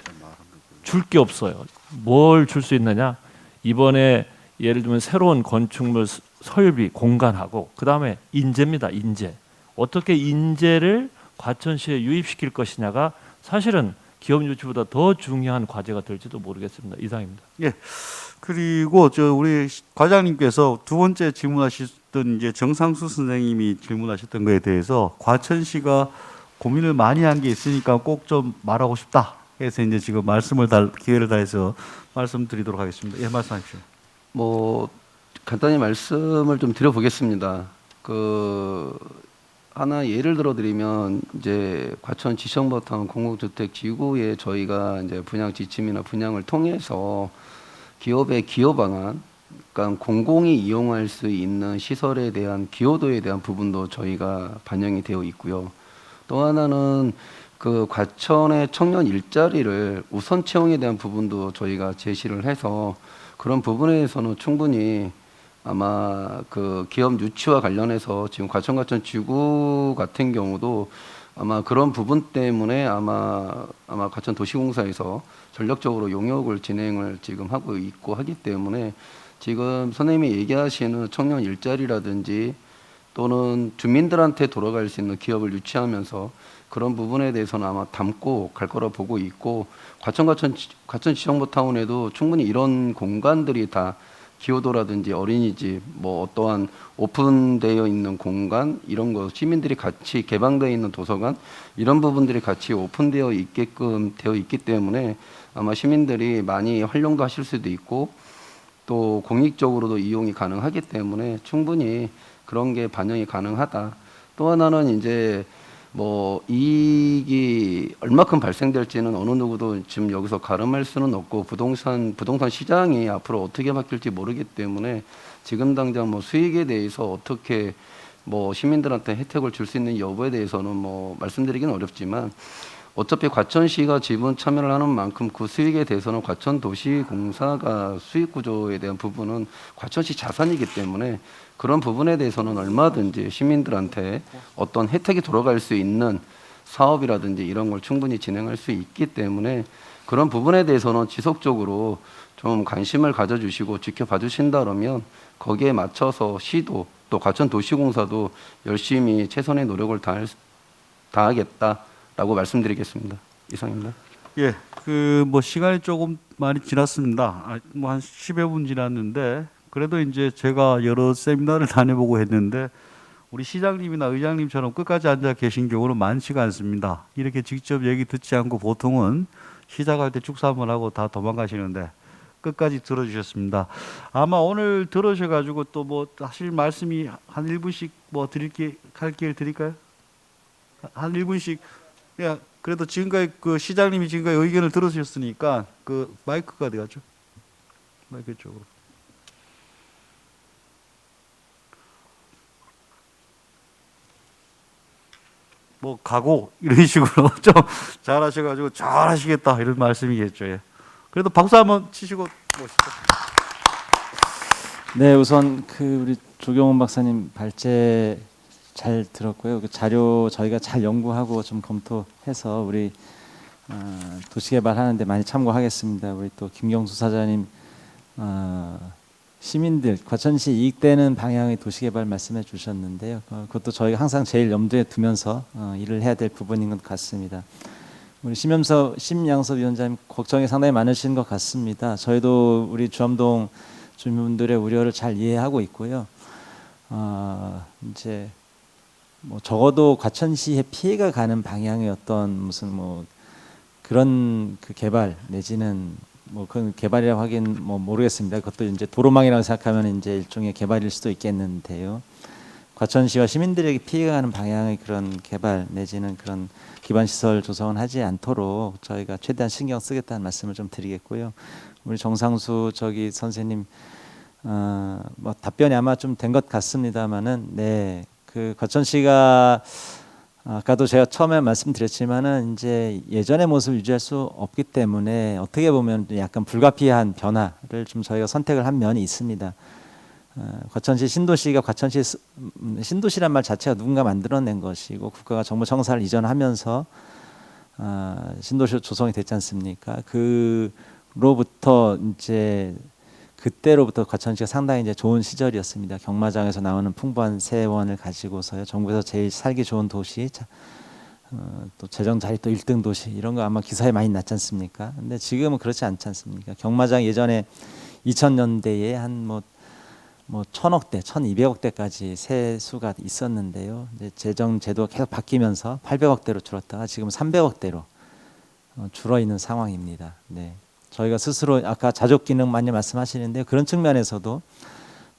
줄 게 없어요. 뭘 줄 수 있느냐? 이번에 예를 들면 새로운 건축물 설비, 공간하고 그다음에 인재입니다. 인재. 어떻게 인재를 과천시에 유입시킬 것이냐가 사실은 기업 유치보다 더 중요한 과제가 될지도 모르겠습니다. 이상입니다. 예. 그리고 우리 과장님께서 두 번째 질문하셨던 이제 정상수 선생님이 질문하셨던 거에 대해서 과천시가 고민을 많이 한 게 있으니까 꼭 좀 말하고 싶다 해서 이제 지금 기회를 다해서 말씀드리도록 하겠습니다. 예, 말씀하십시오. 뭐 간단히 말씀을 좀 드려보겠습니다. 하나 예를 들어드리면 이제 과천 지정버타운 공공주택 지구에 저희가 이제 분양 지침이나 분양을 통해서 기업의 기여 방안, 그러니까 공공이 이용할 수 있는 시설에 대한 기여도에 대한 부분도 저희가 반영이 되어 있고요. 또 하나는 그 과천의 청년 일자리를 우선 채용에 대한 부분도 저희가 제시를 해서 그런 부분에서는 충분히 아마 그 기업 유치와 관련해서 지금 과천 지구 같은 경우도 아마 그런 부분 때문에 아마 과천 도시공사에서 전략적으로 용역을 진행을 지금 하고 있고 하기 때문에 지금 선생님이 얘기하시는 청년 일자리라든지 또는 주민들한테 돌아갈 수 있는 기업을 유치하면서 그런 부분에 대해서는 아마 담고 갈 거라 보고 있고, 과천 지정버타운에도 충분히 이런 공간들이 다 기여도라든지 어린이집, 뭐 어떠한 오픈되어 있는 공간, 이런 거 시민들이 같이 개방되어 있는 도서관, 이런 부분들이 같이 오픈되어 있게끔 되어 있기 때문에 아마 시민들이 많이 활용도 하실 수도 있고 또 공익적으로도 이용이 가능하기 때문에 충분히 그런 게 반영이 가능하다. 또 하나는 이제 뭐 이익이 얼마큼 발생될지는 어느 누구도 지금 여기서 가름할 수는 없고 부동산 시장이 앞으로 어떻게 바뀔지 모르기 때문에 지금 당장 뭐 수익에 대해서 어떻게 뭐 시민들한테 혜택을 줄 수 있는 여부에 대해서는 뭐 말씀드리기는 어렵지만 어차피 과천시가 지분 참여를 하는 만큼 그 수익에 대해서는 과천도시공사가 수익 구조에 대한 부분은 과천시 자산이기 때문에 그런 부분에 대해서는 얼마든지 시민들한테 어떤 혜택이 돌아갈 수 있는 사업이라든지 이런 걸 충분히 진행할 수 있기 때문에 그런 부분에 대해서는 지속적으로 좀 관심을 가져주시고 지켜봐 주신다면 거기에 맞춰서 시도 또 과천도시공사도 열심히 최선의 노력을 다하겠다라고 말씀드리겠습니다. 이상입니다. 예, 뭐 시간이 조금 많이 지났습니다. 뭐 한 10여 분 지났는데 그래도 이제 제가 여러 세미나를 다녀보고 했는데 우리 시장님이나 의장님처럼 끝까지 앉아 계신 경우는 많지가 않습니다. 이렇게 직접 얘기 듣지 않고 보통은 시작할 때 축사 한번 하고 다 도망가시는데 끝까지 들어주셨습니다. 아마 오늘 들으셔가지고 또 뭐 하실 말씀이 한 1분씩 뭐 할 기회를 드릴까요? 한 1분씩. 야, 그래도 지금까지 그 시장님이 지금까지 의견을 들으셨으니까 그 마이크가 어디 갔죠? 마이크 쪽으로. 뭐 각오 이런 식으로 좀 잘하셔가지고 잘하시겠다 이런 말씀이겠죠. 예. 그래도 박수 한번 치시고 모시죠. 네, 우선 그 우리 조경훈 박사님 발제 잘 들었고요. 그 자료 저희가 잘 연구하고 좀 검토해서 우리 도시개발하는데 많이 참고하겠습니다. 우리 또 김경수 사장님 시민들 과천시 이익되는 방향의 도시개발 말씀해 주셨는데요. 그것도 저희가 항상 제일 염두에 두면서 일을 해야 될 부분인 것 같습니다. 우리 심양섭 위원장님 걱정이 상당히 많으신 것 같습니다. 저희도 우리 주암동 주민분들의 우려를 잘 이해하고 있고요. 이제 뭐 적어도 과천시에 피해가 가는 방향의 어떤 무슨 뭐 그런 그 개발 내지는 뭐 그건 개발이라고 하긴 뭐 모르겠습니다. 그것도 이제 도로망이라고 생각하면 이제 일종의 개발일 수도 있겠는데요. 과천시와 시민들에게 피해가 가는 방향의 그런 개발 내지는 그런 기반 시설 조성은 하지 않도록 저희가 최대한 신경 쓰겠다는 말씀을 좀 드리겠고요. 우리 정상수 저기 선생님 뭐 답변이 아마 좀 된 것 같습니다만은 네, 그 과천시가 아까도 제가 처음에 말씀드렸지만은 이제 예전의 모습을 유지할 수 없기 때문에 어떻게 보면 약간 불가피한 변화를 좀 저희가 선택을 한 면이 있습니다. 과천시 신도시가 과천시 신도시란 말 자체가 누군가 만들어낸 것이고 국가가 정부 청사를 이전하면서 신도시 조성이 됐지 않습니까? 그로부터 이제 그때로부터 과천시가 상당히 이제 좋은 시절이었습니다. 경마장에서 나오는 풍부한 세원을 가지고서요. 정부에서 제일 살기 좋은 도시, 또 재정 자립도 1등 도시 이런 거 아마 기사에 많이 났지 않습니까? 근데 지금은 그렇지 않지 않습니까? 경마장 예전에 2000년대에 한 뭐 1000억대, 1200억대까지 세수가 있었는데요. 이제 재정 제도가 계속 바뀌면서 800억대로 줄었다가 지금 300억대로 줄어 있는 상황입니다. 네. 저희가 스스로 아까 자족 기능 많이 말씀하시는데 그런 측면에서도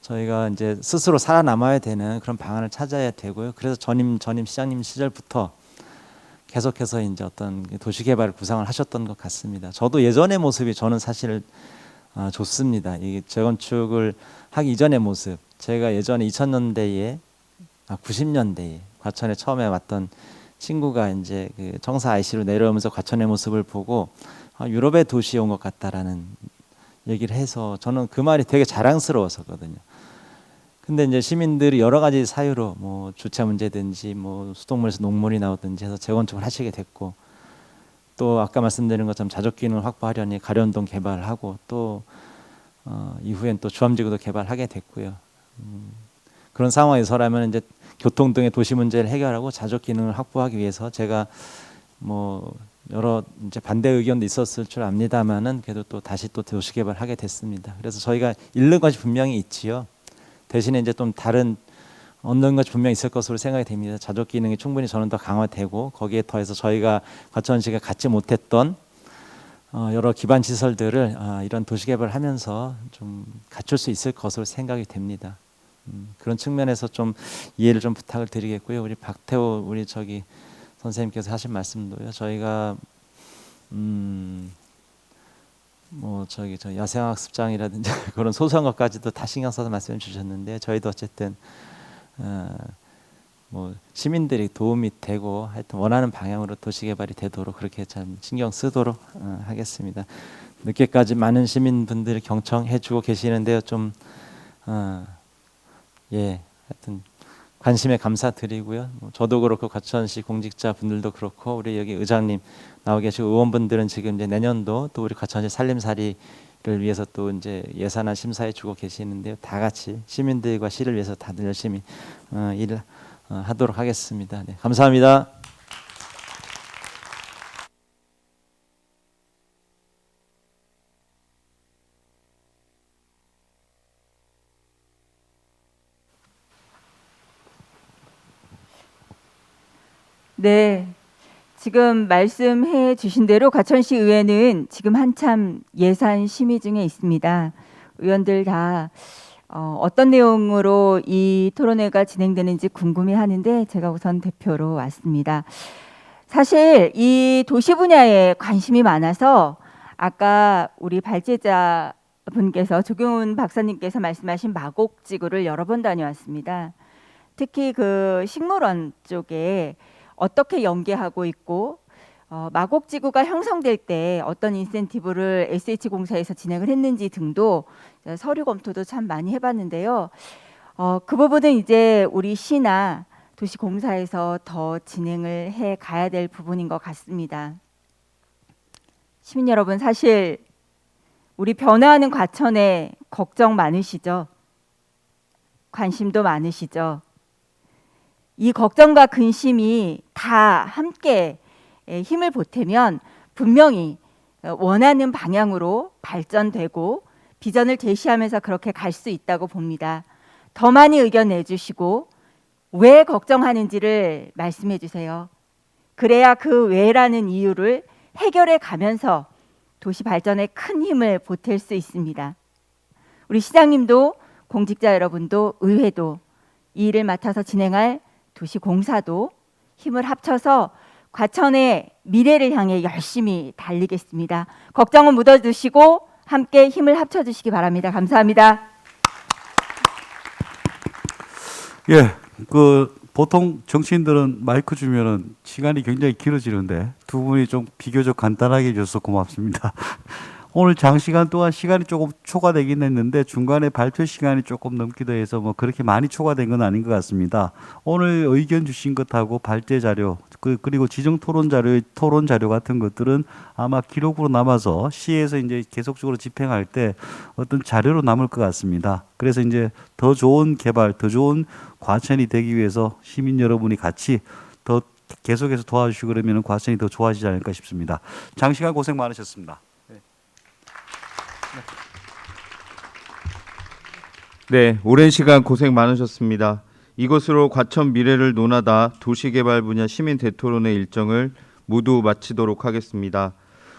저희가 이제 스스로 살아남아야 되는 그런 방안을 찾아야 되고요. 그래서 전임 시장님 시절부터 계속해서 이제 어떤 도시개발을 구상을 하셨던 것 같습니다. 저도 예전의 모습이 저는 사실 좋습니다. 이 재건축을 하기 이전의 모습, 제가 예전에 2000년대에 90년대에 과천에 처음에 왔던 친구가 이제 그 청사 IC로 내려오면서 과천의 모습을 보고 유럽의 도시에 온 것 같다라는 얘기를 해서 저는 그 말이 되게 자랑스러웠었거든요. 근데 이제 시민들이 여러 가지 사유로 뭐 주차 문제든지 뭐 수돗물에서 녹물이 나오든지 해서 재건축을 하시게 됐고 또 아까 말씀드린 것처럼 자족 기능을 확보하려니 가련동 개발하고 또 이후엔 또 주암지구도 개발하게 됐고요. 그런 상황에서라면 이제 교통 등의 도시 문제를 해결하고 자족 기능을 확보하기 위해서 제가 뭐 여러 이제 반대 의견도 있었을 줄 압니다만은 그래도 또 다시 또 도시 개발하게 됐습니다. 그래서 저희가 잃는 것이 분명히 있지요. 대신에 이제 좀 다른 얻는 것이 분명히 있을 것으로 생각이 됩니다. 자족 기능이 충분히 저는 더 강화되고 거기에 더해서 저희가 과천시가 갖지 못했던 여러 기반 시설들을 이런 도시 개발을 하면서 좀 갖출 수 있을 것으로 생각이 됩니다. 그런 측면에서 좀 이해를 좀 부탁을 드리겠고요. 우리 박태호 우리 저기 선생님께서 하신 말씀도요. 저희가 뭐 저기 저 야생학습장이라든지 그런 소소한 것까지도 다 신경 써서 말씀해 주셨는데 저희도 어쨌든 뭐 시민들이 도움이 되고 하여튼 원하는 방향으로 도시 개발이 되도록 그렇게 참 신경 쓰도록 하겠습니다. 늦게까지 많은 시민분들이 경청해주고 계시는데요. 좀 예, 하여튼 관심에 감사드리고요. 저도 그렇고 과천시 공직자분들도 그렇고 우리 여기 의장님 나오 계시고 의원분들은 지금 이제 내년도 또 우리 과천시 살림살이를 위해서 또 이제 예산안 심사해 주고 계시는데요. 다 같이 시민들과 시를 위해서 다들 열심히 일을 하도록 하겠습니다. 네, 감사합니다. 네, 지금 말씀해 주신 대로 과천시 의회는 지금 한참 예산 심의 중에 있습니다. 의원들 다 어떤 내용으로 이 토론회가 진행되는지 궁금해하는데 제가 우선 대표로 왔습니다. 사실 이 도시 분야에 관심이 많아서 아까 우리 발제자 분께서 조경훈 박사님께서 말씀하신 마곡지구를 여러 번 다녀왔습니다. 특히 그 식물원 쪽에 어떻게 연계하고 있고 마곡지구가 형성될 때 어떤 인센티브를 SH공사에서 진행을 했는지 등도 서류 검토도 참 많이 해봤는데요. 그 부분은 이제 우리 시나 도시공사에서 더 진행을 해 가야 될 부분인 것 같습니다. 시민 여러분, 사실 우리 변화하는 과천에 걱정 많으시죠? 관심도 많으시죠? 이 걱정과 근심이 다 함께 힘을 보태면 분명히 원하는 방향으로 발전되고 비전을 제시하면서 그렇게 갈 수 있다고 봅니다. 더 많이 의견 내주시고 왜 걱정하는지를 말씀해 주세요. 그래야 그 왜라는 이유를 해결해 가면서 도시 발전에 큰 힘을 보탤 수 있습니다. 우리 시장님도 공직자 여러분도 의회도 이 일을 맡아서 진행할 도시공사도 힘을 합쳐서 과천의 미래를 향해 열심히 달리겠습니다. 걱정은 묻어두시고 함께 힘을 합쳐주시기 바랍니다. 감사합니다. 예, 그 보통 정치인들은 마이크 주면은 시간이 굉장히 길어지는데 두 분이 좀 비교적 간단하게 해줘서 고맙습니다. 오늘 장시간 동안 시간이 조금 초과되긴 했는데 중간에 발표 시간이 조금 넘기도 해서 뭐 그렇게 많이 초과된 건 아닌 것 같습니다. 오늘 의견 주신 것하고 발제 자료 그리고 지정 토론 자료 같은 것들은 아마 기록으로 남아서 시에서 이제 계속적으로 집행할 때 어떤 자료로 남을 것 같습니다. 그래서 이제 더 좋은 개발, 더 좋은 과천이 되기 위해서 시민 여러분이 같이 더 계속해서 도와주시고 그러면 과천이 더 좋아지지 않을까 싶습니다. 장시간 고생 많으셨습니다. 네, 오랜 시간 고생 많으셨습니다. 이것으로 과천 미래를 논하다 도시개발 분야 시민 대토론회 일정을 모두 마치도록 하겠습니다.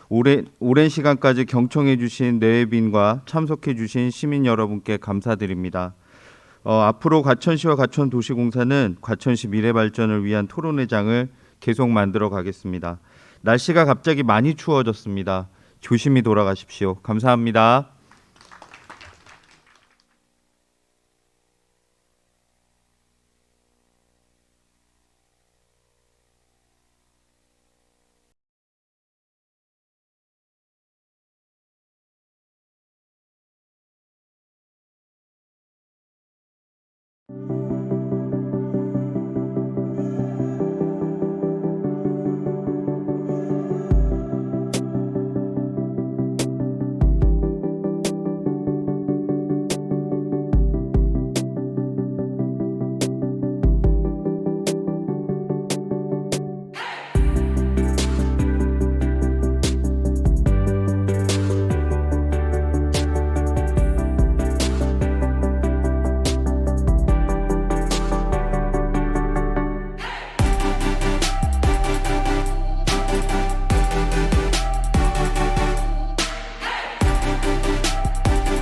오랜 시간까지 경청해 주신 내외빈과 참석해 주신 시민 여러분께 감사드립니다. 앞으로 과천시와 과천도시공사는 과천시 미래 발전을 위한 토론회장을 계속 만들어 가겠습니다. 날씨가 갑자기 많이 추워졌습니다. 조심히 돌아가십시오. 감사합니다.